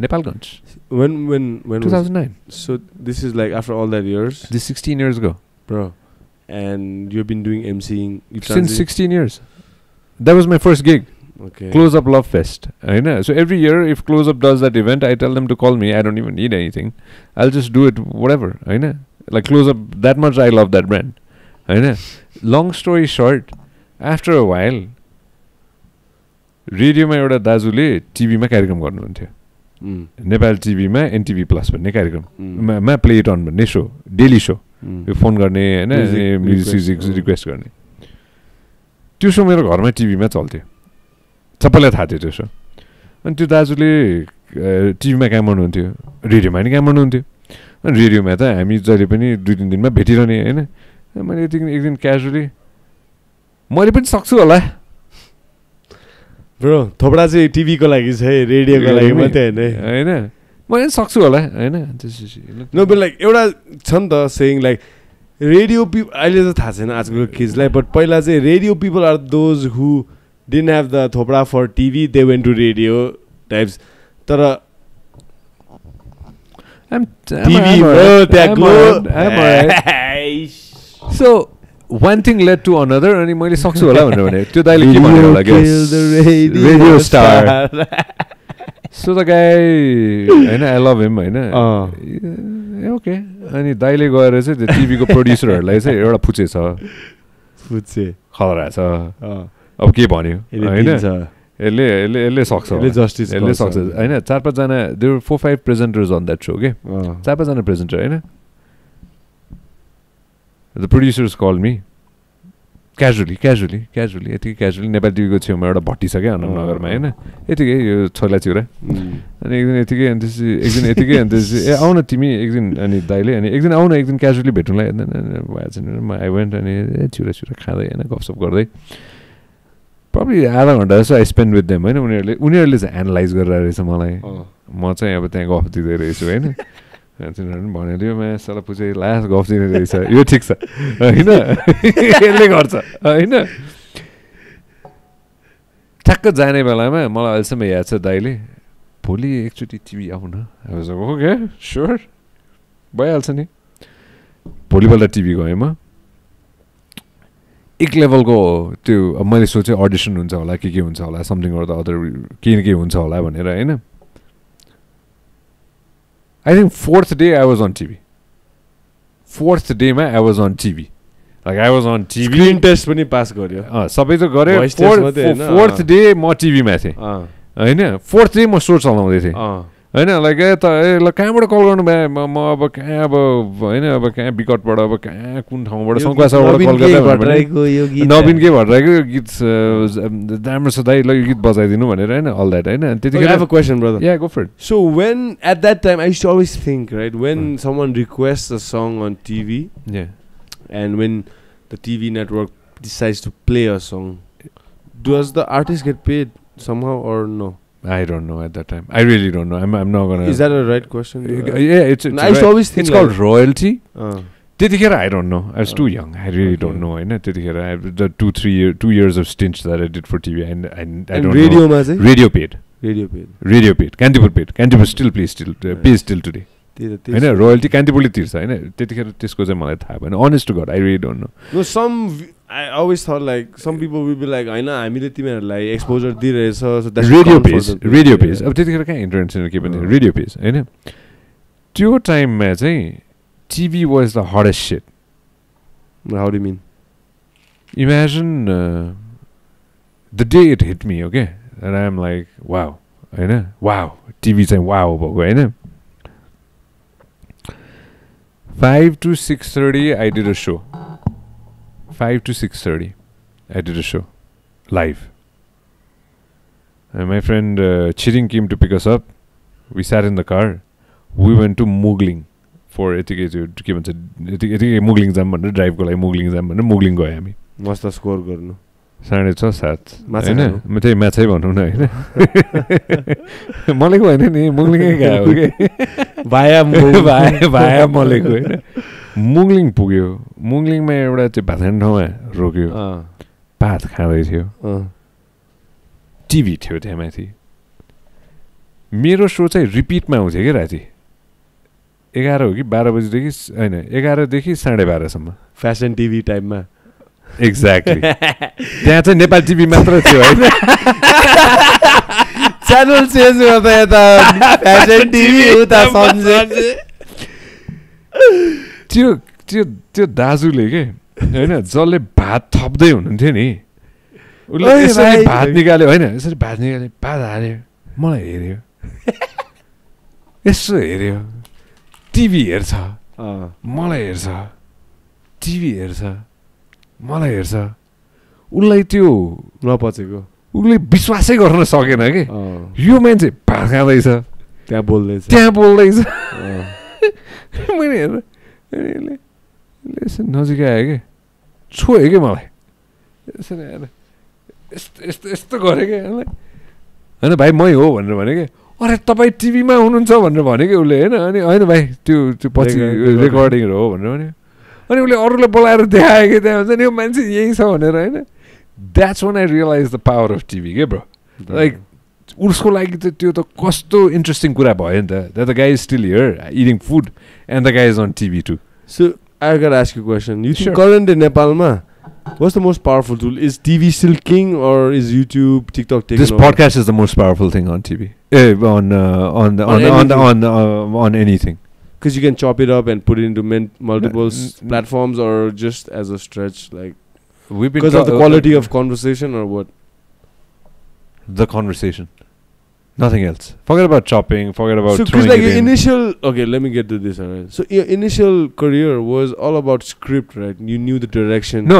Nepalganj. When 2009. So this is like after all that years? This 16 years ago. Bro. And you've been doing MCing since 16 years. That was my first gig. Okay. Close Up Love Fest. I know. So every year, if Close Up does that event, I tell them to call me. I don't even need anything. I'll just do it, whatever. I know. Like Close Up, that much I love that brand. I know. Long story short, after a while, radio ma euta dazule TV ma कार्यक्रम गर्नुहुन्थ्यो. Nepal TV मा NTV Plus भन्ने कार्यक्रम मा play it अन भन्ने show, daily show. यो phone गर्ने हैन music request गर्ने. त्यो शो मेरो घरमा टिभीमा चल्थ्यो. सबैलाई थाहा थियो त्यो शो. अनि त्यो दाजुले टिभीमा काम गर्नुहुन्थ्यो, रेडियोमा पनि काम गर्नुहुन्थ्यो. अनि रेडियोमा त हामी जहिले पनि 2-3 दिनमा भेटिरहने हैन. मैले एक दिन क्याजुअली मैले पनि सक्छु होला. ब्रो थोपडा चाहिँ टिभीको लागि छ है, रेडियोको लागि मात्रै हैन हैन. मैले पनि सक्छु होला हैन. नो बट लाइक एउटा छ नि त सेइङ लाइक रेडियो अहिले त थाहा छैन आजकलको किड्सलाई, बट पहिला चाहिँ radio people are those who didn't have the thopra for TV, they went to radio types. Tara I'm TV bro, I'm alright. So one thing led to another and मैले सक्छु होला भने त्यो दाइले के भन्यो होला guys, radio star. So the guy Hahn I love him Hahn okay अनि दाइले गएर चाहिँ त्यो टिभीको प्रोड्युसरहरुलाई चाहिँ एउटा फुचे छ खतरा छ अब के भन्यो हैन यसले सक्छ यसले सक्छ हैन. 4-5 जना there were 4-5 presenters on that show के 4-5 जना प्रेजेन्टर हैन. The producers call me casually यति क्याजुअली नेपाल टिभीको छेउमा एउटा भट्टी छ क्या अनमनगरमा हैन. यतिकै यो छोला चिउरा अनि एकदिन यतिकै अनि एकदिन यतिकै अनि ए आउ न तिमी एकदिन अनि दाइले अनि एकदिन आउ न एकदिन क्याजुअली भेटौँला आई वेन्ट अनि चिउरा खाँदै हैन गफसफ गर्दै probably आधा घन्टा जस्तो आई स्पेन्ड विथ देम हैन. उनीहरूले चाहिँ एनालाइज गरिरहेको रहेछ मलाई. म चाहिँ अब त्यहाँ गफ दिँदै रहेछु हैन. तिनीहरू पनि भनेर म साला पुछे लास्ट गफ दिने रहेछ यो ठिक छ हैन. यसले गर्छ हैन. ठ्याक्क जाने बेलामा मलाई अहिलेसम्म याद छ दाइले भोलि एकचोटि टिभी आउन. ओके स्योर भइहाल्छ नि. भोलिपल्ट टिभी गएँ म. एक लेभलको त्यो अब मैले सोचेँ अडिसन हुन्छ होला के हुन्छ होला समथिङ अर द अदर के हुन्छ होला भनेर हैन. I think 4th day I was on TV. 4th डेमा I was on TV Like I was on TV. Screen test पनि pass गर्यो. सबै त गरे. Voice test मात्रै हैन. Fourth day म टिभीमा थिएँ. हैन fourth day म स्टोर चलाउँदै थिएँ. हैन लाइक ल कहाँबाट कल गर्नु भए म अब कहाँ अब हैन अब कहाँ विकटबाट अब कहाँ कुन ठाउँबाट सङ्कासबाट कल गर्दा नवीनकै भट्टराईको गीत राम्रो छ दाइ ल यो गीत बजाइदिनु भनेर हैन अल द्याट हैन त्यतिखेर I have a question, brother. Yeah, go for it. So when at that time I used to always think, right, when someone requests a song on TV, yeah, and when the TV network decides to play a song, does the artist get paid somehow or no? I don't know at that time. I really don't know. I'm not gonna. Is that a right question? Yeah, it's I used to always think it's called royalty. त्यतिखेर I don't know. I was too young. I really don't know. हैन त्यतिखेर I have the 2 years of stints that I did for TV and I don't radio know. Radio paid. Radio paid. Kantipur paid. Kantipur still pays till today. Hahn royalty Kantipurले तिर्छ हैन त्यतिखेर त्यसको चाहिँ मलाई थाहा भएन. Honest to God, I really don't know. No, I always thought like some people will be like हैन हामीले तिमीहरुलाई exposure दिइरहेछ so that's radio pays. अब त्यतिखेर कहाँ इन्टरनेट के भन्ने radio pays हैन त्यो टाइममा चाहिँ TV was the hottest shit. How do you mean? Imagine the day it hit me, okay? And I'm like, wow, wow, TV saying wow, but 5 to 6:30, I did a show. 5 to 6:30, I did a show, live. And my friend Chiring came to pick us up. We sat in the car. We went to Mugling. For के भन्छ यतिकै मुगलिङ जाम भनेर ड्राइभको लागि मुगलिङ जाम भनेर मुगलिङ गयो हामी मस्त score गर्नु 6:30 हैन म त्यही माछै भनौँ न हैन मलेको हैन नि मुगलिङै गयो के भाया मलेको हैन मुगलिङ पुग्यो मुगलिङमा एउटा चाहिँ भात खाने ठाउँमा रोक्यो भात खाँदै थियो टिभी थियो त्यहाँ माथि मेरो सो चाहिँ रिपिटमा आउँथ्यो क्या राति 11 हो कि 12 बजेदेखि हैन 11 देखि 12:30 सम्म फ्यासन टिभी टाइममा एक्ज्याक्टली त्यहाँ चाहिँ नेपाल टिभी मात्र थियो हैन च्यानल चेन्ज गर्दा यता फ्यासन टिभी उता सञ्जय त्यो दाजुले के हैन जसले भात थप्दै हुनुहुन्थ्यो नि उले यसरी भात निकाल्यो हैन यसरी भात निकाल्यो भात हाल्यो मलाई हेर्यो यसो हेर्यो टिभी हेर्छ मलाई हेर्छ टिभी हेर्छ मलाई हेर्छ उसलाई त्यो नपचेको उसले विश्वासै गर्न सकेन कि यो मान्छे भात खाँदैछ त्यहाँ बोल्दैछ मैले हेरेर यसो नजिक आयो कि छोयो कि मलाई यसरी आएर यस्तो गरेँ कि होइन भाइ मै हो भनेर भने कि अरे तपाईँ टिभीमा हुनुहुन्छ भनेर भने कि उसले होइन अनि होइन भाइ त्यो पछि रेकर्डिङहरू हो भनेर भन्यो अनि उसले अरूलाई बोलाएर देखायो कि त्यहाँ हुन्छ नि यो मान्छे यही छ भनेर होइन that's one I realise the power of TV के ब्रो लाइक उसको लागि त त्यो त कस्तो इन्ट्रेस्टिङ कुरा भयो नि त the guy is still here eating food and the guy is on TV too so I got ask you question you think current नेपालमा what's the most powerful tool? Is TV still king or is YouTube, TikTok taking This podcast is the most powerful thing on TV. On anything. Because you can chop it up and put it into multiple platforms or just as a stretch, like because of the quality of conversation or what? The conversation. Nothing else. Forget about chopping. Forget about. So, because like your initial, okay, let me get to this. Alright. So your initial career was all about script, right? You knew the direction. No.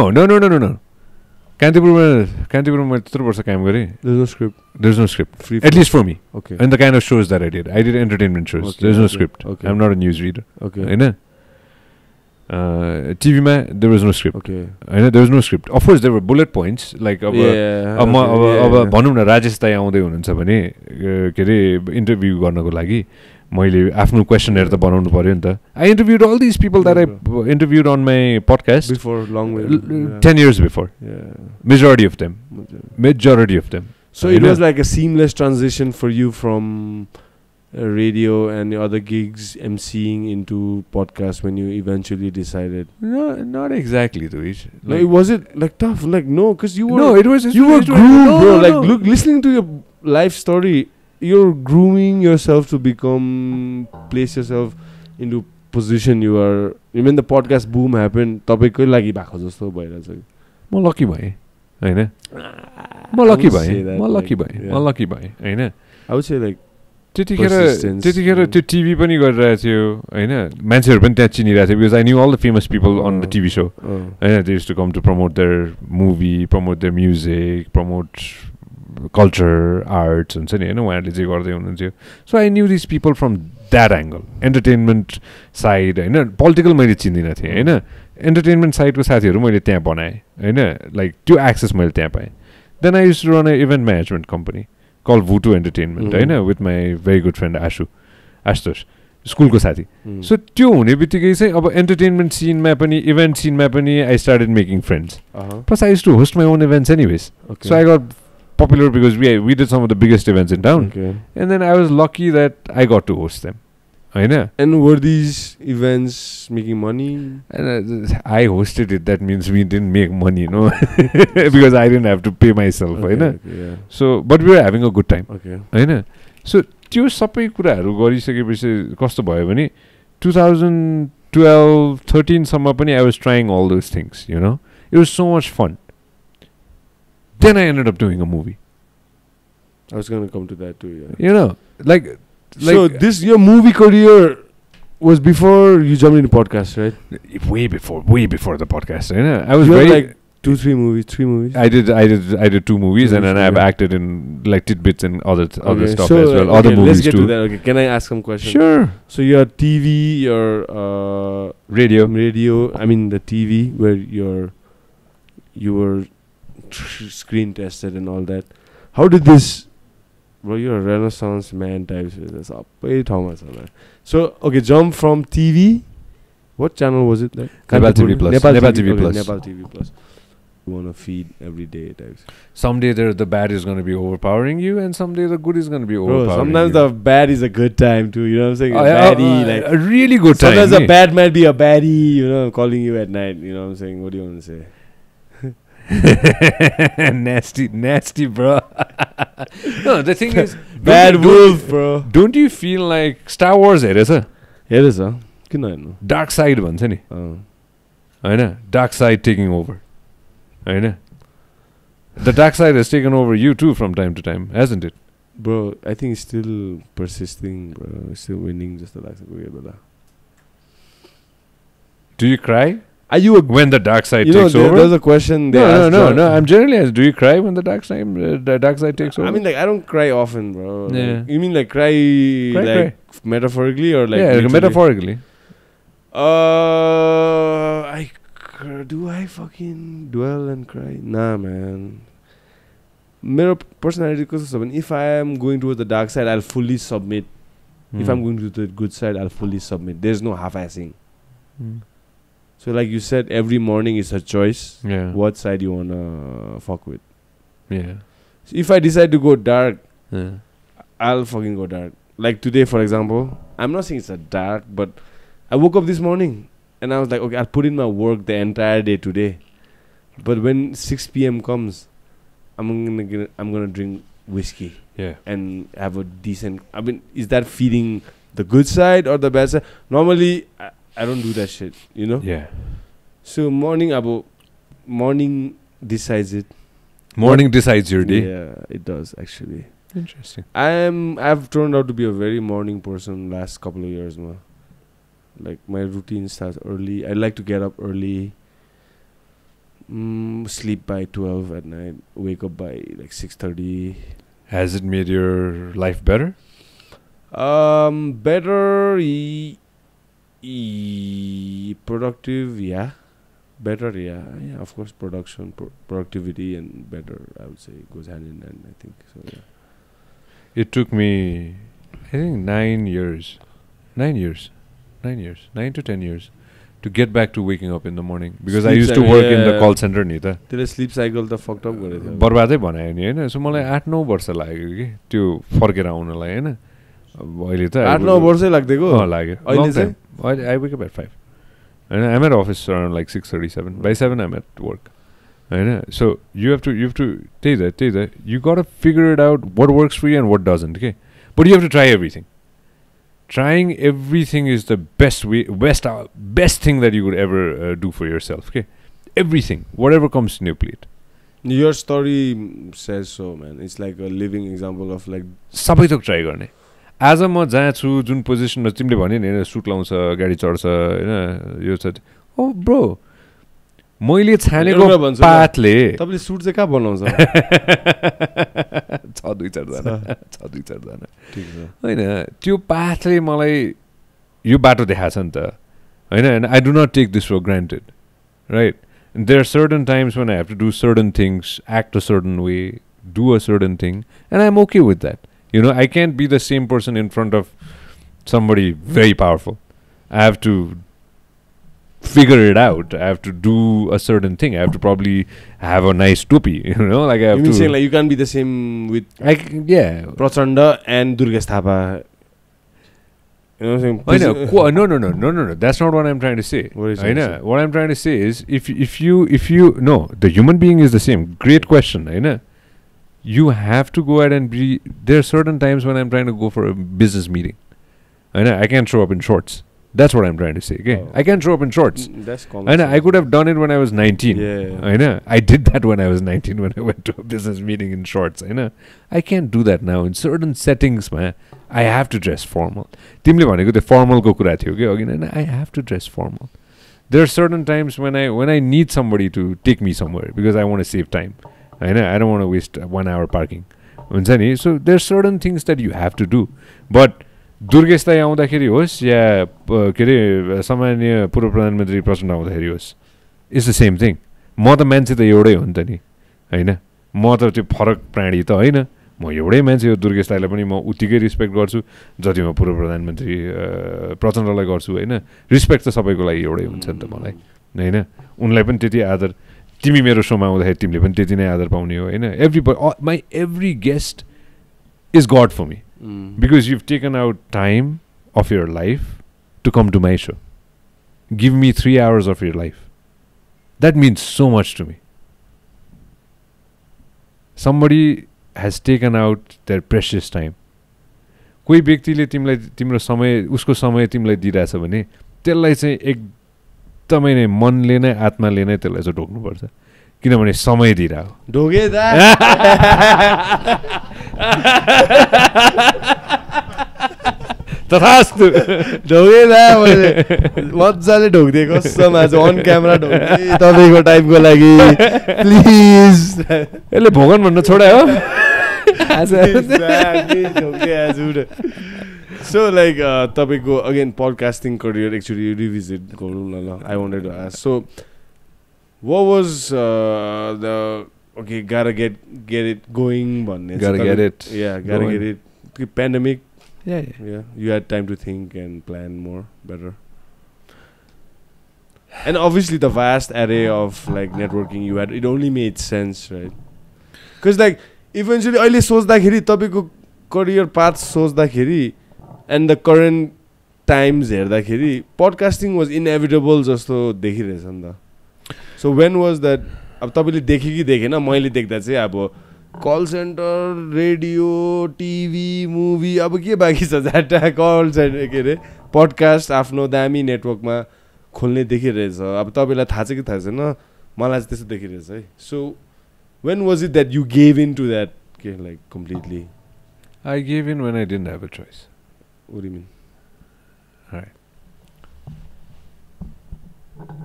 Kantipurma 3 वर्ष काम गरेँ. There's no script. There's no script. Free At least for me. Okay. And the kind of shows that I did entertainment shows. Okay, There's no script. Okay. I'm not a news reader. Okay. होइन TV ma there was no script. Okay. There was no script. Of course there were bullet points like अब भनौँ न राजेश दाइ आउँदै हुनुहुन्छ भने के अरे interview गर्नको लागि मैले आफ्नो क्वेसनहरु त बनाउनु पर्यो नि त I interviewed all these people that I interviewed on my podcast before long way 10 years before. Majority of them. So it was like a seamless transition for you from radio and other gigs emceeing into podcast when you eventually decided? No, not exactly, Duish. Like, was it like tough? Like no, because you were you were groomed, bro. Like look, listening to your life story, you're grooming yourself to place yourself into position you are. When the podcast boom happened, तपाईकै लागि भएको जस्तो भइरहेछ. म lucky भएँ हैन म lucky भएँ हैन I would say like त्यतिखेर त्यो टिभी पनि गरिरहेको थियो हैन मान्छेहरू पनि त्यहाँ चिनिरहेको थियो because I knew all the famous people on the TV show Hahn they used to come to promote their movie, promote their music, promote culture, arts हुन्छ नि हैन उहाँहरूले जे गर्दै हुनुहुन्थ्यो. So I knew these people from that angle, entertainment side Hahn political मैले चिन्दिनँ थिएँ हैन entertainment side को साथीहरू मैले त्यहाँ बनाएँ हैन like त्यो access मैले त्यहाँ पाएँ. Then I used to run an event management company called Vutu Entertainment Hahn with my very good friend Ashutosh स्कुलको साथी. So त्यो हुने बित्तिकै चाहिँ अब entertainment scene मा पनि event scene मा पनि I started making friends. Plus I used to host my own events anyways. So I got popular because we did some of the biggest events in town. And then I was lucky that I got to host them. And were these events making money? And I hosted it. That means we didn't make money, no, because I didn't have to pay myself. So, but we were having a good time. So, त्यो सबै कुराहरू गरिसकेपछि कस्तो भयो भने 2012-13 सम्म पनि I was trying all those things, you know. It was so much fun. Then I ended up doing a movie. I was going to come to that too, yeah. You know, like so this your movie career was before you jumped into podcast, right? Way before the podcast. You know? I was very like 3 movies. I did 2 movies and then I've acted in like tidbits and other stuff as well. Other movies let's get too. to that. Okay, can I ask some questions? Sure. So your TV, your radio. I mean the TV where you were screen tested and all that. How did this? Bro, you're a Renaissance man type. So, okay, jump from TV. What channel was it like? Nepal TV Plus. Nepal TV Plus. You want to feed every day types. Someday the bad is going to be overpowering you, and someday the good is going to be overpowering you. Sometimes the bad is a good time too. You know what I'm saying? Like a really good time. Sometimes the bad might be a baddie. You know, calling you at night. You know what I'm saying? What do you want to say? nasty bro. No, the thing is bad wolf bro. Don't you feel like Star Wars hereछ किन हेर्नु dark side भन्छ नि हैन dark side taking over Hahn the dark side has taken over you too from time to time, hasn't it? Bro, I think it's still persisting, bro. It's still winning just the last belah. Do you cry? Are you when the dark side takes over? There's a question there. No. I'm generally asked, do you cry when the dark side takes over? I mean, like, I don't cry often, bro. Yeah. Like, you mean like cry. Metaphorically or like? Yeah, like metaphorically. Do I fucking dwell and cry? Nah, man. My personality, if I am going towards the dark side, I'll fully submit. If I'm going to the good side, I'll fully submit. There's no half-assing. So like you said, every morning is a choice. Yeah. What side you wanna fuck with? Yeah. So if I decide to go dark, I'll fucking go dark. Like today, for example, I'm not saying it's a dark, but I woke up this morning and I was like, okay, I'll put in my work the entire day today. But when 6 p.m. comes, I'm gonna drink whiskey. Yeah. And have a decent. I mean, is that feeding the good side or the bad side? Normally, I don't do that shit, you know? Yeah. So morning decides it. Morning decides your day? Yeah, it does actually. Interesting. I've turned out to be a very morning person last couple of years, man. Like my routine starts early. I like to get up early. Sleep by 12 at night. Wake up by like 6:30. Has it made your life better? Better. Productive, yeah. Better, yeah. Of course, productivity and better, I would say, goes hand in hand, I think. So, yeah. It took me, I think, 9 to 10 years to get back to waking up in the morning. Because I used to work in the call center. The sleep cycle the fucked up. बर्बादै बनायो नि हैन सो मलाई 8-9 वर्ष लाग्यो कि त्यो फर्केर आउनलाई हैन अहिले त 8-9 वर्षै लाग्दैको लाग्यो अहिले चाहिँ I wake up at 5 and I'm at office around like 6:37. By 7 I'm at work. So you have to take that. You gotta figure it out what works for you and what doesn't. Okay, but you have to try everything. trying everything is the best thing that you could ever do for yourself. Okay, everything, whatever comes in your plate. Your story says so, man. It's like a living example of like सबै थोक try गर्ने. आज म जहाँ छु जुन पोजिसनमा तिमीले भन्यो नि होइन सुट लाउँछ गाडी चढ्छ होइन यो छ ओ ब्रो मैले छानेको पाथले तपाईँले सुट चाहिँ कहाँ बनाउँछ छ दुई चारजना होइन त्यो पाथले मलाई यो बाटो देखाएको छ नि त होइन होइन I do not take this for granted right there are certain times when I have to do certain things, act a certain way, do a certain thing, and I'm okay with that. You know, I can't be the same person in front of somebody very powerful. I have to figure it out. I have to do a certain thing. I have to probably have a nice topi, you know, like I have you to. Saying like you can't be the same with yeah, Prachanda and Durga Sthapa. You know what I'm saying? No. That's not what I'm trying to say. I know. What I'm trying to say is, if you no, the human being is the same. Great question, I know. You have to go ahead and be. There are certain times when I'm trying to go for a business meeting. I know I can't show up in shorts. That's what I'm trying to say. Okay, I can't show up in shorts. That's common. I know. I could have done it when I was 19. Yeah. I know. I did that when I was 19 when I went to a business meeting in shorts. I know. I can't do that now in certain settings, man. I have to dress formal. तिमीले भनेको त्यो formal को कुरा थियो के अघि हैन I have to dress formal. There are certain times when I need somebody to take me somewhere because I want to save time. I don't want to waste 1 hour parking. हुन्छ नि so there are certain things that you have to do. But दुर्गेशलाई आउँदाखेरि होस् या के अरे सामान्य पूर्व प्रधानमन्त्री प्रचण्ड आउँदाखेरि होस् इट्स द सेम थिङ म त मान्छे त एउटै हो नि त नि होइन म त त्यो फरक प्राणी त होइन म एउटै मान्छे हो दुर्गेश दाइलाई पनि म उतिकै रिस्पेक्ट गर्छु जति म पूर्व प्रधानमन्त्री प्रचण्डलाई गर्छु होइन रिस्पेक्ट त सबैको लागि एउटै हुन्छ नि त मलाई होइन उनलाई पनि त्यति आदर तिमी मेरो सोमा आउँदाखेरि तिमीले पनि त्यति नै आदर पाउने हो होइन एभ्री गेस्ट इज गड फर मी because you've taken out time of your life to come to my show. Give me 3 hours of your life. That means so much to me. Somebody has taken out their precious time. कोही व्यक्तिले तिमीलाई तिम्रो समय उसको समय तिमीलाई दिइरहेछ भने त्यसलाई चाहिँ एकदमै नै मनले नै आत्माले नै त्यसलाई चाहिँ ढोक्नुपर्छ किनभने समय दिइरहेको ढोगे दा तथास्तु ढोगे दा मजाले ढोक्दिए कसम आज अन क्यामेरा ढोक्दिए तपाईँको टाइमको लागि प्लिज यसले भोगन भन्न छोड्यो हो सो लाइक तपाईँको again podcasting career actually revisit गरौँ न ल I wanted to ask so what was the okay gotta get it going भन्ने gotta get it pandemic yeah you had time to think and plan more better and obviously the vast array of like networking you had it only made sense right because like eventually अहिले सोच्दाखेरि तपाईको career path सोच्दाखेरि and the current times हेर्दाखेरि podcasting was inevitable जस्तो देखिरहेछ नि त So when was that? अब तपाईँले देखे कि देखेन मैले देख्दा चाहिँ अब कल सेन्टर रेडियो टिभी मुभी अब के बाँकी छ जाटा कल सेन्टर के अरे पडकास्ट आफ्नो दामी नेटवर्कमा खोल्ने देखिरहेछ अब तपाईँलाई थाहा छ कि थाहा छैन मलाई चाहिँ त्यस्तो देखिरहेछ है सो when was it that you gave in to that के like completely? I gave in when I didn't have a choice. What do you mean? All right.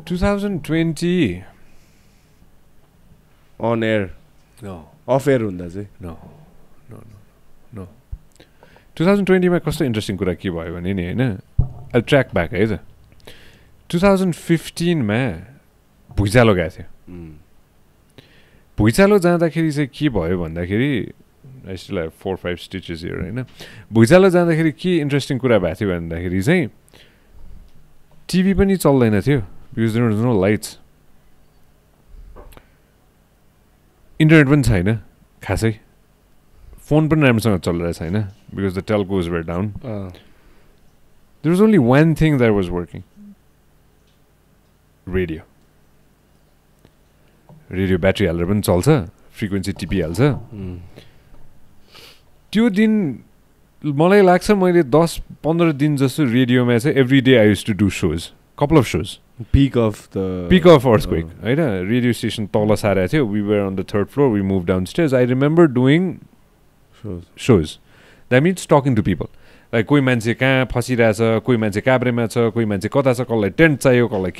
2020 on air no off air हुँदा चाहिँ no 2020 मा कस्तो interesting कुरा के भयो भने नि हैन आई ट्र्याक ब्याक है त 2015 मा भुइँचालो गएको थियो भुइँचालो जाँदाखेरि चाहिँ के भयो भन्दाखेरि I still have 4-5 stitches here हैन भुइँचालो जाँदाखेरि के इन्ट्रेस्टिङ कुरा भएको थियो भन्दाखेरि चाहिँ टिभी पनि चल्दैन थियो because there was no lights internet पनि छैन खासै फोन पनि राम्रोसँग चलिरहेको छैन because the telcos were down there was only one thing that was working radio battery हालेर पनि चल्छ फ्रिक्वेन्सी टिपिहाल्छ त्यो दिन मलाई लाग्छ मैले 10-15 दिन जस्तो रेडियोमा चाहिँ every day I use to do those couple of those peak of earthquake होइन रेडियो स्टेसन तल सारेको थियो we were on the third floor we move down stage I remember doing those that means talking to people like कोही मान्छे कहाँ फसिरहेछ कोही मान्छे काभ्रेमा छ कोही मान्छे कता छ कसलाई टेन्ट चाहियो कसलाई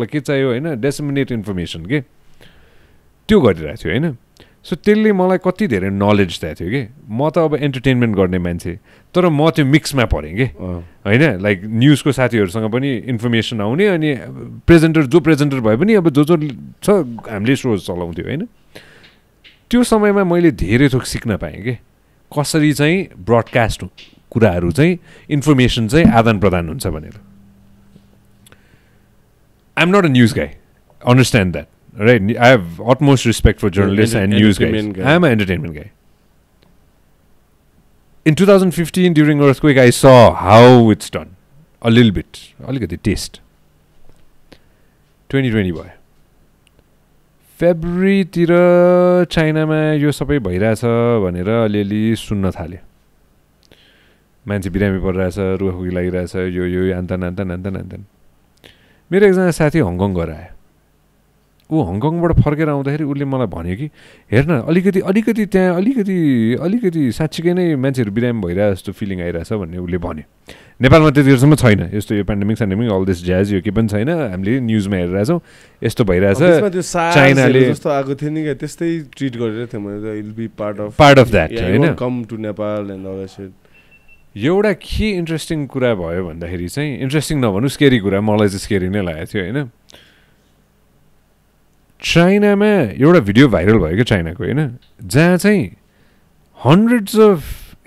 के चाहियो होइन डेसिमिनेट इन्फर्मेसन के त्यो गरिरहेको थियो होइन सो त्यसले मलाई कति धेरै नलेज दिएको थियो कि म त अब एन्टरटेनमेन्ट गर्ने मान्छे तर म त्यो मिक्समा परेँ कि होइन लाइक न्युजको साथीहरूसँग पनि इन्फर्मेसन आउने अनि प्रेजेन्टर भए पनि अब जो छ हामीले सोज चलाउँथ्यो होइन त्यो समयमा मैले धेरै थोक सिक्न पाएँ कि कसरी चाहिँ ब्रडकास्ट कुराहरू चाहिँ इन्फर्मेसन चाहिँ आदान प्रदान हुन्छ भनेर I am not a news guy understand that right I have utmost respect for journalists and news guys I am an entertainment guy in 2015 during earthquake I saw how it's done a little bit alikati taste 2020 भयो February तिर चाइनामा यो सबै भइरहेछ भनेर अलिअलि सुन्न थाल्यो मान्छे बिरामी परिरहेछ रुखखोकी लागिरहेछ यो आन्तन मेरो एकजना साथी हङकङ गएर आयो ऊ हङकङबाट फर्केर आउँदाखेरि उसले मलाई भन्यो कि हेर्न अलिकति त्यहाँ अलिकति साँच्चीकै नै मान्छेहरू बिरामी भइरहेको जस्तो फिलिङ आइरहेछ भन्ने उसले भन्यो नेपालमा त्यतिखेरसम्म छैन यस्तो यो पेन्डेमिक अल दिस ज्याज यो के पनि छैन हामीले न्युजमा हेरिरहेछौँ यस्तो भइरहेछ चाइनाले जस्तो आएको थियो नि त्यस्तै ट्रिट गरेर थियो मैले it will be part of that होइन come to Nepal and all that एउटा के इन्ट्रेस्टिङ कुरा भयो भन्दाखेरि चाहिँ इन्ट्रेस्टिङ नभन्नु स्केरी कुरा मलाई चाहिँ स्केरी नै लागेको थियो होइन चाइनामा एउटा भिडियो भाइरल भयो क्या चाइनाको होइन जहाँ चाहिँ hundreds of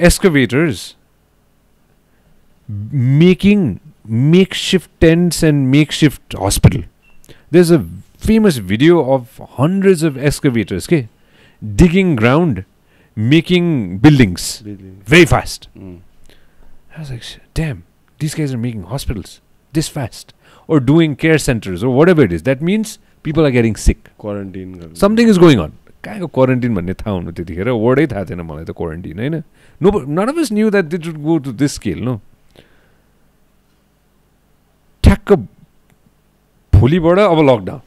excavators making makeshift tents and makeshift hospital there is a famous video of hundreds of excavators के digging ground making buildings very fast I was like, damn, these guys are making hospitals this fast or doing care centers or whatever it is. That means people are getting sick. Quarantine. Something is going on. Kaiko quarantine भन्ने थाहा हुनु त्यतिखेर वर्डै थाहा थिएन मलाई त quarantine होइन none of us knew that it would go to this scale no ठ्याक्क भोलिबाट अब lockdown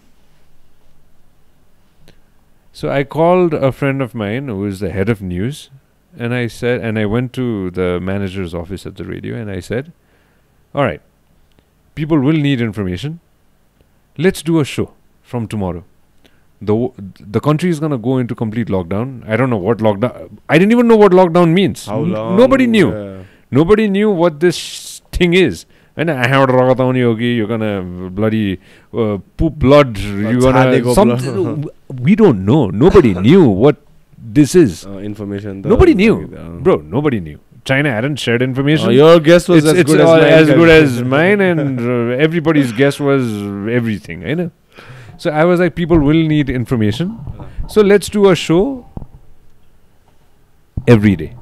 So I called a friend of mine who is the head of news and I said, and I went to the manager's office at the radio and I said, all right, people will need information. Let's do a show from tomorrow. The country is going to go into complete lockdown. I don't know what lockdown, I didn't even know what lockdown means. How long? Nobody knew. Yeah. Nobody knew what this thing is. And you're gonna bloody poop blood. You're gonna something. We don't know. Nobody knew what this is. Information. Nobody knew, bro. Nobody knew. China hadn't shared information. Your guess was as good as mine. As good as mine, and everybody's guess was everything. I know. So I was like, people will need information. So let's do a show every day.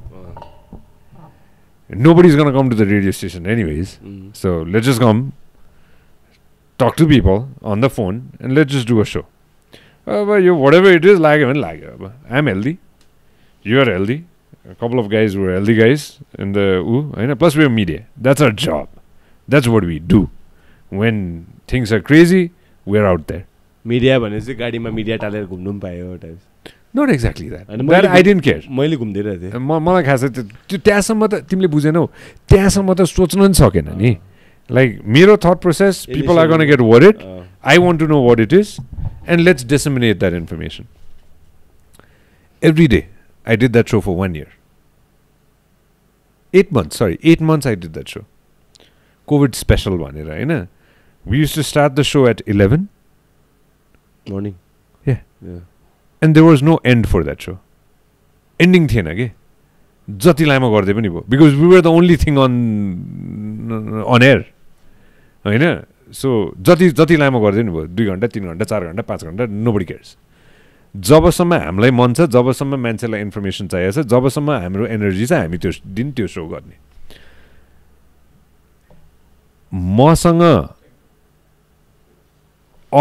Nobody's gonna come to the radio station anyways. So let's just come, talk to people on the phone, and let's just do a show. Whatever it is, I'm healthy. You're healthy. A couple of guys were healthy guys. And plus we're media. That's our job. That's what we do. When things are crazy, we're out there. Media भनेपछि गाडीमा media टालेर घुम्नु पनि पायो types Not exactly that. That I didn't care. मैले घुम्दिरहेको थिएँ मलाई खास त्यो त्यहाँसम्म त तिमीले बुझेनौ त्यहाँसम्म त सोच्न नि सकेन नि लाइक मेरो thought process people are going to get worried. I want to know what it is and let's disseminate that information. Every day I did that show for 1 year. 8 months I did that show. COVID special भनेर हैन. We used to start the show at 11 morning. Yeah. And there was no end for that show. Ending थिएन के जति लामो गर्दै पनि भयो because we were the only thing on air Hahn so जति लामो गर्दै नि भयो 2 घण्टा 3 घण्टा 4 घण्टा 5 घण्टा nobody cares जबसम्म हामीलाई मन छ जबसम्म मान्छेलाई इन्फर्मेसन चाहिएको छ जबसम्म हाम्रो एनर्जी छ हामी त्यो सो गर्ने मसँग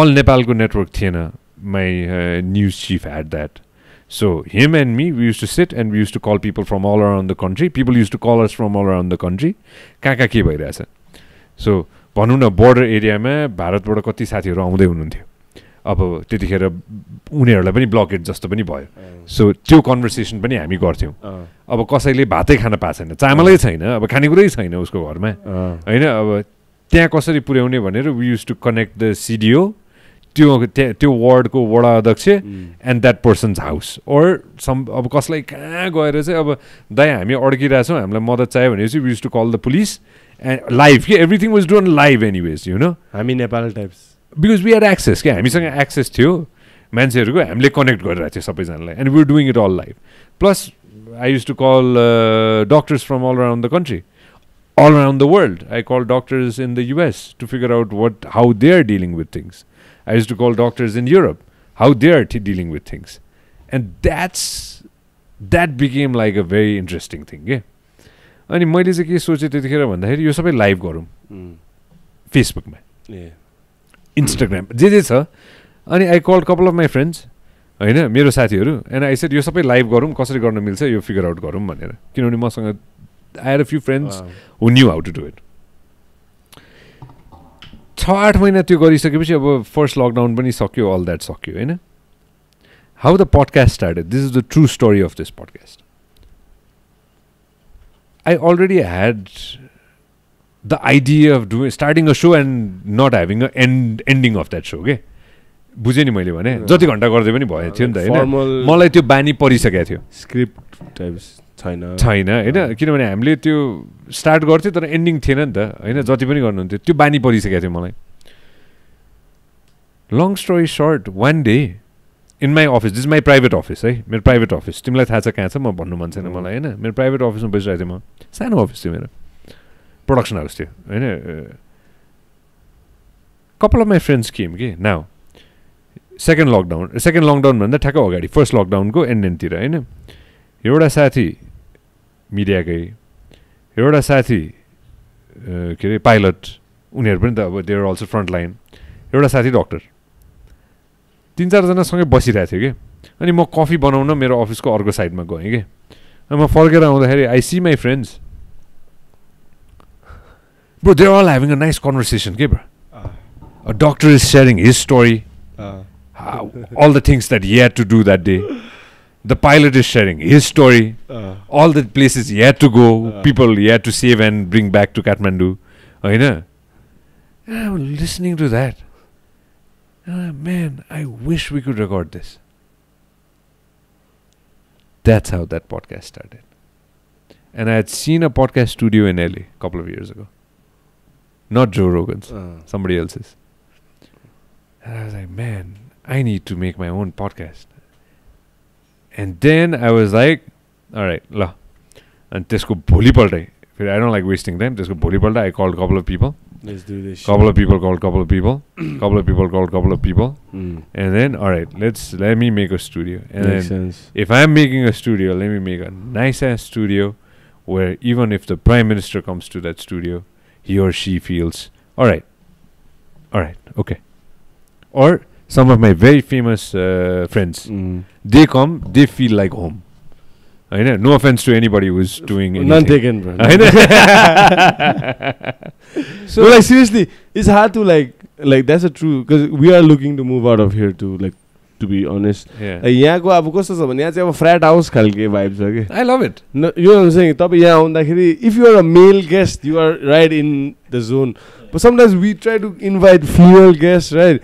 अल नेपालको नेटवर्क थिएन my news chief had that So him and me, we used to sit and we used to call people from all around the country. People used to call us from all around the country. कहाँ के भइरहेछ. So भनौँ न border एरियामा भारतबाट कति साथीहरू आउँदै हुनुहुन्थ्यो. अब त्यतिखेर उनीहरूलाई पनि ब्लकेट जस्तो पनि भयो. सो त्यो कन्भर्सेसन पनि हामी गर्थ्यौँ. अब कसैले भातै खान पाएको छैन, चामलै छैन, अब खानेकुरै छैन उसको घरमा होइन. अब त्यहाँ कसरी पुर्याउने भनेर we use to connect the CDO त्यो वार्डको वडा अध्यक्ष and that person's house or some. अब कसलाई कहाँ गएर चाहिँ अब दाइ हामी अड्किरहेछौँ, हामीलाई मद्दत चाहियो भनेपछि we use to call the police and live के everything was done live anyways you know. हामी Nepal types because we are access क्या, हामीसँग एक्सेस थियो मान्छेहरूको, हामीले कनेक्ट गरिरहेको थियो सबैजनालाई and we were doing it all live. Plus I use to call doctors from all around the country, all around the world. I called doctors in the US to figure out how they are dealing with things. I used to call doctors in Europe, how they are dealing with things. And that became like a very interesting thing. Yeah. अनि मैले चाहिँ के सोचेँ त्यतिखेर भन्दाखेरि यो सबै live गरौँ फेसबुकमा, इन्स्टाग्राम जे छ. अनि I called couple of my friends होइन, मेरो साथीहरू, एन्ड आई सेड यो सबै लाइभ गरौँ, कसरी गर्न मिल्छ यो फिगर आउट गरौँ भनेर. किनभने मसँग I had a few friends who knew how to do it. 6-8 महिना त्यो गरिसकेपछि अब फर्स्ट लकडाउन पनि सक्यो, अल द्याट सक्यो होइन. How the podcast started, this is the true story of this podcast. I already had the idea of starting a so and not having a ending of that so के. बुझेँ नि मैले भने जति घन्टा गर्दै पनि भयो थियो नि त होइन. मलाई त्यो बानी परिसकेको थियो, स्क्रिप्ट टाइप्स छैन होइन. किनभने हामीले त्यो स्टार्ट गर्थ्यो तर एन्डिङ थिएन नि त होइन, जति पनि गर्नुहुन्थ्यो त्यो बानी परिसकेको थियो मलाई. Long story short, one day in my office, this my private office है, मेरो प्राइभेट अफिस, तिमीलाई थाहा छ कहाँ छ, म भन्नु मन छैन मलाई होइन. मेरो प्राइभेट अफिसमा बसिरहेको थिएँ म, सानो अफिस थियो मेरो, प्रोडक्सन हाउस थियो होइन. कपाल अफ माई फ्रेन्ड्स केम कि नाउ सेकेन्ड लकडाउन भन्दा ठ्याक्क अगाडि फर्स्ट लकडाउनको एन्डतिर होइन. एउटा साथी मिडियाकै, एउटा साथी के अरे पाइलट, उनीहरू पनि त अब they are also front line, एउटा साथी डक्टर, 3-4जनासँगै बसिरहेको थियो कि. अनि म कफी बनाउन मेरो अफिसको अर्को साइडमा गएँ कि. अनि म फर्केर आउँदाखेरि I see my friends, bro they are all having a nice conversation के bro. A doctor is sharing his story, all the things that he had to do that day. The pilot is sharing his story, all the places he had to go, people he had to save and bring back to Kathmandu. You know? And I'm listening to that. Man, I wish we could record this. That's how that podcast started. And I had seen a podcast studio in LA a couple of years ago. Not Joe Rogan's, somebody else's. And I was like, man, I need to make my own podcast. And then I was like, all right, la. And त्यसको भोलिपल्टै, I don't like wasting time. त्यसको भोलिपल्ट I called a couple of people. Let's do this. Couple of people called couple of people. Couple of people called couple of people. And then, all right, let me make a studio. And Makes then, sense. if I'm making a studio, let me make a nice ass studio where even if the Prime Minister comes to that studio, he or she feels, all right, okay. Or some of my very famous friends, they come, they feel like home. I know, no offense to anybody who's doing anything. None taken, bro. I know. So, like, seriously, it's hard to like that's a true, because we are looking to move out of here to, like, to be honest. Yeah. यहाँको अब कस्तो छ भने यहाँ चाहिँ अब flat house खालके vibe छ के. I love it. No, you know what I'm saying? तपाईँ यहाँ आउँदाखेरि, if you are a male guest, you are right in the zone. But sometimes we try to invite female guests, right?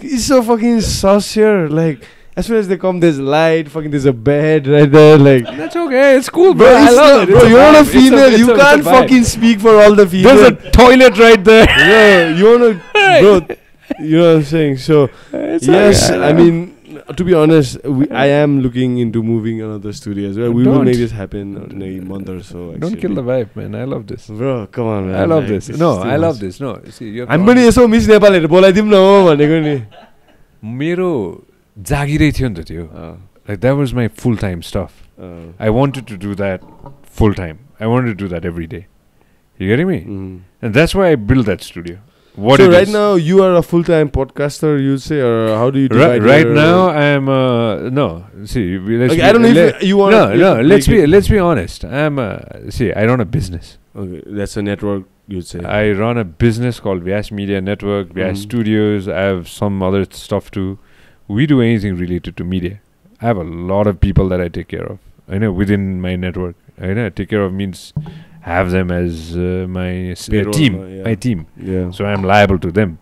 It's so fucking saucier, like. As soon as they come, there's light, fucking there's a bed right there, like. That's okay, it's cool, bro. I love it. Bro, you're not a female, you can't fucking speak for all the females. There's a toilet right there. Yeah, you wanna, bro, you know what I'm saying? So, yes, I mean, to be honest, I am looking into moving another studio as well. We will make this happen in a month or so, actually. Don't kill the vibe, man. I love this. Bro, come on, man. I love this. No, I love this. No, see, you have I'm पनि यसो miss नेपालहरु बोलाइदिम न हो भनेको नि. मेरो जागिरै थियो नि त त्यो. Like that was my full-time stuff. I wanted to do that full-time. I wanted to do that every day. You getting me? And that's why I built that studio. what so it right is. now you are a full-time podcaster, you say, or how do you divide Right your- now, I am no. See, let's Okay, be, I don't know le- if you want. no. Let's be honest. See, I run a business. Okay, that's a network. You'd say. I run a business called Vyas Media Network, Vyas Studios. I have some other stuff too. We do anything related to media. I have a lot of people that I take care of. I know within my network. I know take care of means have them as my Payroll, team. yeah. My team. Yeah. So I'm liable to them.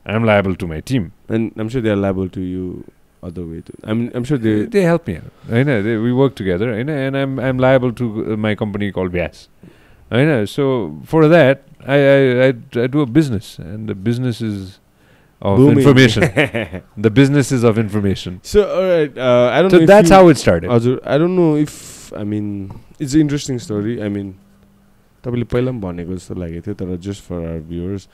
I'm liable to my team. And I'm sure they're liable to you other way too. I'm sure They help me out. I know we work together. I know, and I'm liable to my company called Vyas. I know. So for that, I do a business, and the business is of Booming. information. The business is of information. So alright, I don't know. So if that's you- how it started. I don't know if it's an interesting story. तपाईँले पहिला पनि भनेको जस्तो लागेको थियो तर just for our viewers,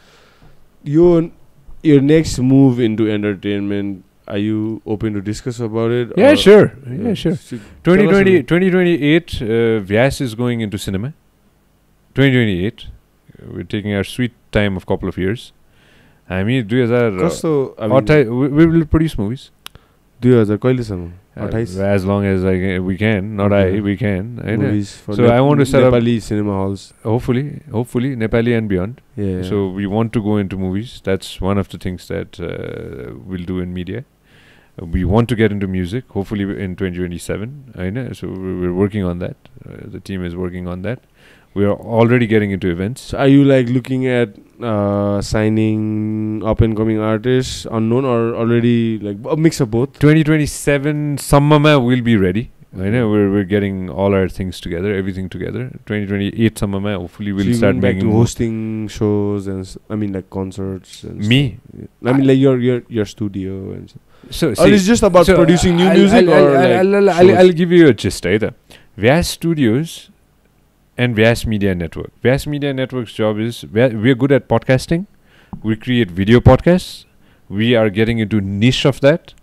your next move into entertainment, are you open to discuss about it? Yeah, or- sure. Yeah, sure. So 2020, 2028, Vyas is going into cinema. 2028, we're taking our sweet time of couple of years. I mean, we will produce movies. 2000 कहिलेसम्म? As long as we can. Not we can. I know. Movies for So I want to set up- Nepali cinema halls. Hopefully, Nepali and beyond. Yeah. So we want to go into movies. That's one of the things that we'll do in media. We want to get into music, hopefully in 2027. I know. So we're working on that. The team is working on that. We are already getting into events. So are you like looking at signing up and coming artists, unknown, or already like a mix of both? 2027 Sammama will be ready. I know we're getting all our things together, everything together. 2028 Sammama hopefully we'll So you start going back making to hosting shows and like concerts and me. stuff. I mean like your studio and stuff. So Or it's just about producing new music I'll give you a gist either. Vyas Studios and Vyas Media Network. Vyas Media Network's job is we're good at podcasting. We create video podcasts. We are getting into niche of that.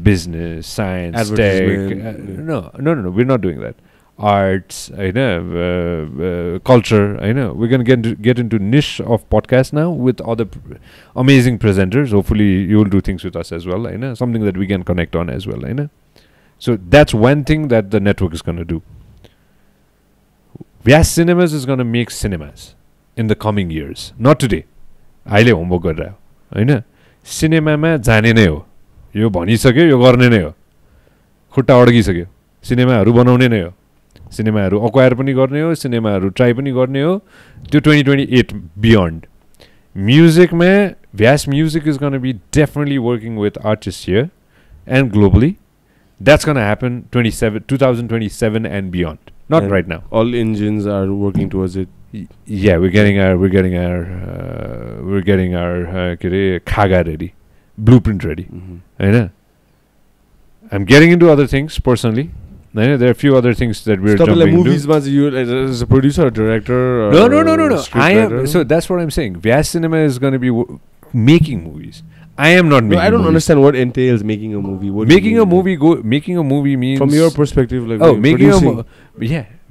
Business, science, tech. No, we're not doing that. Arts, I know, culture, I know. We're gonna get into niche of podcast now with other amazing presenters. Hopefully, you'll do things with us as well. I know something that we can connect on as well. I know. So that's one thing that the network is gonna do. Vyas Cinemas is gonna make cinemas in the coming years. Not today. अहिले homework गरिरह्यो होइन सिनेमामा जाने नै हो यो भनिसक्यो यो गर्ने नै हो खुट्टा अड्किसक्यो सिनेमाहरू बनाउने नै हो सिनेमाहरू अक्वायर पनि गर्ने हो सिनेमाहरू ट्राई पनि गर्ने हो त्यो 2028 beyond म्युजिकमा Vyas Music is going to be definitely working with artists here and globally. That's going to happen 2027 and beyond. Not and right now. All engines are working towards it. Yeah, we're getting our khaga ready, blueprint ready. I know. I'm getting into other things personally. I know there are a few other things that we're jumping into. Movies, you as a producer or director? Or No. I am. scriptwriter? So that's what I'm saying. Vyas Cinema is going to be making movies. I am not making. I don't movies. understand what entails making a movie. What do you Making a movie means from your perspective, like making producing.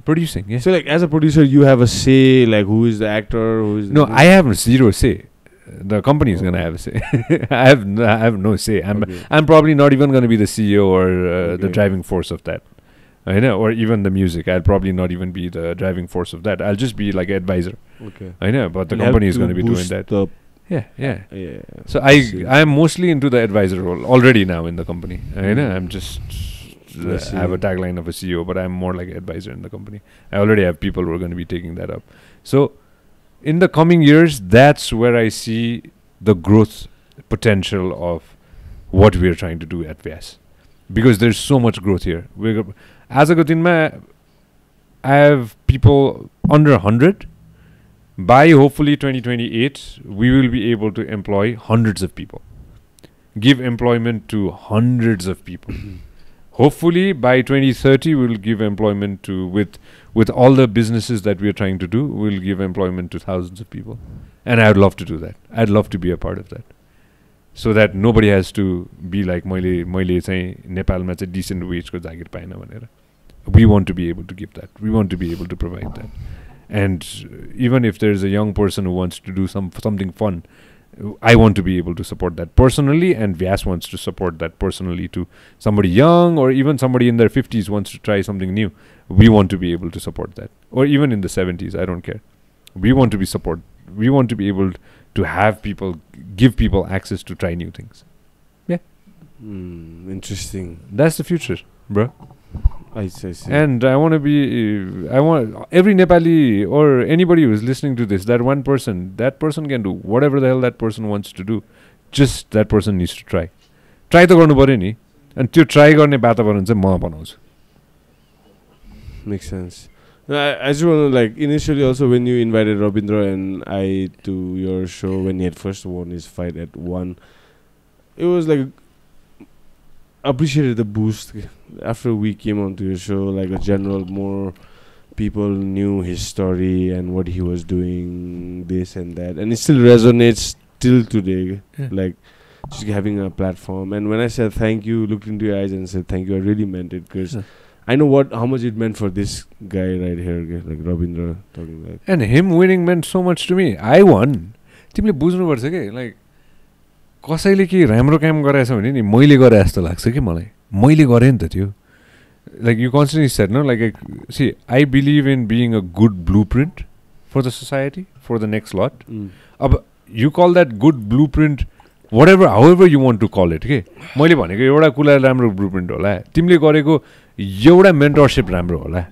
producing. Yeah. So like as a producer, you have a say, like who is the actor, who is No, I have zero say. The company is gonna have a say. I have no say. I'm probably not even gonna be the CEO or the driving force of that. I know, or even the music. I'll probably not even be the driving force of that. I'll just be like an advisor. Okay. I know, but the company is gonna be doing that. Yeah. So I'm mostly into the advisor role already now in the company. I know, I'm just. I have a tagline of a CEO, but I'm more like an advisor in the company. I already have people who are going to be taking that up. So, in the coming years, that's where I see the growth potential of what we are trying to do at Vyas. Because there's so much growth here. As a Gutinma, I have people under 100. By hopefully 2028, we will be able to employ hundreds of people. Give employment to hundreds of people. Hopefully by 2030 we'll give employment to with all the businesses that we are trying to do, we'll give employment to thousands of people. And I'd love to do that. I'd love to be a part of that. So that nobody has to be like मैले चाहिँ नेपालमा चाहिँ decent wage को जागिर पाएन भनेर. We want to be able to give that. We want to be able to provide that. And even if there's a young person who wants to do something fun I want to be able to support that personally, and Vyas wants to support that personally too. Somebody young or even somebody in their 50s wants to try something new. We want to be able to support that. Or even in the 70s, I don't care. We want to be able to have people, give people access to try new things. Yeah. Interesting. That's the future, bro. I see. And I want every Nepali or anybody who's listening to this, that person can do whatever the hell that person wants to do. Just that person needs to try. Try to गर्नु पर्यो नि. And त्यो try गर्ने वातावरण चाहिँ म बनाउँछु. Makes sense. I just want to, like, initially also when you invited Rabindra and I to your show when he had first won his fight at 1, it was like appreciated the boost after we came onto your show. Like a general, more people knew his story and what he was doing, this and that, and it still resonates till today. Yeah. Like just having a platform. And when I said thank you, looked into your eyes and said thank you, I really meant it, because I know how much it meant for this guy right here, like Rabindra talking like. And him winning meant so much to me. I won. तिमीले बुझ्नुपर्छ के, like कसैले के राम्रो काम गराएछ भने नि मैले गरे जस्तो लाग्छ कि मलाई. मैले गरेँ नि त त्यो. Like you constantly said, no? Like, see, I believe in being a good blueprint for the society, for the next lot. अब you call that good blueprint, whatever, however you want to call it, के मैले भनेको एउटा कुरा राम्रो blueprint होला, तिमीले गरेको एउटा mentorship राम्रो होला,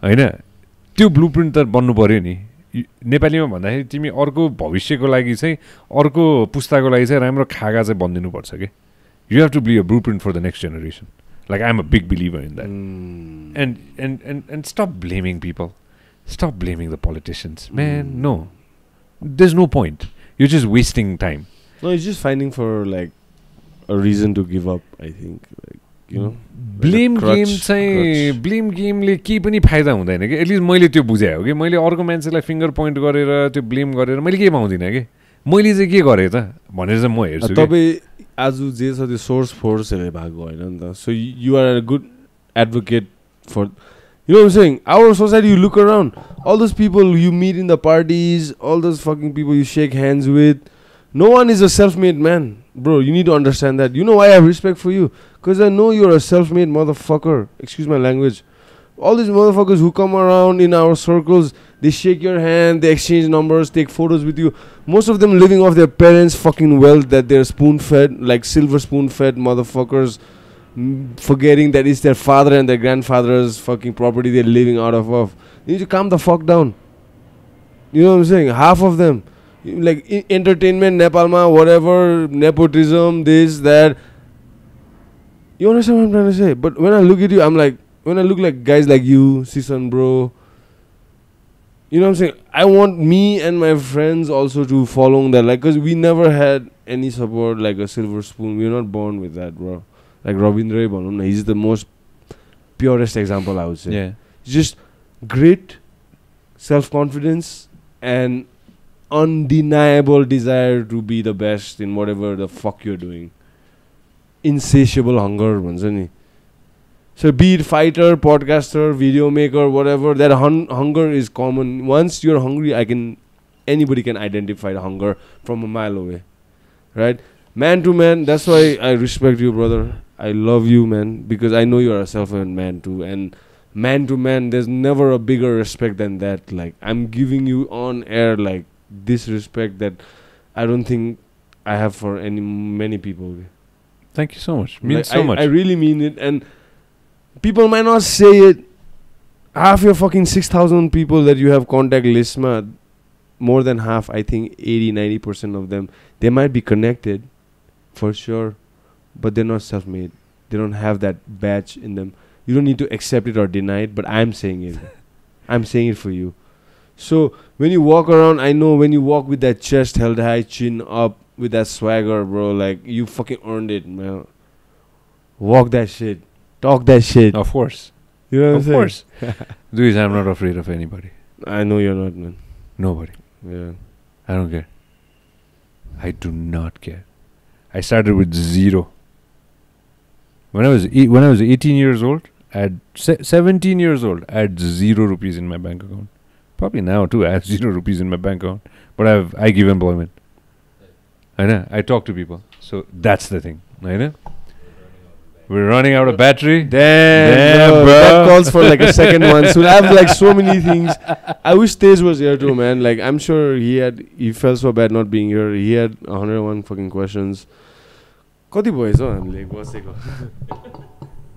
हैन? त्यो blueprint त बन्नु पर्यो नि. नेपालीमा भन्दाखेरि तिमी अर्को भविष्यको लागि चाहिँ अर्को पुस्ताको लागि चाहिँ राम्रो खागा चाहिँ बनिदिनु पर्छ के. You have to be a blueprint for the next generation. Like, I'm a big believer in that. And stop blaming people. Stop blaming the politicians. Man, no. There's no point. You're just wasting time. No, it's just finding for, like, a reason to give up, I think. Like, you know? Blame game चाहिँ blame गेमले केही पनि फाइदा हुँदैन कि. At least मैले त्यो बुझाए हो कि मैले अर्को मान्छेलाई फिङ्गर पोइन्ट गरेर त्यो ब्लेम गरेर मैले केही पाउँदिनँ कि. मैले चाहिँ के गरेँ त भनेर चाहिँ म हेर्छु. तपाईँ आज जे छ त्यो सोर्स फोर्सहरूले भएको होइन नि त. So you are a good advocate for, you know what I'm saying? Our society, you look around, all those people you meet in the parties, all those fucking people you shake hands with, no one is a self-made man. Bro, you need to understand that. You know why I have respect for you? Because I know you're a self-made motherfucker. Excuse my language. All these motherfuckers who come around in our circles, they shake your hand, they exchange numbers, take photos with you. Most of them living off their parents' fucking wealth that they're spoon-fed, like silver spoon-fed motherfuckers, forgetting that it's their father and their grandfather's fucking property they're living out of. You need to calm the fuck down. You know what I'm saying? Half of them, like entertainment, Nepalma, whatever, nepotism, this, that. You understand what I'm trying to say? But when I look at you, I'm like, when I look like guys like you, Sisan bro, you know what I'm saying? I want me and my friends also to follow that, like, because we never had any support like a silver spoon. We're not born with that, bro. Like Rabindra, he's the most purest example, I would say. Yeah. Just great self-confidence and undeniable desire to be the best in whatever the fuck you're doing. Insatiable hunger, bhaन्छ. So be it fighter, podcaster, video maker, whatever, that hunger is common. Once you're hungry, anybody can identify the hunger from a mile away. Right? Man to man, that's why I respect you, brother. I love you, man, because I know you're a self-made man too. And man to man, there's never a bigger respect than that. Like, I'm giving you on air, like, this respect that I don't think I have for many people. Thank you so much. Means so much. I really mean it. And people might not say it. Half your fucking 6,000 people that you have contact list, more than half, I think 80-90% of them, they might be connected for sure, but they're not self-made. They don't have that badge in them. You don't need to accept it or deny it, but I'm saying it. I'm saying it for you. So when you walk around, I know when you walk with that chest held high, chin up, with that swagger, bro, like, you fucking earned it, man. Walk that shit. Talk that shit. Of course. You know what I'm saying? Of course. Dude, I'm not afraid of anybody. I know you're not, man. Nobody. Yeah. I don't care. I do not care. I started with zero. When I was 18 years old, I had 17 years old, I had 0 rupees in my bank account. Probably now too, I have 0 rupees in my bank account. But I give employment. होइन I talk to people. So that's the thing. होइन We're running out of battery. Damn, bro. That calls for like a second one. So I have like so many things. I wish Tej was here too, man. Like I'm sure he felt so bad not being here. He had 101 fucking questions. Kati boys, हामीले बसेको.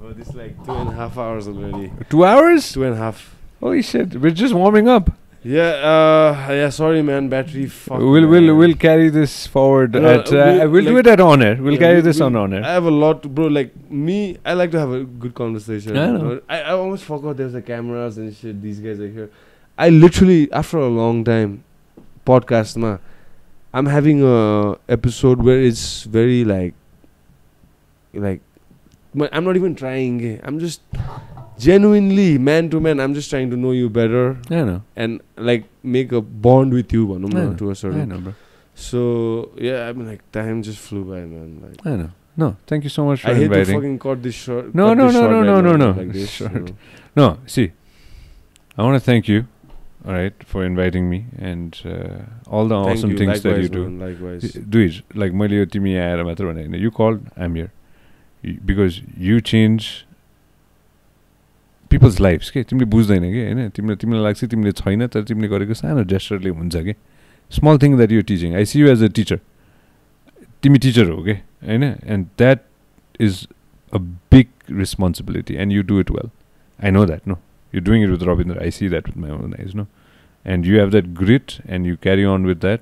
Bro, this is like 2.5 hours already. 2 hours? 2.5. Holy shit! We're just warming up. Yeah. Sorry, man. Battery. Fuck. We'll carry this forward. We'll do it at on air. We'll carry this on air. I have a lot, bro. Like me, I like to have a good conversation. I know. I almost forgot there's the cameras and shit. These guys are here. I literally, after a long time, podcast ma, I'm having a episode where it's very like, I'm not even trying. I'm just genuinely man to man. I'm just trying to know you better. I know. And like make a bond with you, to a certain. I know, bro. So yeah, I mean like time just flew by, man. Like I know. No, thank you so much for I hate inviting. to fucking cut this short. No. Like this, Short. No, see, I want to thank you, all right, for inviting me and all the Thank awesome you. things Likewise, that you do. man, likewise. Do it. Like मैले यो तिमी आएर मात्र भने हैन. You called, I'm here. Because you change people's lives के तिमीले बुझ्दैन के हैन तिमीलाई लाग्छ तिमीले छैन तर तिमीले गरेको सानो जेस्चरले हुन्छ के small thing that you're teaching. I see you as a teacher. तिमी टिचर हो के हैन and that is a big responsibility and you do it well. I know that. No, you're doing it with Robindra. I see that with my own eyes. No, and you have that grit and you carry on with that.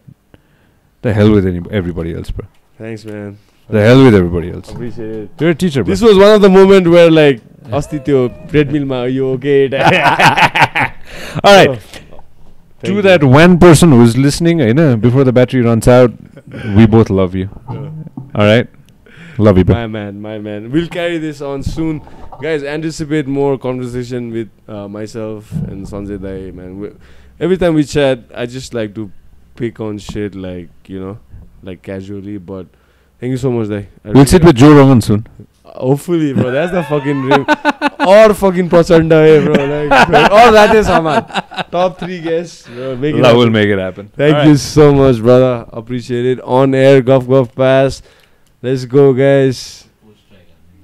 The hell with everybody else, bro. Thanks, man. The hell with everybody else. Appreciate it. You're a teacher, bro. This was one of the moment where like अस्ति त्यो treadmill ma you okay? All right. To that one person who's listening, before the battery runs out, we both love you. All right? Love you, bro. My man. We'll carry this on soon. Guys, anticipate more conversation with myself and Sanjay Dai, man. Every time we chat, I just like to pick on shit like, like casually, but thank you so much, Dai. We'll sit with Joe Rogan soon. Hopefully, bro. That's the fucking dream. Or fucking Prachanda, bro. Like, or that is Saman. Top 3 guests. Bro, We'll make it happen. Thank you so much, brother. Appreciate it. On air, Guff Guff Pass. Let's go, guys.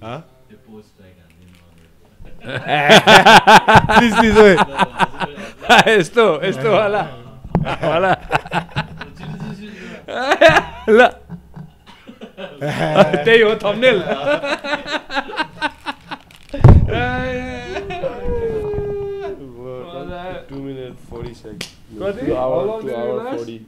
Huh? Please, wait. Esto, wala. La. त्यही हो thumbnail. 2 minutes 40 seconds. 2 hour 40.